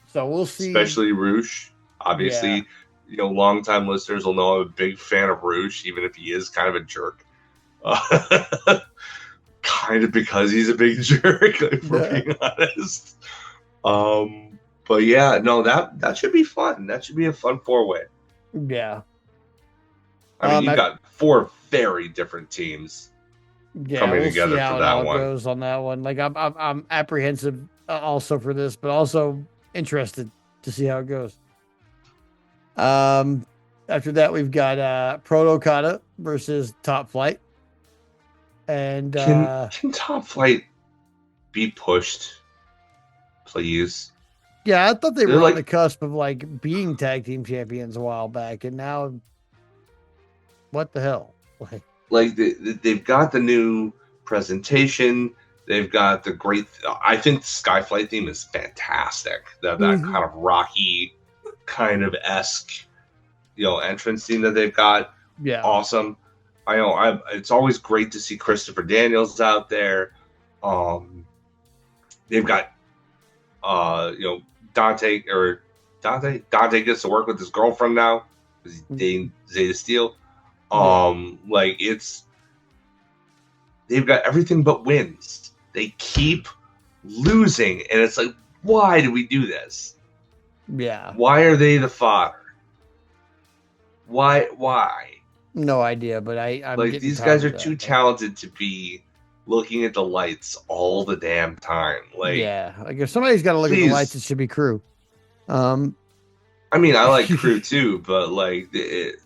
So we'll see. Especially Roosh. Obviously, longtime listeners will know I'm a big fan of Roosh, even if he is kind of a jerk. Kind of because he's a big jerk, if we're being honest. But yeah, no, that should be fun. That should be a fun 4-way. Yeah. I mean, you got 4 very different teams coming together for that one. Goes on that one. Like I'm apprehensive also for this, but also interested to see how it goes. After that, we've got Proto Kata versus Top Flight. And can Top Flight be pushed, please? Yeah, I thought they were on the cusp of like being tag team champions a while back, and now what the hell? Like they've got the new presentation. They've got the great. I think the Skyflight theme is fantastic. That kind of Rocky, kind of esque, entrance theme that they've got. Yeah, awesome. I know. It's always great to see Christopher Daniels out there. They've got, Dante gets to work with his girlfriend now because he's dating Zeta Steel. Like they've got everything but wins. They keep losing, and it's like, why do we do this? Yeah. Why are they the fodder? Why? No idea, but I'm Like, getting these tired guys of are that. too talented to be looking at the lights all the damn time. Like, Yeah, like if somebody's got to look at the lights, it please. should be Crew. I mean, I like Crew too, but like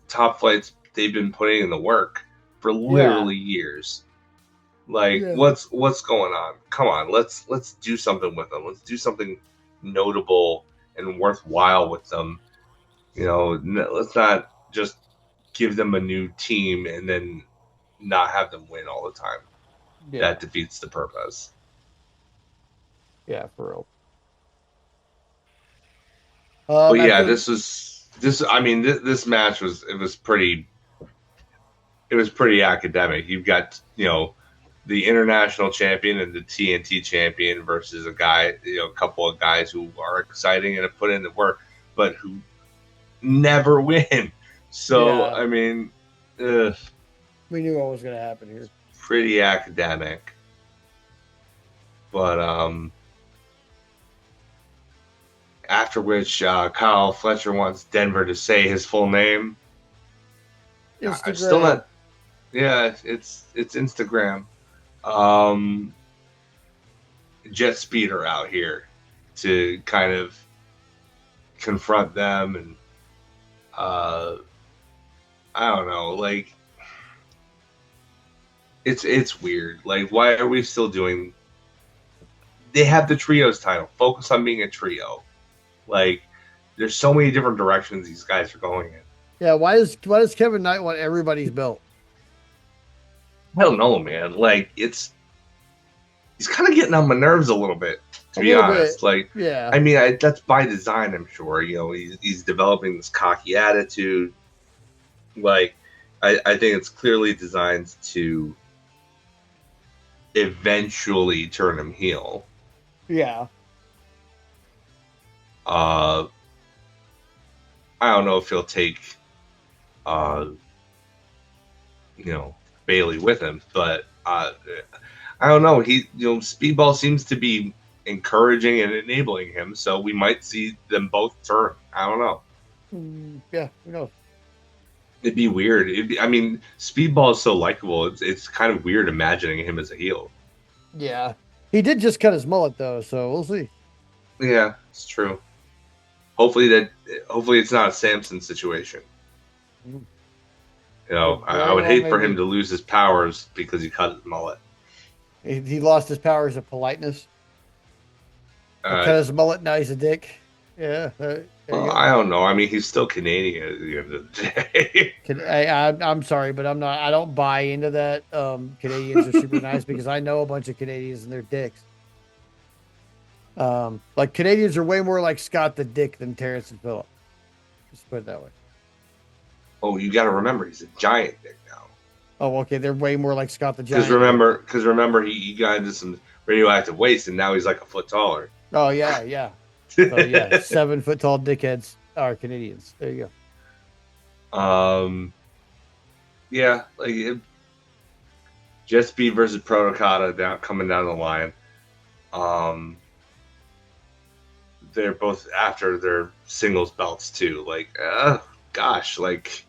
Top Flight's, they've been putting in the work for Yeah. literally years. Like, Yeah. what's going on? Come on, let's do something with them. Let's do something notable and worthwhile with them. You know, let's not just give them a new team and then not have them win all the time. Yeah. That defeats the purpose. Yeah, for real. But yeah, After this. I mean, this match was pretty academic. You've got, the international champion and the TNT champion versus a couple of guys who are exciting and have put in the work, but who never win. So Yeah. I mean, we knew what was going to happen here. Pretty academic, but after which Kyle Fletcher wants Denver to say his full name. Instagram. I'm still not. Yeah, it's Instagram. Jet Speeder out here to kind of confront them, and I don't know, like it's weird. Like, why are we still doing? They have the trios title. Focus on being a trio. Like, there's so many different directions these guys are going in. Yeah, why does Kevin Knight want everybody's belt? I don't know, man. Like, he's kind of getting on my nerves a little bit, to be honest. Like, yeah. I mean, that's by design, I'm sure. You know, he's developing this cocky attitude. Like, I think it's clearly designed to eventually turn him heel. Yeah. I don't know if he'll take, Bailey with him, but I don't know. Speedball seems to be encouraging and enabling him, so we might see them both turn. I don't know. Yeah, who knows? It'd be weird. Speedball is so likable. It's kind of weird imagining him as a heel. Yeah, he did just cut his mullet though, so we'll see. Yeah, it's true. Hopefully it's not a Samson situation. I would hate for him to lose his powers because he cut his mullet. He lost his powers of politeness. Cut his mullet, now he's a dick. Yeah. I don't know. I mean, he's still Canadian at the end of the day. I'm sorry, but I'm not. I don't buy into that. Canadians are super nice because I know a bunch of Canadians and they're dicks. Like, Canadians are way more like Scott the Dick than Terrence and Phillip. Just put it that way. Oh, you got to remember, he's a giant dick now. Oh, okay. They're way more like Scott the Giant. Because remember, he got into some radioactive waste, and now he's like a foot taller. Oh yeah, yeah. So yeah, 7 foot tall dickheads are Canadians. There you go. Yeah, like Jet Speed versus Protocata coming down the line. They're both after their singles belts too. Like, gosh, like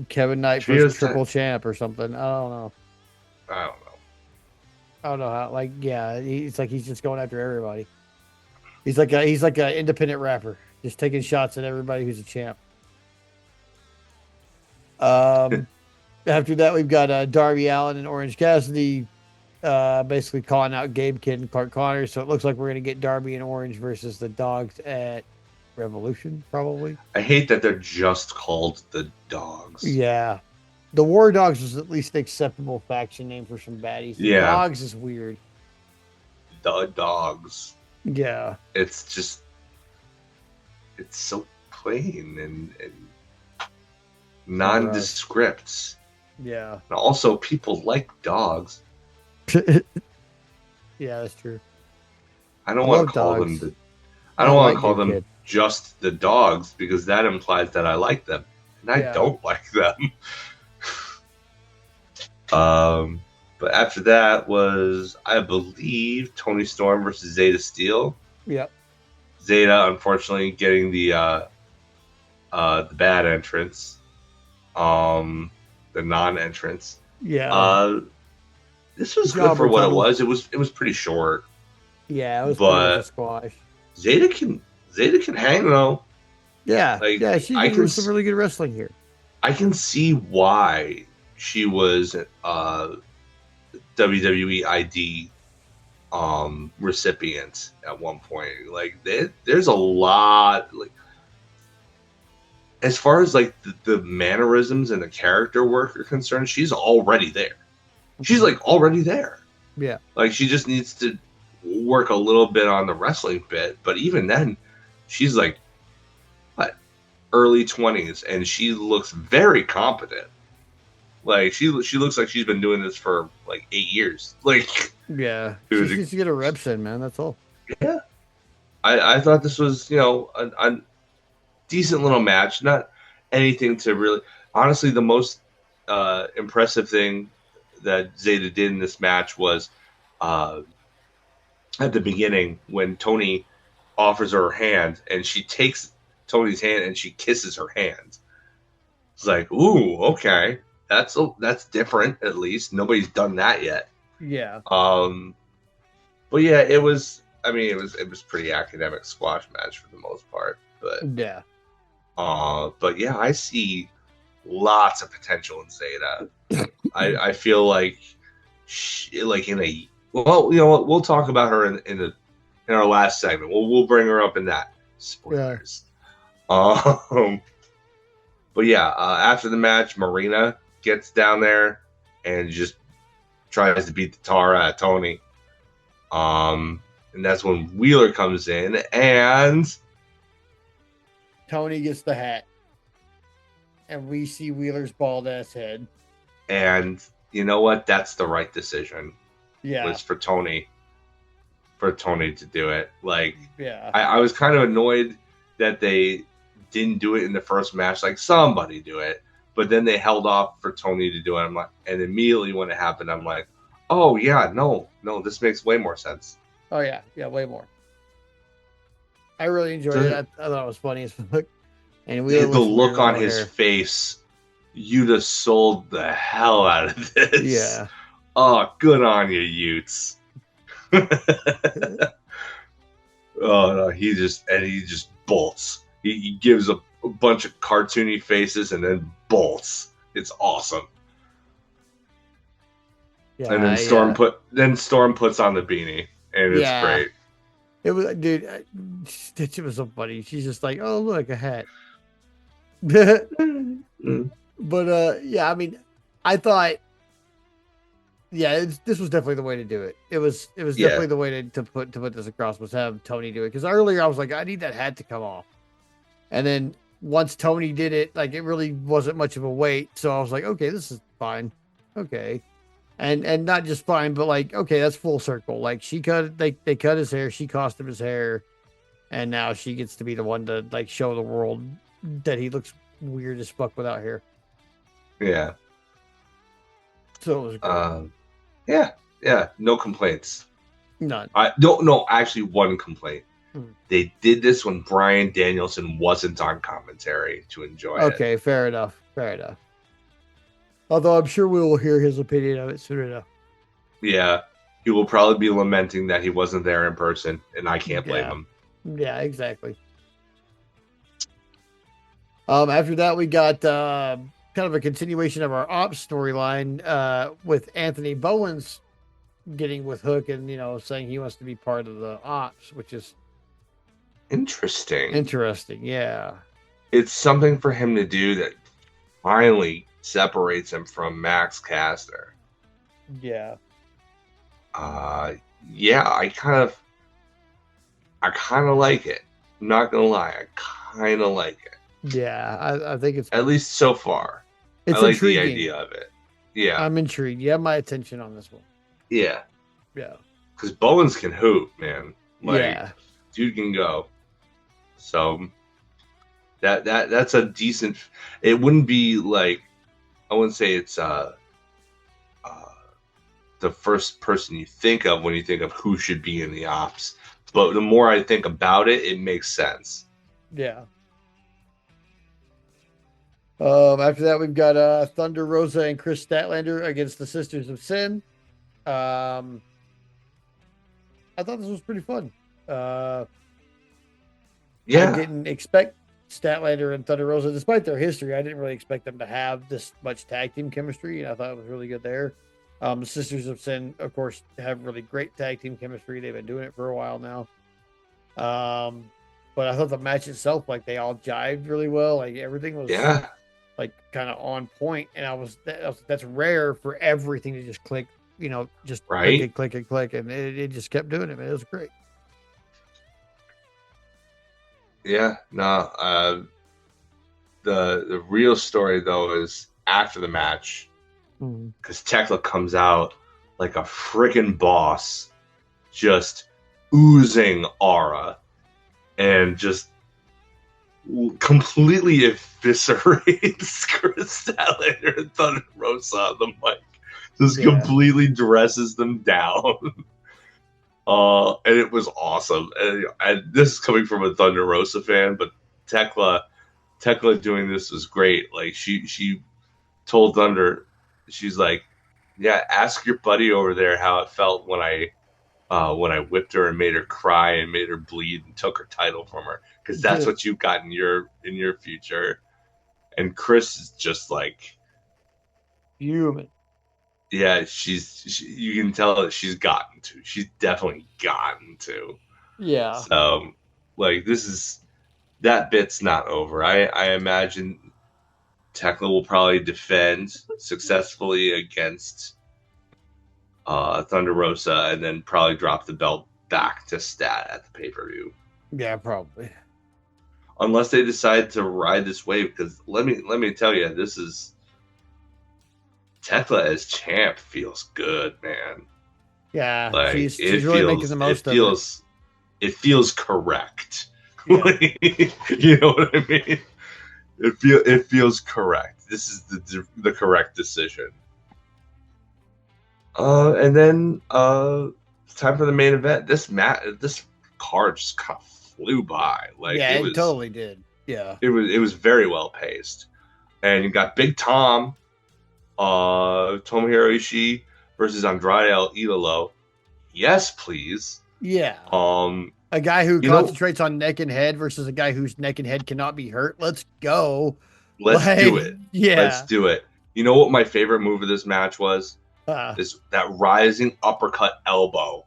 Kevin Knight versus Triple Champ or something. I don't know. I don't know how. Like, yeah, he's just going after everybody. He's like an independent rapper, just taking shots at everybody who's a champ. After that, we've got Darby Allin and Orange Cassidy basically calling out Gabe Kidd and Clark Connors. So it looks like we're going to get Darby and Orange versus the Dogs at Revolution, probably. I hate that they're just called the Dogs. Yeah. The War Dogs is at least an acceptable faction name for some baddies. The Dogs is weird. The Dogs. Yeah. It's just, it's so plain and nondescript. Yeah. And also, people like dogs. Yeah, that's true. I don't want to call dogs. them I don't want to call them just the Dogs because that implies that I like them. and I don't like them. But after that was, I believe, Tony Storm versus Zeta Steel. Yep. Zeta, unfortunately, getting the bad entrance, the non-entrance. Yeah. This was good for what it was. It was pretty short. Yeah, it was pretty much a squash. Zeta can hang though. Yeah, like, yeah, she can do some really good wrestling here. I can see why she was WWE ID recipient at one point. Like there's a lot, like as far as like the mannerisms and the character work are concerned, she's already there. She's like already there. Yeah. Like she just needs to work a little bit on the wrestling bit, but even then, she's like what, early 20s, and she looks very competent. Like she looks like she's been doing this for like 8 years. Like yeah, dude, she needs to get her reps in, man. That's all. Yeah, I thought this was a decent little match, not anything to really. Honestly, the most impressive thing that Zeta did in this match was at the beginning when Tony offers her hand and she takes Tony's hand and she kisses her hand. It's like, ooh, okay. That's different. At least nobody's done that yet. Yeah. But yeah, it was. I mean, it was pretty academic squash match for the most part. But yeah. But yeah, I see lots of potential in Zeta. I feel like like in a well, you know what? We'll talk about her in our last segment. We'll bring her up in that. Spoilers. Yeah. But yeah, after the match, Marina gets down there and just tries to beat the tar out of Tony. And that's when Wheeler comes in and Tony gets the hat. And we see Wheeler's bald ass head. And you know what? That's the right decision. Yeah. Was for Tony to do it. Like, yeah. I was kind of annoyed that they didn't do it in the first match. Like, somebody do it. But then they held off for Tony to do it. I'm like, and immediately when it happened, I'm like, oh yeah, no, this makes way more sense. Oh yeah, way more. I really enjoyed it. I thought it was funny as fuck. And the look on his face, you'd have sold the hell out of this. Yeah. Oh, good on you, Utes. Oh no, he just bolts. He gives a bunch of cartoony faces and then bolts. It's awesome. Yeah, and then Storm puts on the beanie, and it's great. It was, dude. It was so funny. She's just like, "Oh, look, a hat." But yeah, I mean, I thought, yeah, this was definitely the way to do it. It was definitely the way to put this across, was have Tony do it. Because earlier I was like, I need that hat to come off, and then once Tony did it, like, it really wasn't much of a wait. So I was like, okay, this is fine, okay, and not just fine, but like, okay, that's full circle. Like, they cut his hair, she cost him his hair, and now she gets to be the one to like show the world that he looks weird as fuck without hair. Yeah. So it was great. Yeah, no complaints. None. I don't know. Actually, one complaint. They did this when Bryan Danielson wasn't on commentary to enjoy it. Okay, fair enough. Although I'm sure we will hear his opinion of it soon enough. Yeah, he will probably be lamenting that he wasn't there in person, and I can't blame him. Yeah, exactly. After that, we got kind of a continuation of our ops storyline with Anthony Bowens getting with Hook and, saying he wants to be part of the ops, which is interesting. Yeah. It's something for him to do that finally separates him from Max Caster. Yeah. Yeah, I kind of like it. I'm not gonna lie, I kind of like it. Yeah, I think it's, at least so far. It's I like intriguing. the idea of it. Yeah, I'm intrigued. You have my attention on this one. Yeah. Because Bowens can hoop, man. Like, yeah, dude can go. So, That's a decent. It wouldn't be like, I wouldn't say it's uh, the first person you think of when you think of who should be in the ops. But the more I think about it, it makes sense. Yeah. After that, we've got Thunder Rosa and Chris Statlander against the Sisters of Sin. I thought this was pretty fun. I Yeah, didn't expect Statlander and Thunder Rosa, despite their history, I didn't really expect them to have this much tag team chemistry, and I thought it was really good there. The Sisters of Sin, of course, have really great tag team chemistry. They've been doing it for a while now. But I thought the match itself, like they all jived really well. Like everything was yeah, like kind of on point, and that's rare for everything to just click. Just right. click and click, and it just kept doing it. Man, it was great. Yeah, no. The real story though is after the match, because Tekla comes out like a freaking boss, just oozing aura, and just completely eviscerates Chris Statlander and Thunder Rosa on the mic. Just completely dresses them down. And it was awesome. And this is coming from a Thunder Rosa fan, but Tekla doing this was great. Like she told Thunder, she's like, yeah, ask your buddy over there how it felt when I whipped her and made her cry and made her bleed and took her title from her, because that's what you got in your future. And Chris is just like human. Yeah, you can tell that she's gotten to. She's definitely gotten to. Yeah. So, like, that bit's not over. I imagine Tekla will probably defend successfully against Thunder Rosa, and then probably drop the belt back to Stat at the pay-per-view. Yeah, probably. Unless they decide to ride this wave, because let me tell you, this is Tekla as champ feels good, man. Yeah, like, she's really making the most of it. It feels correct. Yeah. You know what I mean? It feels correct. This is the correct decision. And then it's time for the main event. This card just kind of flew by. Like, yeah, it totally did. Yeah, it was very well paced, and you got Big Tom. Tomohiro Ishii versus Andrade El Idolo. Yes, please. Yeah. A guy who concentrates on neck and head versus a guy whose neck and head cannot be hurt. Let's go. Let's do it. Yeah. Let's do it. You know what my favorite move of this match was? Is that rising uppercut elbow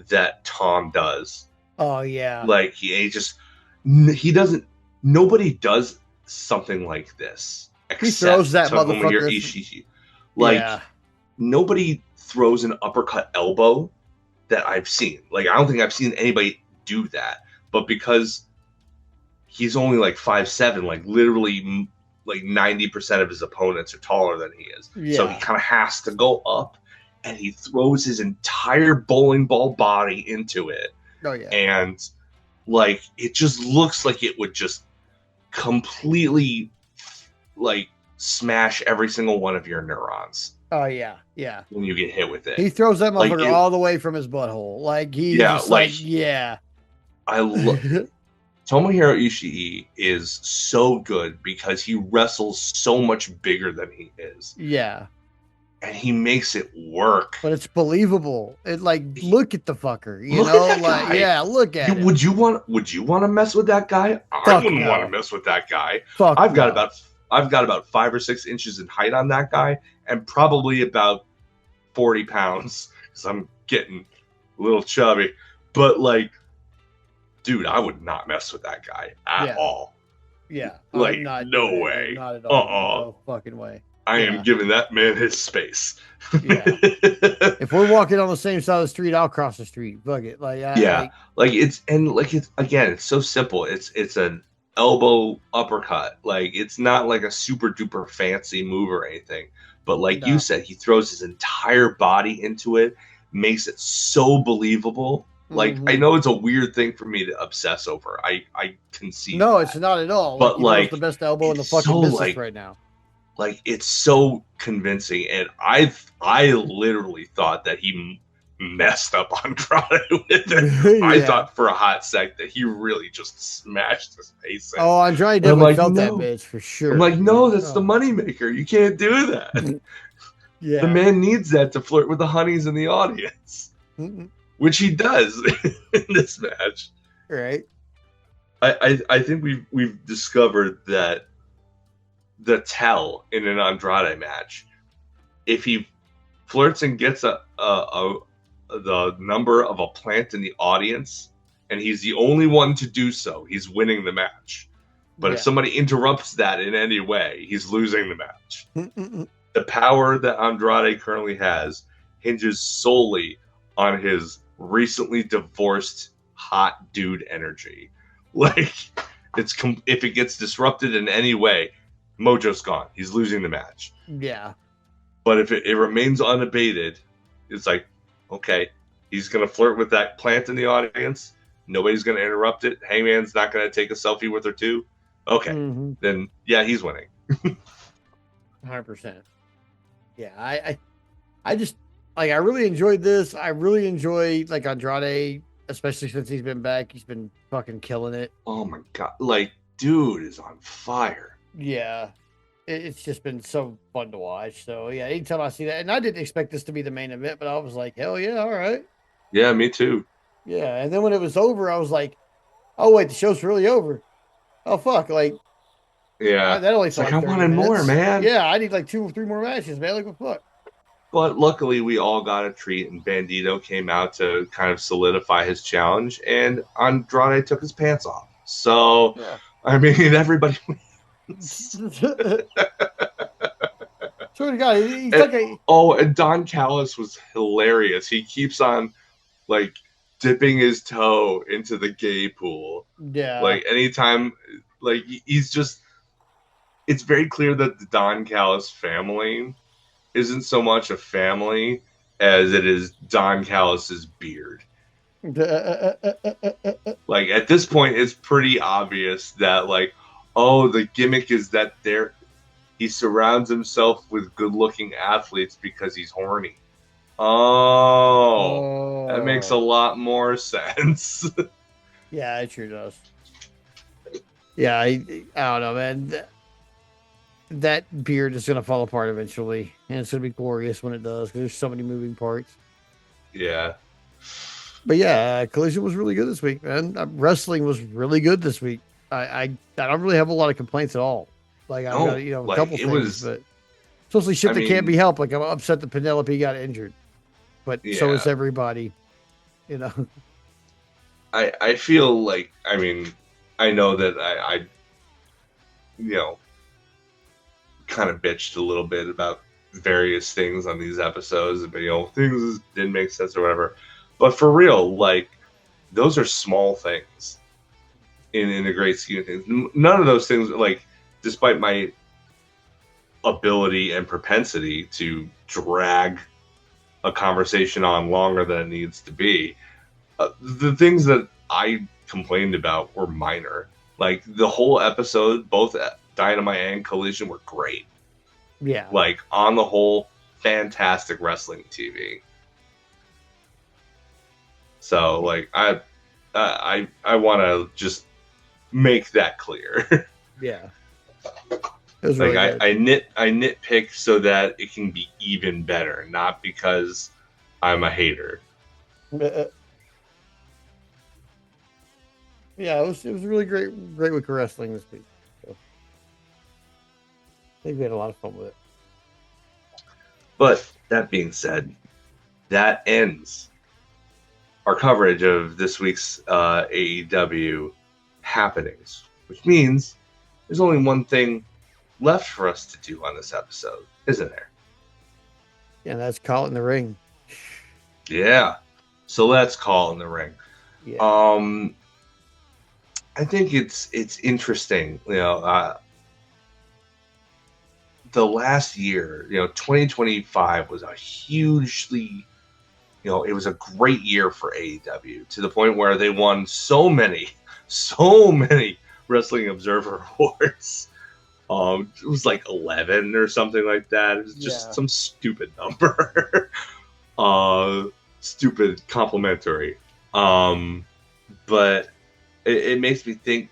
that Tom does. Oh, yeah. Like, he doesn't, nobody does something like this. He throws that motherfucker. Ishii. Like, nobody throws an uppercut elbow that I've seen. Like, I don't think I've seen anybody do that. But because he's only like 5'7", like literally like 90% of his opponents are taller than he is. Yeah. So he kind of has to go up, and he throws his entire bowling ball body into it. Oh, yeah. And, like, it just looks like it would just completely, like, smash every single one of your neurons. Oh, yeah, yeah. When you get hit with it. He throws that motherfucker all the way from his butthole. Like, he's just I love Tomohiro Ishii is so good because he wrestles so much bigger than he is. Yeah. And he makes it work. But it's believable. It look at the fucker, you know? Like, yeah, look at him. Would you want to mess with that guy? I wouldn't want to mess with that guy. I've got about 5 or 6 inches in height on that guy, and probably about 40 pounds because I'm getting a little chubby. But, like, dude, I would not mess with that guy at all. Yeah. Like, no way. Not at all. No fucking way. I am giving that man his space. Yeah. If we're walking on the same side of the street, I'll cross the street. Fuck it. It's so simple. It's an elbow uppercut. Like, it's not like a super duper fancy move or anything. But like you said, he throws his entire body into it, makes it so believable. Like, I know it's a weird thing for me to obsess over. I concede. No, that. it's not at all. But Like, he throws the best elbow in the fucking business right now. Like, it's so convincing, and I literally thought that he messed up Andrade with it. Yeah. I thought for a hot sec that he really just smashed his face in. Oh, Andrade definitely felt that bitch for sure. I'm like, no, that's the moneymaker. You can't do that. Yeah. The man needs that to flirt with the honeys in the audience, which he does in this match. Right. I think we've discovered that the tell in an Andrade match, if he flirts and gets the number of a plant in the audience, and he's the only one to do so, he's winning the match. But if somebody interrupts that in any way, he's losing the match. The power that Andrade currently has hinges solely on his recently divorced hot dude energy. Like, if it gets disrupted in any way, Mojo's gone. He's losing the match. Yeah. But if it remains unabated, it's like, okay, he's going to flirt with that plant in the audience. Nobody's going to interrupt it. Hangman's not going to take a selfie with her too. Okay, then yeah, he's winning. 100%. Yeah, I just, like, I really enjoyed this. I really enjoy, like, Andrade, especially since he's been back. He's been fucking killing it. Oh my god, like, dude is on fire. Yeah, it's just been so fun to watch. So yeah, anytime I see that, and I didn't expect this to be the main event, but I was like, hell yeah, all right. Yeah, me too. Yeah, and then when it was over, I was like, oh wait, the show's really over. Oh fuck, like, yeah, that only felt like I wanted more, man. Yeah, I need like 2 or 3 more matches, man. Like, what the fuck? But luckily, we all got a treat, and Bandito came out to kind of solidify his challenge, and Andrade took his pants off. So, yeah. I mean, everybody. Swear to God, he's like a... Oh, and Don Callis was hilarious. He keeps on, like, dipping his toe into the gay pool. Yeah. Like, anytime, like, he's just... It's very clear that the Don Callis family isn't so much a family as it is Don Callis's beard. Like, at this point, it's pretty obvious that, like, oh, the gimmick is that he surrounds himself with good-looking athletes because he's horny. Oh, that makes a lot more sense. Yeah, it sure does. Yeah, I don't know, man. That beard is going to fall apart eventually, and it's going to be glorious when it does, because there's so many moving parts. Yeah. But yeah, Collision was really good this week, man. Wrestling was really good this week. I don't really have a lot of complaints at all. Like, I've got, a couple things, but especially shit that can't be helped. Like, I'm upset that Penelope got injured, but so is everybody, I feel like, I mean, I know that I kind of bitched a little bit about various things on these episodes, but things didn't make sense or whatever. But for real, like, those are small things in the great scheme of things. None of those things, like, despite my ability and propensity to drag a conversation on longer than it needs to be, the things that I complained about were minor. Like, the whole episode, both Dynamite and Collision, were great. Yeah. Like, on the whole, fantastic wrestling TV. So, like, I want to just make that clear. Yeah. It was like, really I nitpick so that it can be even better, not because I'm a hater. Yeah, it was really great week of wrestling this week. So, I think we had a lot of fun with it. But that being said, that ends our coverage of this week's AEW happenings, which means there's only one thing left for us to do on this episode, isn't there? Yeah, that's Call It in the Ring. Yeah. So let's Call It in the Ring. Yeah. I think it's interesting, the last year, 2025 was a hugely it was a great year for AEW to the point where they won so many Wrestling Observer Awards. It was like 11 or something like that. It was just some stupid number. Stupid complimentary. But it makes me think,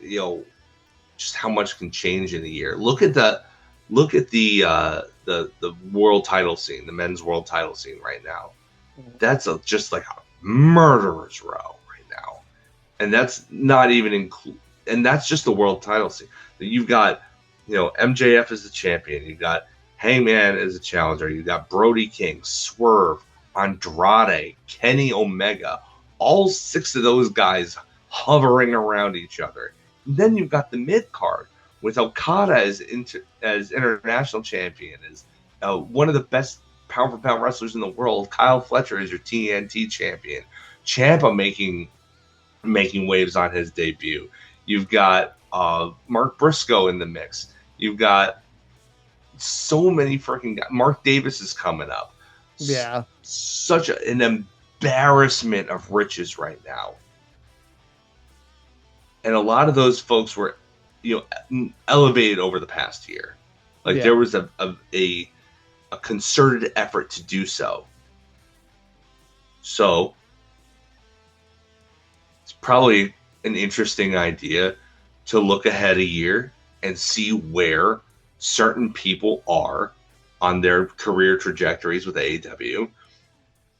just how much can change in a year. Look at the world title scene, the men's world title scene right now. That's just like a murderer's row right now, and that's not even and that's just the world title scene. You've got MJF as the champion, you've got Hangman as a challenger, you've got Brody King, Swerve, Andrade, Kenny Omega, all 6 of those guys hovering around each other. And then you've got the mid card with Okada as international champion, as one of the best pound for pound wrestlers in the world. Kyle Fletcher is your TNT champion. Ciampa making waves on his debut. You've got Mark Briscoe in the mix. You've got so many freaking guys. Mark Davis is coming up. Yeah. Such an embarrassment of riches right now. And a lot of those folks were, elevated over the past year. Like there was a concerted effort to do so. So it's probably an interesting idea to look ahead a year and see where certain people are on their career trajectories with AEW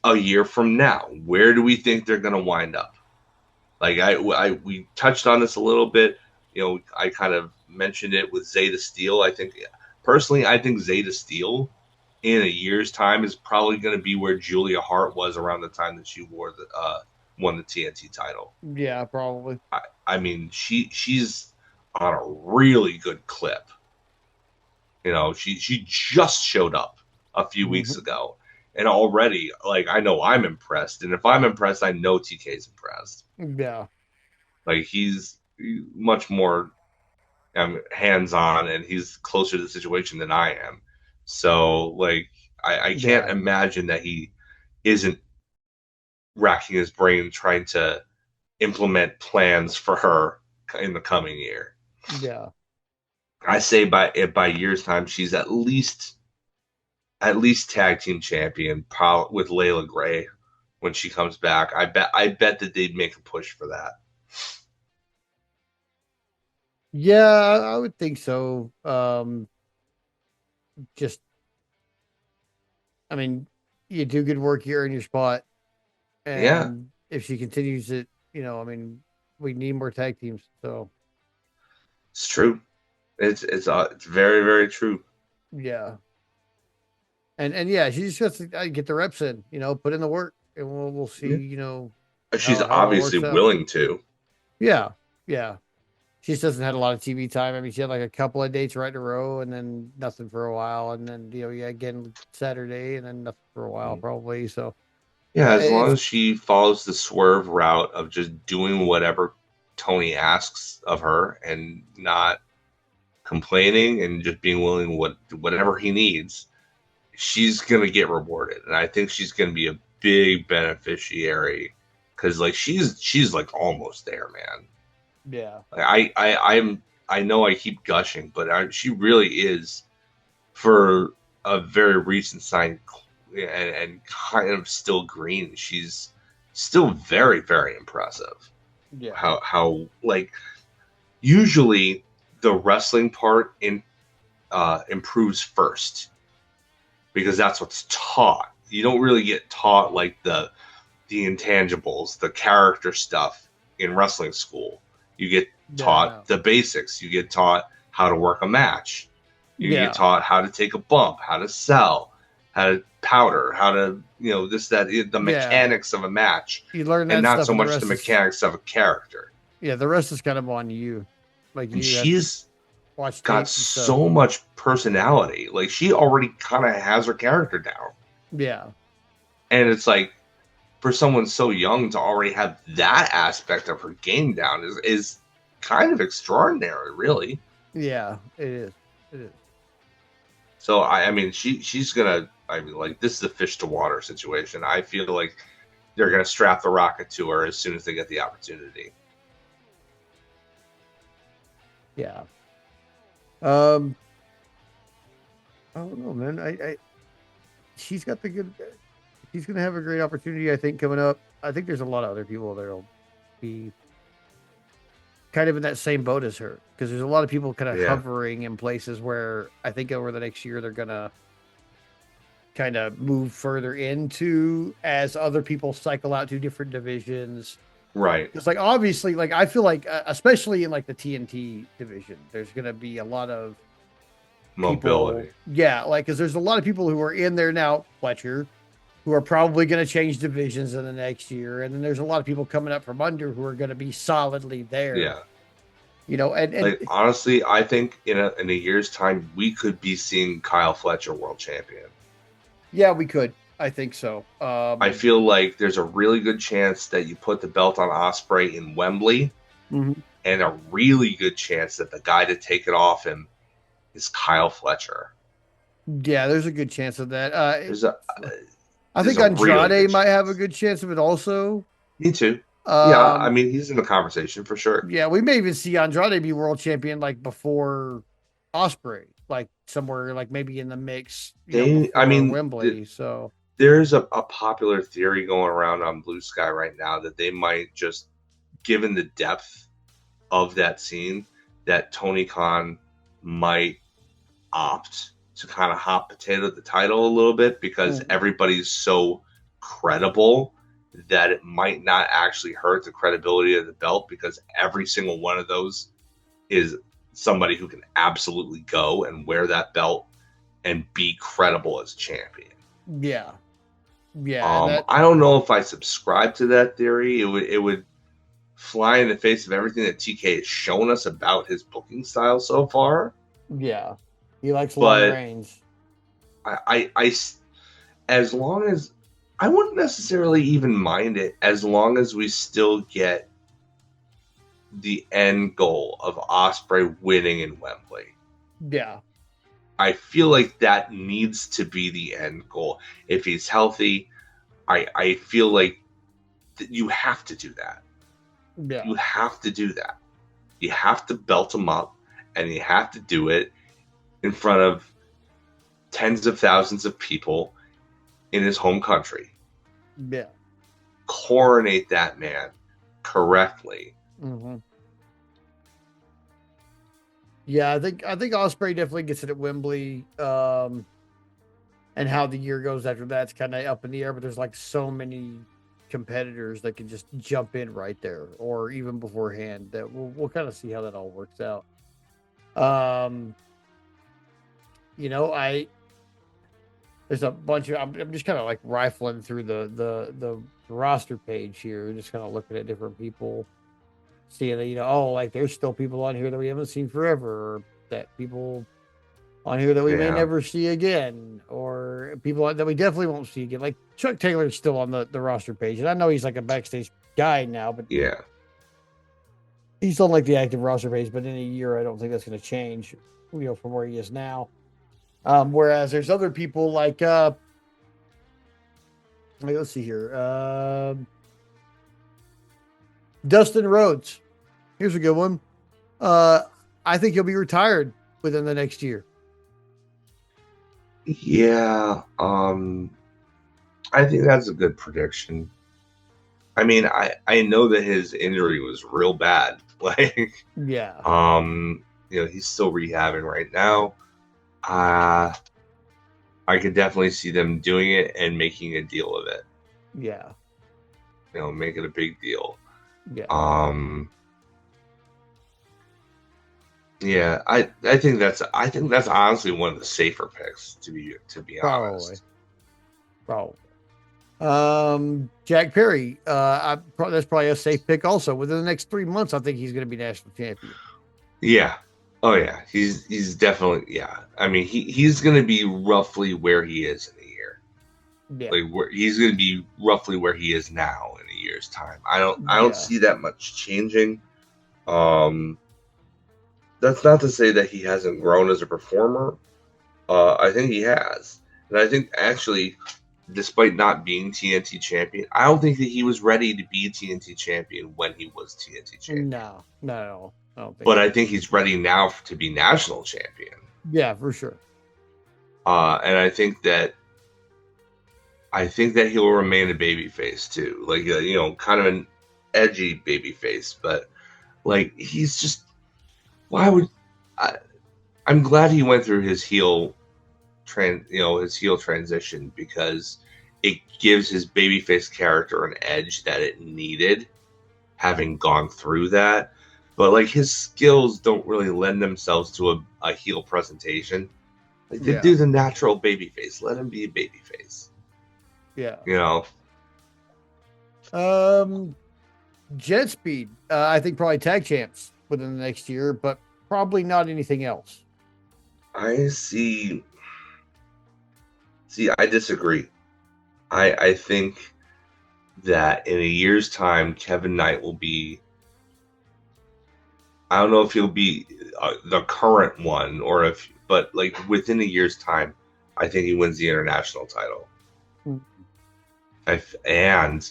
a year from now. Where do we think they're going to wind up? Like we touched on this a little bit. I kind of mentioned it with Zeta Steel. I think Zeta Steel in a year's time is probably going to be where Julia Hart was around the time that she won the TNT title. Yeah, probably. I mean, she's on a really good clip. She just showed up a few weeks ago, and already, like, I know I'm impressed, and if I'm impressed, I know TK's impressed. Yeah, like he's much more hands-on, and he's closer to the situation than I am. So, like, I can't imagine that he isn't racking his brain trying to implement plans for her in the coming year. Yeah. I say by year's time, she's at least tag team champion with Layla Gray when she comes back. I bet that they'd make a push for that. Yeah, I would think so. Just, I mean, you do good work here in your spot, and if she continues it, I mean, we need more tag teams. So it's true. It's very, very true. Yeah. And yeah, she just has to get the reps in, put in the work, and we'll see, She's obviously willing to. Yeah. Yeah. She just hasn't had a lot of TV time. I mean, she had like a couple of dates right in a row, and then nothing for a while, and then again Saturday, and then nothing for a while probably. So as long as she follows the Swerve route of just doing whatever Tony asks of her and not complaining and just being willing whatever he needs, she's gonna get rewarded, and I think she's gonna be a big beneficiary because like she's like almost there, man. Yeah, I know I keep gushing, but she really is, for a very recent sign and kind of still green. She's still very, very impressive. Yeah, how like usually the wrestling part improves first because that's what's taught. You don't really get taught like the intangibles, the character stuff in wrestling school. You get taught the basics. You get taught how to work a match. You get taught how to take a bump, how to sell, how to powder, how to the mechanics of a match. You learn that, and not stuff, so much the mechanics of a character. Yeah, the rest is kind of on you. Like she's got so much personality. Like she already kind of has her character down. Yeah, and it's like, for someone so young to already have that aspect of her game down is kind of extraordinary, really. Yeah, it is. It is. So I mean, she's gonna. I mean, like, this is a fish to water situation. I feel like they're going to strap the rocket to her as soon as they get the opportunity. Yeah. I don't know, man. She's got the good. She's gonna have a great opportunity, I think, coming up. I think there's a lot of other people that'll be kind of in that same boat as her, because there's a lot of people kind of hovering in places where I think over the next year they're gonna kind of move further into as other people cycle out to different divisions. Right. It's like, obviously, like, I feel like, especially in like the TNT division, there's gonna be a lot of mobility. Yeah, like, because there's a lot of people who are in there now, Fletcher, who are probably going to change divisions in the next year, and then there's a lot of people coming up from under who are going to be solidly there. Yeah, you know, and like, honestly, I think in a year's time we could be seeing Kyle Fletcher world champion. Yeah, we could. I think so. I feel like there's a really good chance that you put the belt on Ospreay in Wembley, mm-hmm. and a really good chance that the guy to take it off him is Kyle Fletcher. Yeah, there's a good chance of that. I think Andrade really might have a good chance of it also. Me too. Yeah, I mean, he's in the conversation for sure. Yeah, we may even see Andrade be world champion like before Ospreay, like somewhere like maybe in the mix. Wembley. So there's a popular theory going around on Blue Sky right now that they might just, given the depth of that scene, that Tony Khan might opt to kind of hot potato the title a little bit, because everybody's so credible that it might not actually hurt the credibility of the belt, because every single one of those is somebody who can absolutely go and wear that belt and be credible as champion. Yeah. I don't know if I subscribe to that theory. It would fly in the face of everything that TK has shown us about his booking style so far. Yeah, he likes long reigns. I as long as, I wouldn't necessarily even mind it, as long as we still get the end goal of Ospreay winning in Wembley. Yeah. I feel like that needs to be the end goal. If he's healthy, I feel like you have to do that. Yeah. You have to do that. You have to belt him up, and you have to do it in front of tens of thousands of people in his home country. Yeah. Coronate that man correctly. Mm-hmm. Yeah, I think Ospreay definitely gets it at Wembley. And how the year goes after that's kind of up in the air, but there's like so many competitors that can just jump in right there, or even beforehand, that we'll kind of see how that all works out. There's a bunch of, I'm just kind of like rifling through the roster page here, just kind of looking at different people, seeing that, there's still people on here that we haven't seen forever, or that people on here that we may never see again, or people that we definitely won't see again. Like Chuck Taylor's still on the roster page, and I know he's like a backstage guy now, but he's on like the active roster page. But in a year, I don't think that's going to change, from where he is now. Whereas there's other people like, let's see here, Dustin Rhodes. Here's a good one. I think he'll be retired within the next year. Yeah, I think that's a good prediction. I mean, I know that his injury was real bad. Like, he's still rehabbing right now. I could definitely see them doing it and making a deal of it. Yeah. Make it a big deal. Yeah. Yeah, I think that's honestly one of the safer picks, to be honest. Probably. Jack Perry, that's probably a safe pick also. Within the next 3 months, I think he's going to be national champion. Yeah. Oh yeah, he's definitely, yeah. I mean, he's going to be roughly where he is in a year. Yeah. Like he's going to be roughly where he is now in a year's time. I don't see that much changing. That's not to say that he hasn't grown as a performer. I think he has. And I think actually despite not being TNT champion, I don't think that he was ready to be TNT champion when he was TNT champion. No, I don't think But so. I think he's ready now to be national champion. Yeah, for sure. And I think that he'll remain a babyface too, like kind of an edgy babyface. But like he's just, why would I'm glad he went through his heel transition, because it gives his babyface character an edge that it needed, having gone through that. But like his skills don't really lend themselves to a heel presentation. Like the dude's a natural babyface. Let him be a babyface. Yeah. Jet Speed, I think probably tag champs within the next year, but probably not anything else. I see. I disagree. I think that in a year's time, Kevin Knight will be. I don't know if he'll be the current one, but like within a year's time, I think he wins the international title. And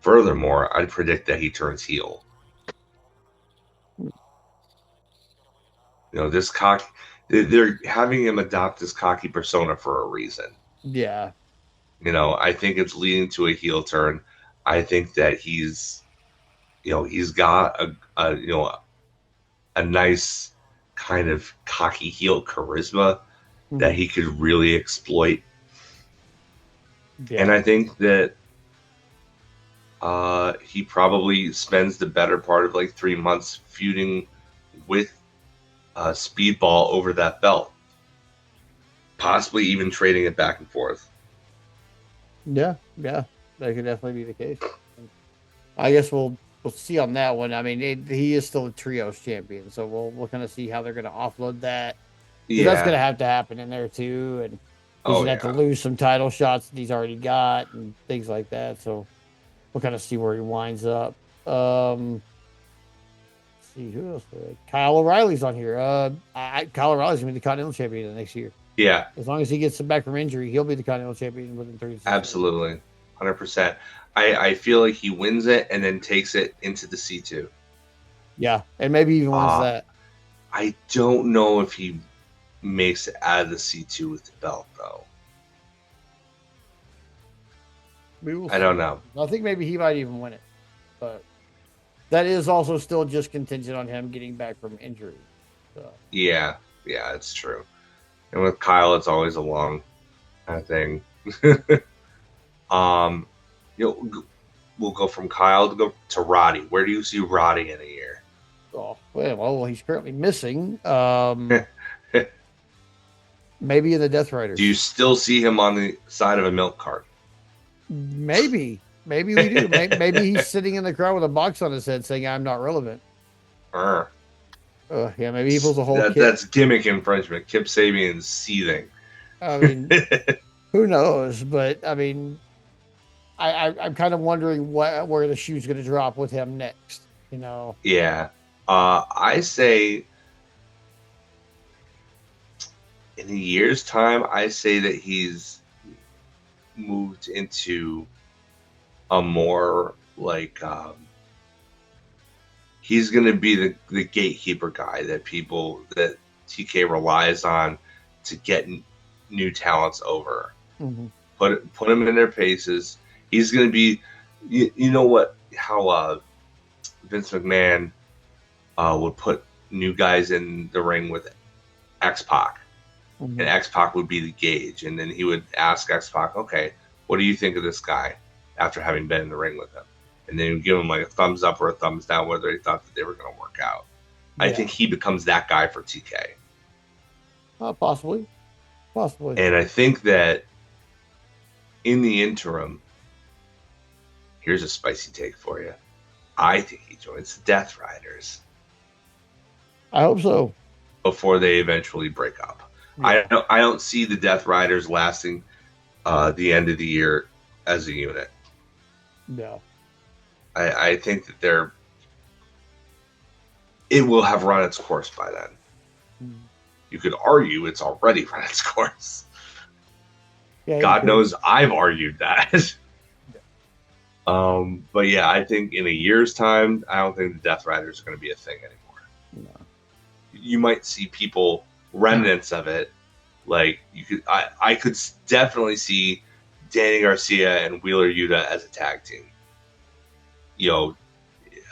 furthermore, I predict that he turns heel. This they're having him adopt this cocky persona for a reason. Yeah. I think it's leading to a heel turn. I think that he's got a nice kind of cocky heel charisma that he could really exploit. Yeah. And I think that he probably spends the better part of like 3 months feuding with Speedball over that belt, possibly even trading it back and forth. Yeah, that could definitely be the case. I guess we'll see on that one. I mean, he is still a trios champion, so we'll kind of see how they're going to offload that. Yeah, that's going to have to happen in there too, and he's going to have to lose some title shots that he's already got and things like that. So we'll kind of see where he winds up. Let's see who else. Kyle O'Reilly's on here. Kyle O'Reilly's going to be the Continental Champion the next year. Yeah. As long as he gets back from injury, he'll be the Continental Champion within 36 Absolutely. 100%. I feel like he wins it and then takes it into the C2. Yeah, and maybe even wins that. I don't know if he makes it out of the C2 with the belt, though. I don't know. I think maybe he might even win it. But that is also still just contingent on him getting back from injury. So. Yeah, it's true. And with Kyle, it's always a long kind of thing. We'll go from Kyle to Roddy. Where do you see Roddy in a year? Oh, well, he's currently missing. Maybe in the Death Riders. Do you still see him on the side of a milk cart? Maybe we do. Maybe he's sitting in the crowd with a box on his head saying, "I'm not relevant." Yeah, maybe he pulls a whole. That's gimmick infringement. Kip Sabian's seething. I mean, who knows? But I mean, I'm kind of wondering where the shoe's going to drop with him next. Yeah, I say in a year's time, I say that he's moved into a more like he's going to be the gatekeeper guy that TK relies on to get new talents over. Mm-hmm. Put them in their paces. He's going to be, you know how Vince McMahon would put new guys in the ring with X-Pac. Mm-hmm. And X-Pac would be the gauge. And then he would ask X-Pac, okay, what do you think of this guy after having been in the ring with him? And then he would give him like a thumbs up or a thumbs down whether he thought that they were going to work out. Yeah. I think he becomes that guy for TK. Possibly. And I think that in the interim, here's a spicy take for you. I think he joins the Death Riders. I hope so. Before they eventually break up. Yeah. I don't see the Death Riders lasting the end of the year as a unit. No. I think that it will have run its course by then. You could argue it's already run its course. Yeah, you God could. knows I've argued that. But yeah, I think in a year's time, I don't think the Death Rider is going to be a thing anymore. No. You might see people remnants of it. Like I could definitely see Danny Garcia and Wheeler Yuta as a tag team. You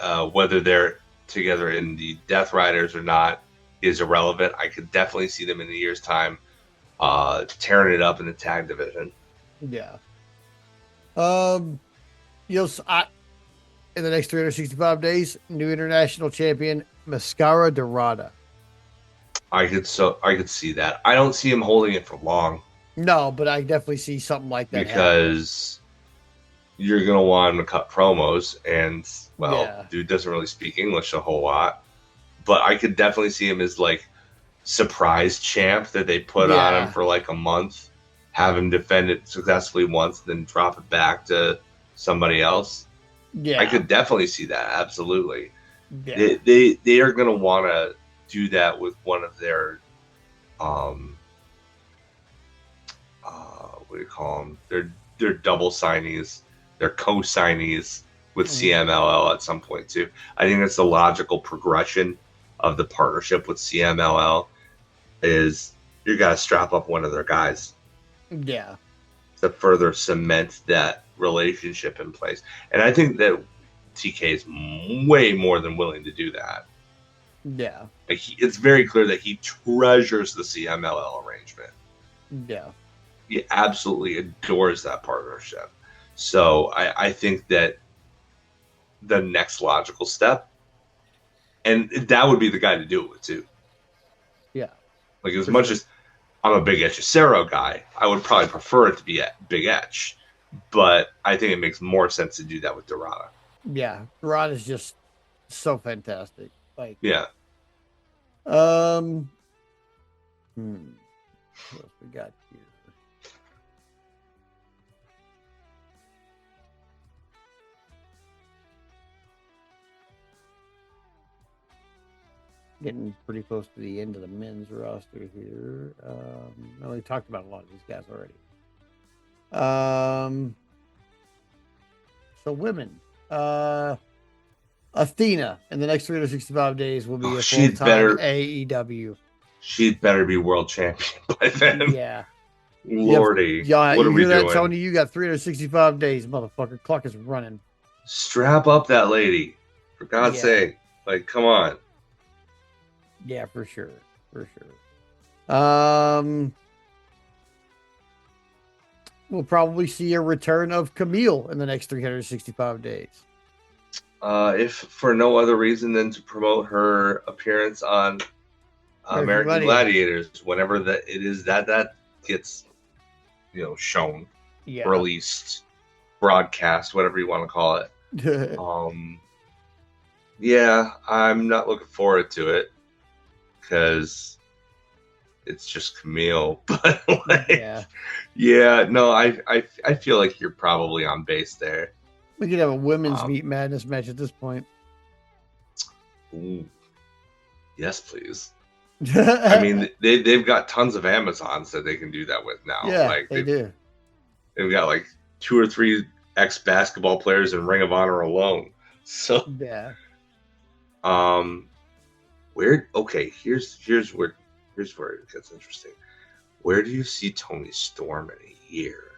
know, whether they're together in the Death Riders or not is irrelevant. I could definitely see them in a year's time tearing it up in the tag division. Yeah. You'll in the next 365 days, new international champion Mascara Dorada. I could see that. I don't see him holding it for long. No, but I definitely see something like that because you're gonna want him to cut promos, and dude doesn't really speak English a whole lot. But I could definitely see him as like surprise champ that they put on him for like a month, have him defend it successfully once, then drop it back to somebody else. Yeah, I could definitely see that. Absolutely. Yeah. They are gonna want to do that with one of their what do you call them? They're double signees, they're co-signees with CMLL at some point too. I think that's the logical progression of the partnership with CMLL. Is you got to strap up one of their guys, to further cement that relationship in place. And I think that TK is way more than willing to do that. Yeah, like it's very clear that he treasures the CMLL arrangement. Yeah. He absolutely adores that partnership. So I think that the next logical step, and that would be the guy to do it with too. Yeah. Like as much as I'm a Big Etchicero guy, I would probably prefer it to be at Big Etch, but I think it makes more sense to do that with Dorada. Yeah, Dorada is just so fantastic. Like, yeah. What else we got here? Getting pretty close to the end of the men's roster here. We talked about a lot of these guys already. So women, Athena in the next 365 days will be a full-time AEW. She'd better be world champion by then. Yeah. Lordy. Yeah, what are we doing? Tony? You got 365 days, motherfucker. Clock is running. Strap up that lady. For God's sake. Like, come on. Yeah, for sure. We'll probably see a return of Camille in the next 365 days. If for no other reason than to promote her appearance on American Gladiators, whenever it is that gets, shown, released, broadcast, whatever you want to call it. Yeah, I'm not looking forward to it because it's just Camille. But I feel like you're probably on base there. We could have a women's Meat Madness match at this point. Ooh. Yes, please. I mean, they've got tons of Amazons that they can do that with now. Yeah, like they do. They've got like 2 or 3 ex-basketball players in Ring of Honor alone. So yeah. Here's where it gets interesting. Where do you see Toni Storm in a year?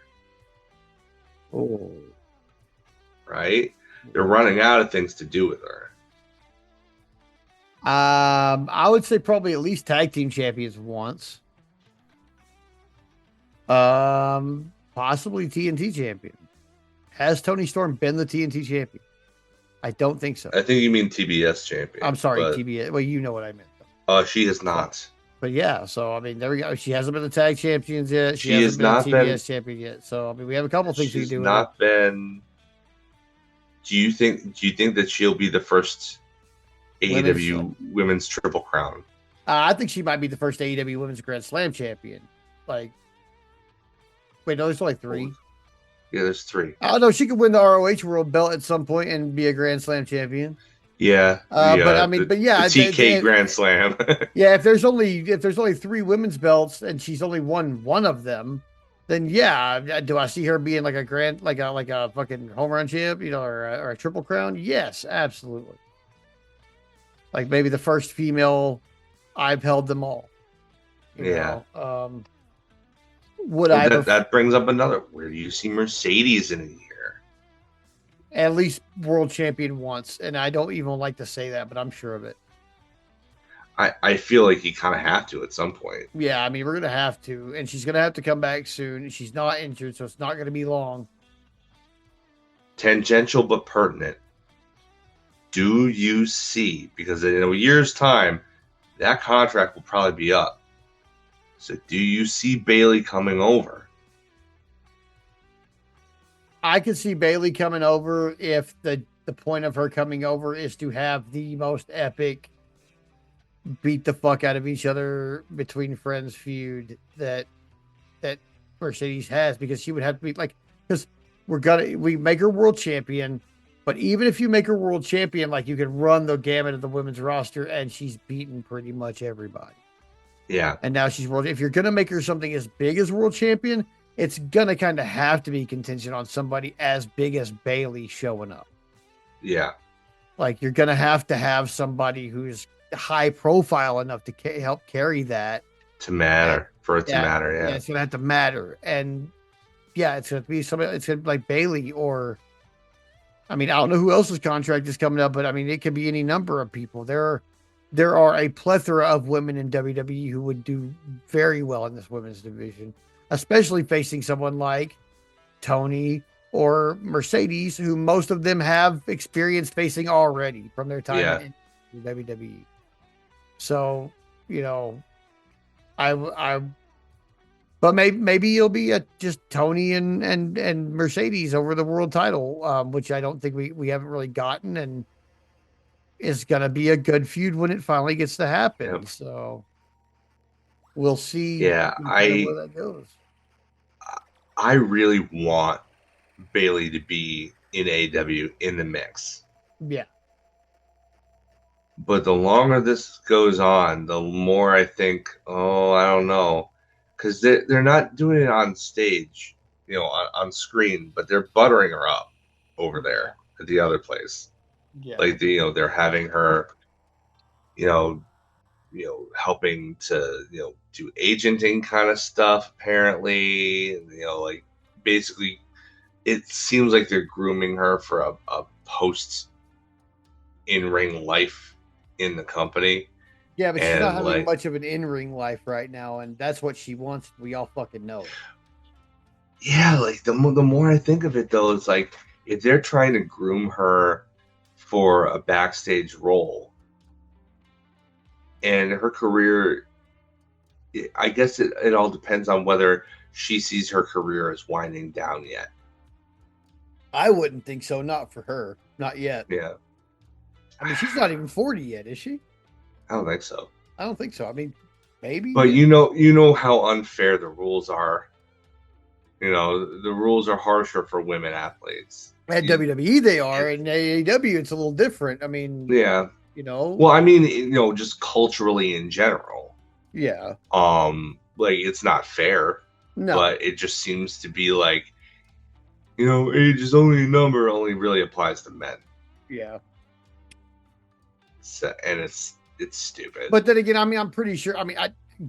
Oh. Right? They're running out of things to do with her. I would say probably at least tag team champions once. Possibly TNT champion. Has Toni Storm been the TNT champion? I don't think so. I think you mean TBS champion. I'm sorry, TBS. Well, you know what I meant. She has not. But yeah, so I mean, there we go. She hasn't been the tag champions yet. She hasn't been the TBS champion yet. So I mean, we have a couple things we can do. She's not been. Do you think that she'll be the first AEW Women's Triple Crown? I think she might be the first AEW Women's Grand Slam champion. Like, wait, no, there's only 3. Yeah, there's 3. Oh no, she could win the ROH World Belt at some point and be a Grand Slam champion. Yeah, but I mean, the TK Grand Slam. Yeah, if there's only 3 women's belts and she's only won one of them, then yeah, do I see her being like a grand, like a fucking home run champ, or a triple crown? Yes, absolutely. Like maybe the first female, I've held them all. You Yeah. know, would Well, I that brings up another. Where do you see Mercedes in a year? at least world champion once? And I don't even like to say that, but I'm sure of it. I feel like you kind of have to at some point. Yeah, I mean, we're gonna have to, and she's gonna have to come back soon. She's not injured, so it's not gonna be long. Tangential but pertinent. Do you see, because in a year's time, that contract will probably be up. So do you see Bayley coming over? I could see Bayley coming over if the point of her coming over is to have the most epic beat the fuck out of each other between friends feud that Mercedes has, because she would have to be like, because we make her world champion, but even if you make her world champion, like you can run the gamut of the women's roster and she's beaten pretty much everybody. Yeah. And now she's world. If you're gonna make her something as big as world champion, it's gonna kind of have to be contingent on somebody as big as Bayley showing up. Yeah. Like you're gonna have to have somebody who's high profile enough to help carry that To matter. For it to matter, yeah. It's gonna have to matter, and yeah, it's gonna be somebody. It's gonna be like Bayley, or I mean, I don't know who else's contract is coming up, but I mean, it could be any number of people. There are a plethora of women in WWE who would do very well in this women's division, especially facing someone like Tony or Mercedes, who most of them have experience facing already from their time in WWE. So, but maybe it'll be just Tony and Mercedes over the world title, which I don't think we haven't really gotten, and is gonna be a good feud when it finally gets to happen. Yep. So we'll see. Yeah, where that goes. I really want Bayley to be in AEW in the mix. Yeah. But the longer this goes on, the more I think, I don't know. Because they're not doing it on stage, on screen, but they're buttering her up over there at the other place. Yeah. Like, they're having her, helping to, do agenting kind of stuff, apparently. Like, basically, it seems like they're grooming her for a post in-ring life in the company. Yeah, but she's not having much of an in-ring life right now, and that's what she wants. We all fucking know it. Yeah, like the more I think of it, though, it's like if they're trying to groom her for a backstage role, and her career, I guess it all depends on whether she sees her career as winding down yet. I wouldn't think so. Not for her. Not yet. Yeah. I mean, she's not even 40 yet, is she? I don't think so. I don't think so. I mean, maybe. But you know how unfair the rules are. The rules are harsher for women athletes. At WWE they are, and AEW it's a little different. I mean, yeah. Well, I mean, just culturally in general. Yeah. Like it's not fair. No. But it just seems to be like, age is only a number, only really applies to men. Yeah. So, and it's stupid. But then again, I mean, I'm pretty sure. I mean,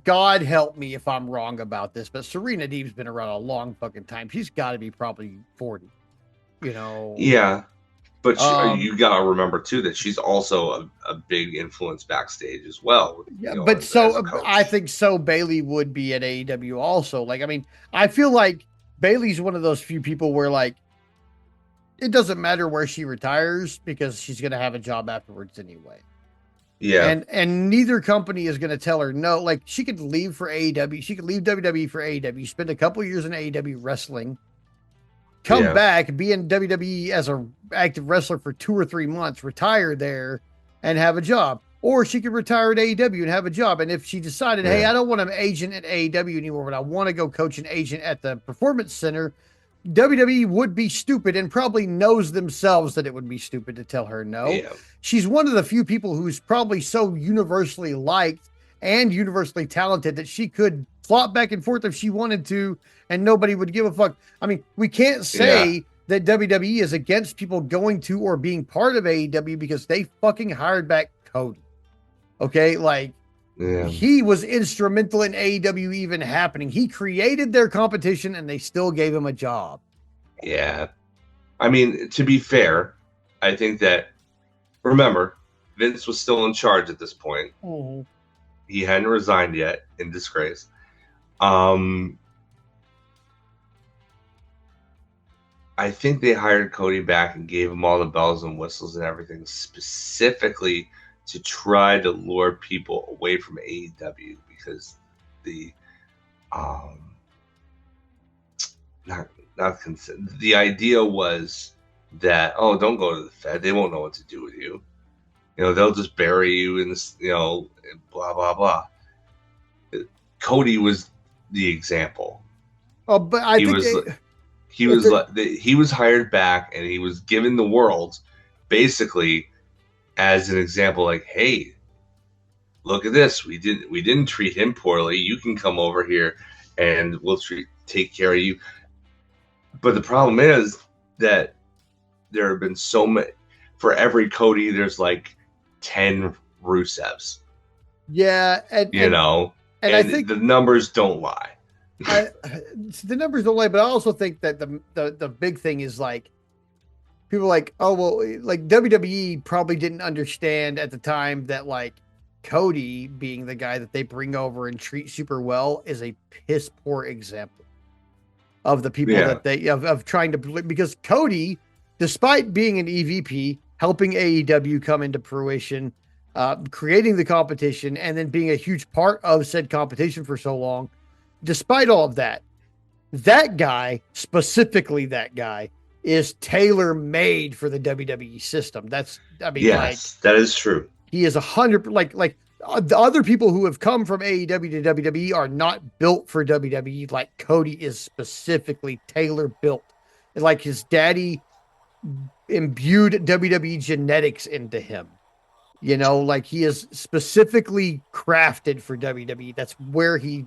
God help me if I'm wrong about this, but Serena Deeb's been around a long fucking time. She's got to be probably 40. Yeah, but you got to remember too that she's also a big influence backstage as well. Yeah, but I think Bayley would be at AEW also. Like, I mean, I feel like Bayley's one of those few people where like it doesn't matter where she retires because she's going to have a job afterwards anyway. Yeah. And neither company is going to tell her no. Like she could leave for AEW. She could leave WWE for AEW, spend a couple years in AEW wrestling, come back, be in WWE as an active wrestler for 2 or 3 months, retire there and have a job. Or she could retire at AEW and have a job. And if she decided, hey, I don't want an agent at AEW anymore, but I want to go coach an agent at the Performance Center, WWE would be stupid and probably knows themselves that it would be stupid to tell her no. Yeah. She's one of the few people who's probably so universally liked and universally talented that she could flop back and forth if she wanted to, and nobody would give a fuck. I mean, we can't say that WWE is against people going to or being part of AEW because they fucking hired back Cody. Okay, like he was instrumental in AEW even happening. He created their competition and they still gave him a job. Yeah. I mean, to be fair, I think that, remember, Vince was still in charge at this point. Mm-hmm. He hadn't resigned yet in disgrace. I think they hired Cody back and gave him all the bells and whistles and everything specifically to try to lure people away from AEW because the the idea was that, oh, don't go to the Fed, they won't know what to do with you, they'll just bury you in this, blah blah blah. Cody was the example. Oh, but I think he was hired back and he was given the world basically as an example, like, hey, look at this. We didn't treat him poorly. You can come over here and we'll take care of you. But the problem is that there have been so many. For every Cody, there's like 10 Rusevs. Yeah, and I think the numbers don't lie. The numbers don't lie, but I also think that the big thing is like people like, oh well, like WWE probably didn't understand at the time that like Cody being the guy that they bring over and treat super well is a piss poor example of the people that they of trying to, because Cody, despite being an EVP, helping AEW come into fruition, creating the competition, and then being a huge part of said competition for so long, despite all of that, that guy, specifically that guy, is tailor-made for the WWE system. Yes, that is true. He is 100%, like the other people who have come from AEW to WWE are not built for WWE. Like Cody is specifically tailor-built. Like his daddy imbued WWE genetics into him. Like he is specifically crafted for WWE. That's where he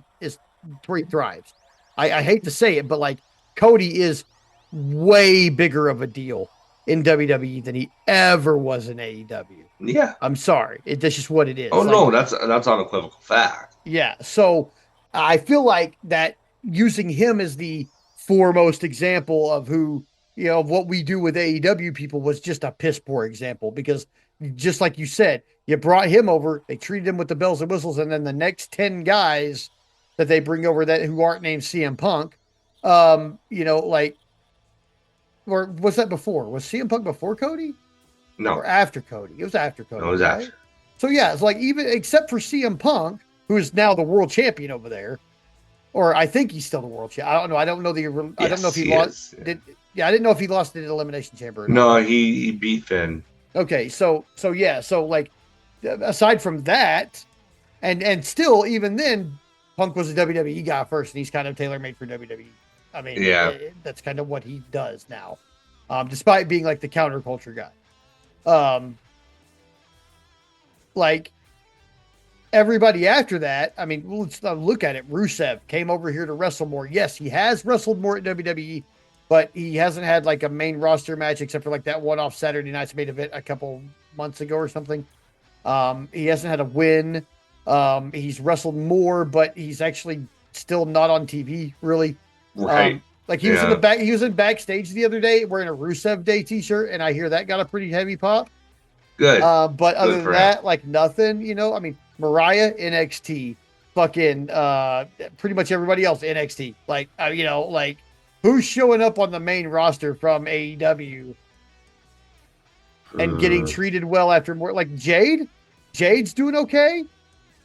thrives. I hate to say it, but like Cody is way bigger of a deal in WWE than he ever was in AEW. Yeah. I'm sorry. That's just what it is. Oh, no, that's unequivocal fact. Yeah. So I feel like that using him as the foremost example of who, of what we do with AEW people was just a piss poor example, because just like you said, you brought him over, they treated him with the bells and whistles, and then the next 10 guys that they bring over that who aren't named CM Punk, or was that before? Was CM Punk before Cody? No. Or after Cody? It was after Cody. No, it was right? after. So yeah, it's like, even except for CM Punk, who is now the world champion over there, or I think he's still the world champion. I don't know. I don't know if he lost. I didn't know if he lost in the Elimination Chamber or not. No, he beat Finn. Okay, so like, aside from that, and still, even then, Punk was a WWE guy first, and he's kind of tailor-made for WWE. I mean, that's kind of what he does now, despite being like the counterculture guy. Like everybody after that, I mean, let's look at it. Rusev came over here to wrestle more. Yes, he has wrestled more at WWE, but he hasn't had like a main roster match except for like that one-off Saturday Night's main event a couple months ago or something. He hasn't had a win. He's wrestled more, but he's actually still not on TV really. Right. Like he was in the back. He was in backstage the other day wearing a Rusev Day T-shirt, and I hear that got a pretty heavy pop. Good. But other than that, like nothing. I mean, Mariah NXT, fucking pretty much everybody else NXT. Like like who's showing up on the main roster from AEW and getting treated well after more? Like Jade. Jade's doing okay,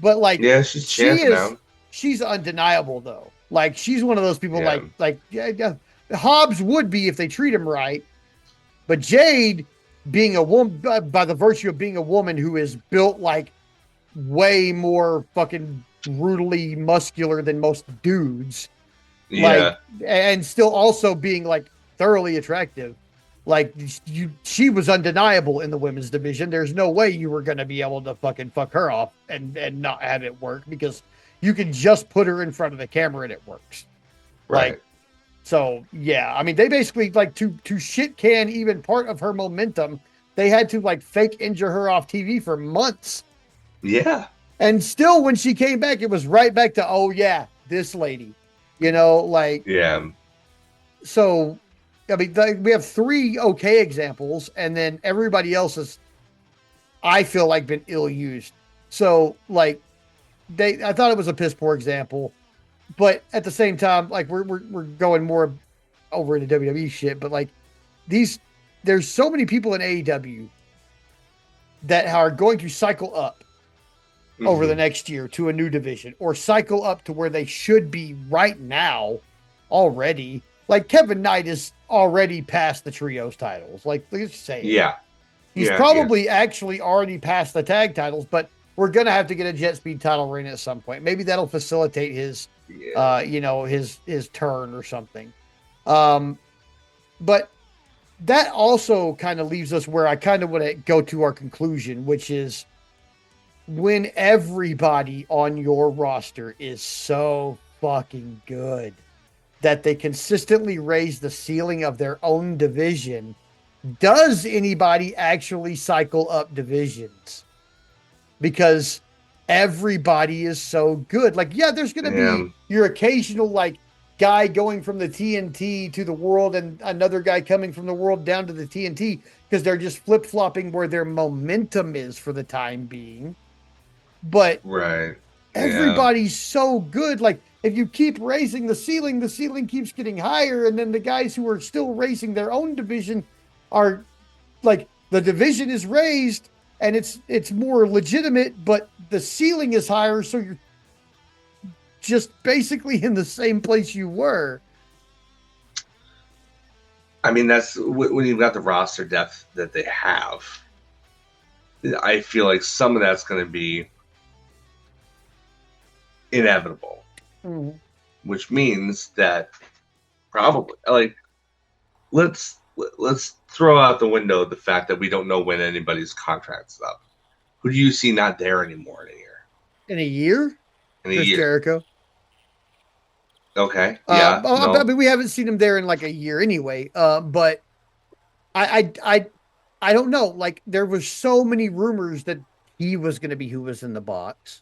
but like she's chancing now. She's undeniable though. Like she's one of those people like Hobbs would be if they treat him right, but Jade, being a woman, by the virtue of being a woman who is built like way more fucking brutally muscular than most dudes, like, and still also being like thoroughly attractive, like she was undeniable in the women's division. There's no way you were going to be able to fucking fuck her off and not have it work, because you can just put her in front of the camera and it works. Right. Like, so yeah, I mean, they basically like to shit can even part of her momentum. They had to like fake injure her off TV for months. Yeah. And still, when she came back, it was right back to, oh yeah, this lady, like, yeah. So, I mean, we have 3 okay examples, and then everybody else has, I feel like, been ill used. So, like, I thought it was a piss poor example, but at the same time, like, we're going more over into WWE shit, but like, there's so many people in AEW that are going to cycle up over the next year to a new division, or cycle up to where they should be right now already. Like, Kevin Knight is already past the trios titles. Like, let's say it. Yeah. He's probably actually already past the tag titles, but we're going to have to get a jet speed title reign at some point. Maybe that'll facilitate his, his turn or something. But that also kind of leaves us where I kind of want to go to our conclusion, which is, when everybody on your roster is so fucking good that they consistently raise the ceiling of their own division, does anybody actually cycle up divisions? Because everybody is so good. Like, yeah, there's going to be your occasional, like, guy going from the TNT to the world and another guy coming from the world down to the TNT, because they're just flip-flopping where their momentum is for the time being. But everybody's so good. Like, if you keep raising the ceiling keeps getting higher. And then the guys who are still raising their own division are like, the division is raised and it's more legitimate, but the ceiling is higher. So you're just basically in the same place you were. I mean, that's when you've got the roster depth that they have. I feel like some of that's going to be inevitable, which means that probably, like, let's throw out the window the fact that we don't know when anybody's contract's up. Who do you see not there anymore in a year? In a year? Chris Jericho. Okay. Yeah. I mean, we haven't seen him there in like a year anyway. But I don't know. Like, there was so many rumors that he was going to be who was in the box.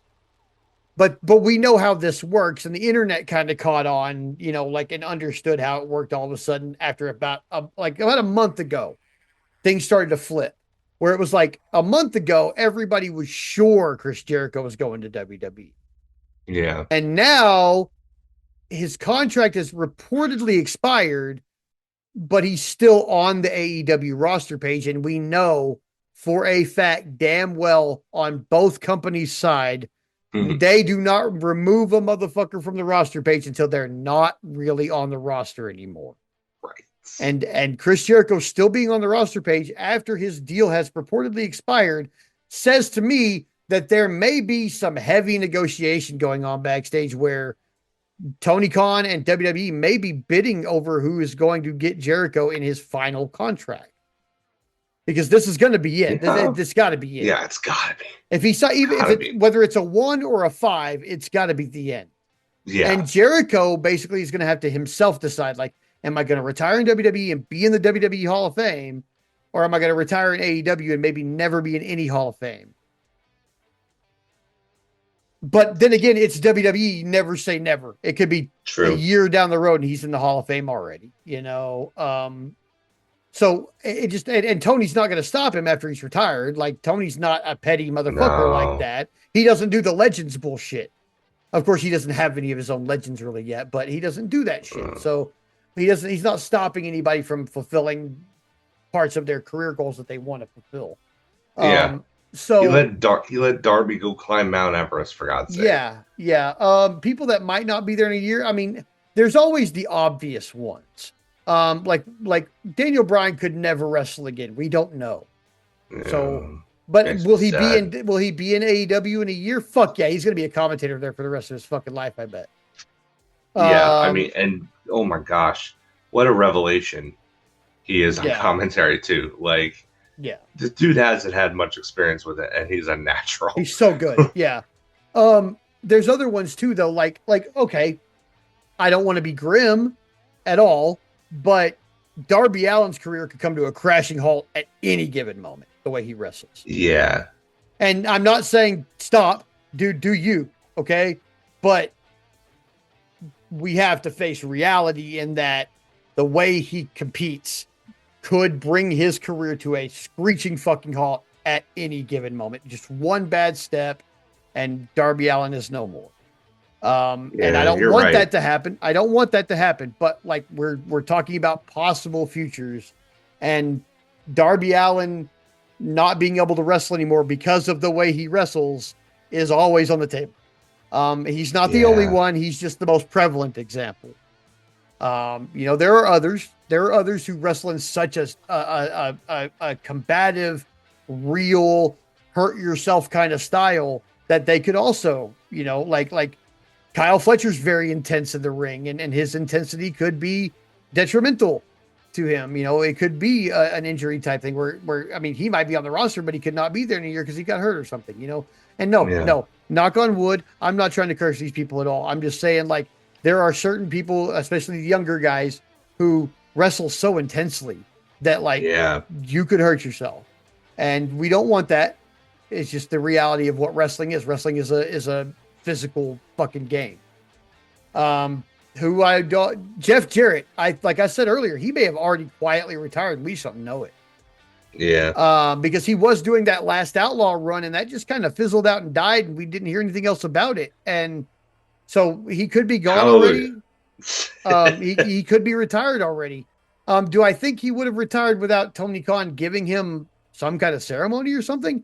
But we know how this works, and the internet kind of caught on, like, and understood how it worked all of a sudden after about a month ago. Things started to flip, where it was like a month ago, everybody was sure Chris Jericho was going to WWE. Yeah. And now his contract has reportedly expired, but he's still on the AEW roster page. And we know for a fact damn well on both companies' side, they do not remove a motherfucker from the roster page until they're not really on the roster anymore. Right. And Chris Jericho still being on the roster page after his deal has purportedly expired says to me that there may be some heavy negotiation going on backstage where Tony Khan and WWE may be bidding over who is going to get Jericho in his final contract. Because this is going to be it. Yeah. This got to be it. Yeah, it's got to be. If he saw, whether it's a 1 or a 5, it's got to be the end. Yeah. And Jericho basically is going to have to himself decide, like, am I going to retire in WWE and be in the WWE Hall of Fame, or am I going to retire in AEW and maybe never be in any Hall of Fame? But then again, it's WWE. Never say never. It could be a year down the road and he's in the Hall of Fame already. So it just, and Tony's not going to stop him after he's retired. Like, Tony's not a petty motherfucker like that. He doesn't do the legends bullshit. Of course, he doesn't have any of his own legends really yet, but he doesn't do that shit. So he's not stopping anybody from fulfilling parts of their career goals that they want to fulfill. Yeah. So he let Darby go climb Mount Everest, for God's sake. Yeah. People that might not be there in a year. I mean, there's always the obvious ones. Like Daniel Bryan could never wrestle again. We don't know. Yeah, so, but will he be in AEW in a year? Fuck yeah. He's going to be a commentator there for the rest of his fucking life, I bet. Yeah. I mean, and oh my gosh, what a revelation he is on commentary too. Like, yeah, this dude hasn't had much experience with it and he's a natural. He's so good. Yeah. there's other ones too, though. Okay, I don't want to be grim at all, but Darby Allin's career could come to a crashing halt at any given moment, the way he wrestles. Yeah. And I'm not saying stop, dude, do you, okay? But we have to face reality in that the way he competes could bring his career to a screeching fucking halt at any given moment. Just one bad step, and Darby Allin is no more. And I don't want that to happen. I don't want that to happen. But like we're talking about possible futures, and Darby Allin not being able to wrestle anymore because of the way he wrestles is always on the table. He's not the only one. He's just the most prevalent example. There are others. There are others who wrestle in such a combative, real, hurt yourself kind of style that they could also, like Kyle Fletcher's very intense in the ring, and his intensity could be detrimental to him. It could be an injury type thing where I mean, he might be on the roster, but he could not be there in a year because he got hurt or something. And no, knock on wood. I'm not trying to curse these people at all. I'm just saying, like, there are certain people, especially the younger guys, who wrestle so intensely that, like, you could hurt yourself, and we don't want that. It's just the reality of what wrestling is. Wrestling is a physical fucking game. Jeff Jarrett, like I said earlier, he may have already quietly retired. We just don't know it. Yeah. Because he was doing that last Outlaw run, and that just kind of fizzled out and died, and we didn't hear anything else about it. And so he could be gone already. He could be retired already. Do I think he would have retired without Tony Khan giving him some kind of ceremony or something?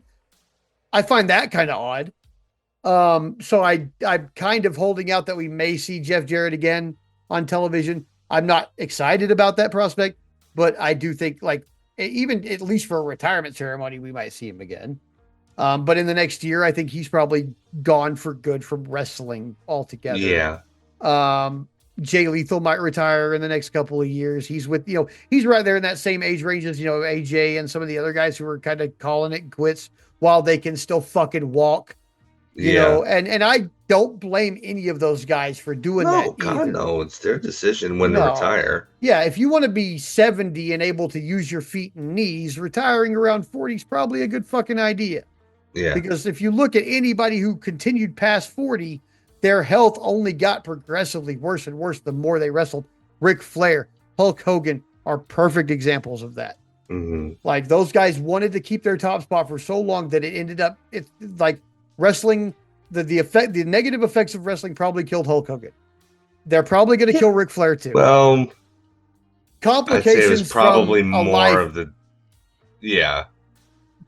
I find that kind of odd. So I'm kind of holding out that we may see Jeff Jarrett again on television. I'm not excited about that prospect, but I do think, like, even at least for a retirement ceremony, we might see him again. But in the next year, I think he's probably gone for good from wrestling altogether. Yeah. Jay Lethal might retire in the next couple of years. He's he's right there in that same age range as, AJ and some of the other guys who are kind of calling it quits while they can still fucking walk. And I don't blame any of those guys for doing that either. God, no, it's their decision when to retire. Yeah, if you want to be 70 and able to use your feet and knees, retiring around 40 is probably a good fucking idea. Yeah. Because if you look at anybody who continued past 40, their health only got progressively worse and worse the more they wrestled. Ric Flair, Hulk Hogan are perfect examples of that. Mm-hmm. Like, those guys wanted to keep their top spot for so long that it ended up, it's like, wrestling, the negative effects of wrestling probably killed Hulk Hogan. They're probably going to kill Ric Flair too. Well, complications I'd say it was probably from more of the,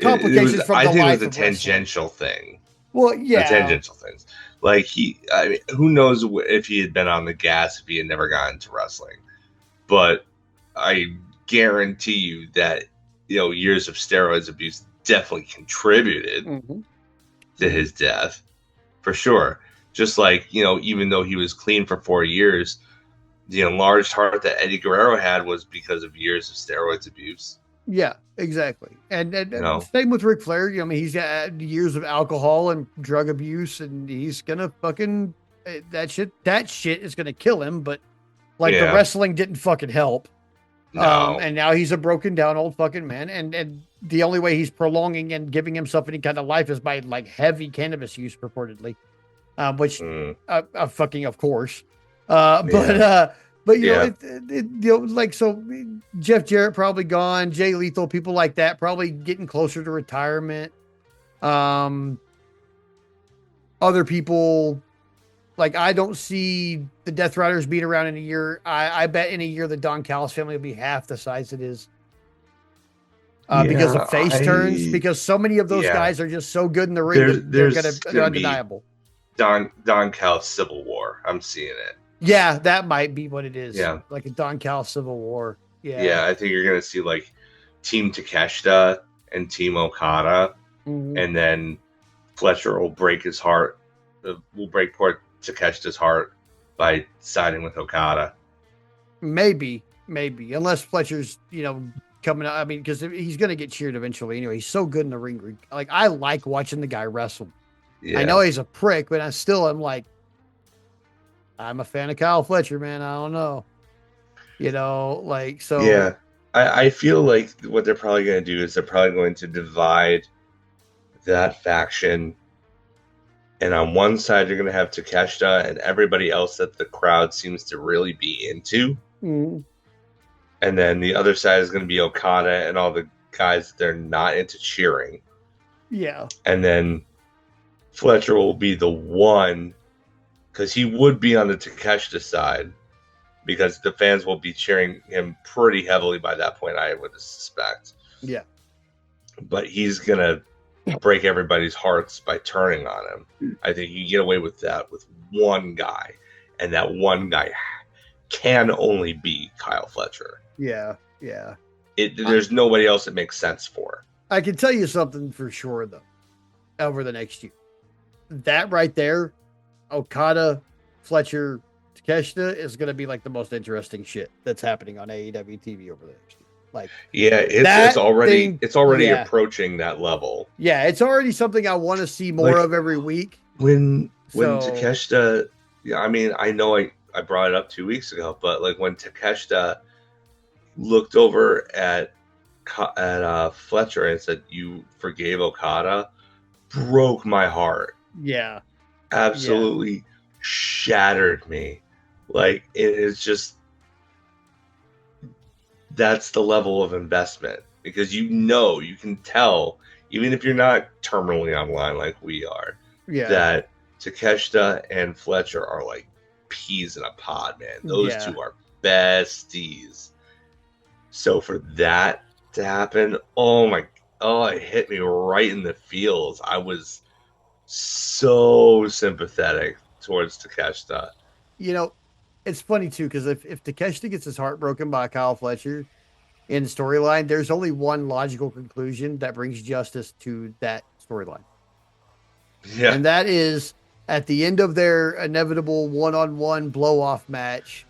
complications from the life. I think it was the tangential thing. Well, yeah, the tangential things. Like, who knows if he had been on the gas if he had never gotten into wrestling. But I guarantee you that years of steroids abuse definitely contributed. Mm-hmm. To his death, for sure. Just like, even though he was clean for 4 years, the enlarged heart that Eddie Guerrero had was because of years of steroids abuse. Yeah, exactly. And same with Ric Flair. He's got years of alcohol and drug abuse, and he's gonna fucking that shit is gonna kill him. But the wrestling didn't fucking help. No. And now he's a broken down old fucking man, and the only way he's prolonging and giving himself any kind of life is by, like, heavy cannabis use, purportedly, which fucking, of course. But so Jeff Jarrett probably gone, Jay Lethal, people like that probably getting closer to retirement. Other people, like, I don't see the Death Riders being around in a year. I bet in a year the Don Callis family will be half the size it is. Because of face turns, because so many of those guys are just so good in the ring. They're undeniable. Don Callis Civil War. I'm seeing it. Yeah, that might be what it is. Yeah. Like a Don Callis Civil War. Yeah. Yeah, I think you're going to see, like, Team Takeshita and Team Okada. Mm-hmm. And then Fletcher will break his heart. Will break poor Takeshita's heart by siding with Okada. Maybe. Unless Fletcher's, coming out. I mean, because he's going to get cheered eventually anyway. He's so good in the ring. Like, I like watching the guy wrestle. I know he's a prick, but I'm like, I'm a fan of Kyle Fletcher, man. I don't know. Like, so. Yeah. I feel like what they're probably going to do is they're probably going to divide that faction. And on one side, you're going to have Takeshita and everybody else that the crowd seems to really be into. Mm. And then the other side is going to be Okada and all the guys that they're not into cheering. Yeah. And then Fletcher will be the one, because he would be on the Takeshita side, because the fans will be cheering him pretty heavily by that point, I would suspect. Yeah. But he's going to break everybody's hearts by turning on him. I think you get away with that with one guy, and that one guy can only be Kyle Fletcher. Yeah, yeah. There's nobody else that makes sense for. I can tell you something for sure, though, over the next year. That right there, Okada, Fletcher, Takeshita is going to be like the most interesting shit that's happening on AEW TV over the next year. Like, yeah, it's already approaching that level. Yeah, it's already something I want to see more of every week. When Takeshita, I mean, I know I brought it up 2 weeks ago, but like when Takeshita looked over at Fletcher and said, "You forgave Okada," broke my heart. Yeah, absolutely shattered me. Like, it is just, that's the level of investment, because you can tell, even if you're not terminally online like we are, that Takeshita and Fletcher are like peas in a pod, man. Those two are besties. So for that to happen, it hit me right in the feels. I was so sympathetic towards Takeshita. It's funny too, because if Takeshita gets his heart broken by Kyle Fletcher in storyline, there's only one logical conclusion that brings justice to that storyline. Yeah. And that is, at the end of their inevitable one-on-one blow-off match,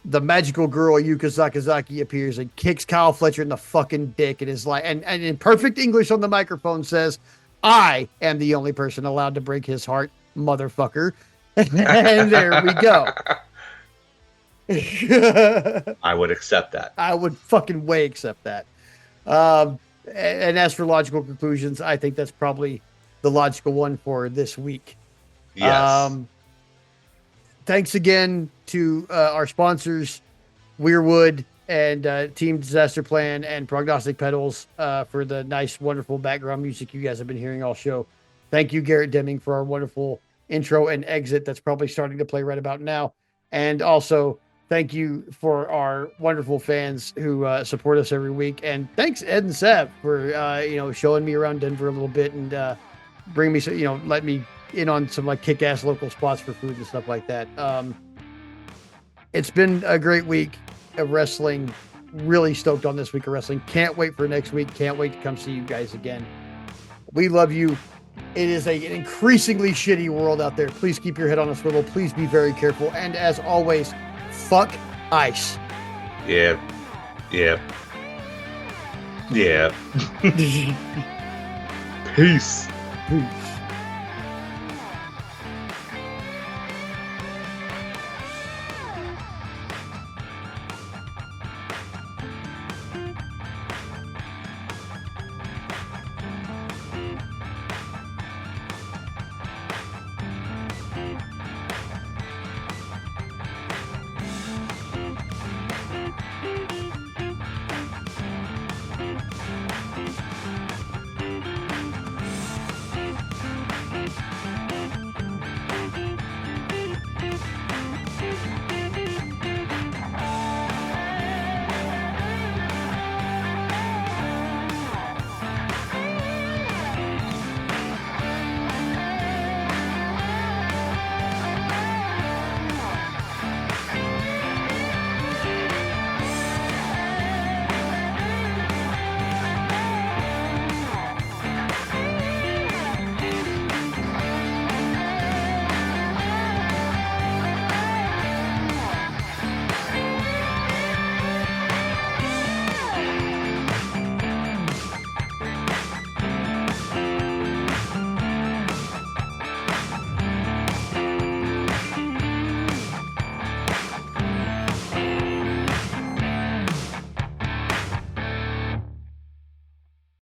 the magical girl Yuka Sakazaki appears and kicks Kyle Fletcher in the fucking dick and is like, and in perfect English on the microphone says, "I am the only person allowed to break his heart, motherfucker." And there we go. I would accept that. I would fucking way accept that. And as for logical conclusions, I think that's probably the logical one for this week. Yes. Thanks again to our sponsors, Weirwood and Team Disaster Plan and Prognostic Pedals for the nice, wonderful background music you guys have been hearing all show. Thank you, Garrett Deming, for our wonderful intro and exit that's probably starting to play right about now. And also, thank you for our wonderful fans who support us every week. And thanks, Ed and Seb, for showing me around Denver a little bit and bring me, let me in on some like kick-ass local spots for food and stuff like that. It's been a great week of wrestling. Really stoked on this week of wrestling. Can't wait for next week. Can't wait to come see you guys again. We love you. It is an increasingly shitty world out there. Please keep your head on a swivel. Please be very careful. And as always, fuck ice. Yeah. Peace. Peace.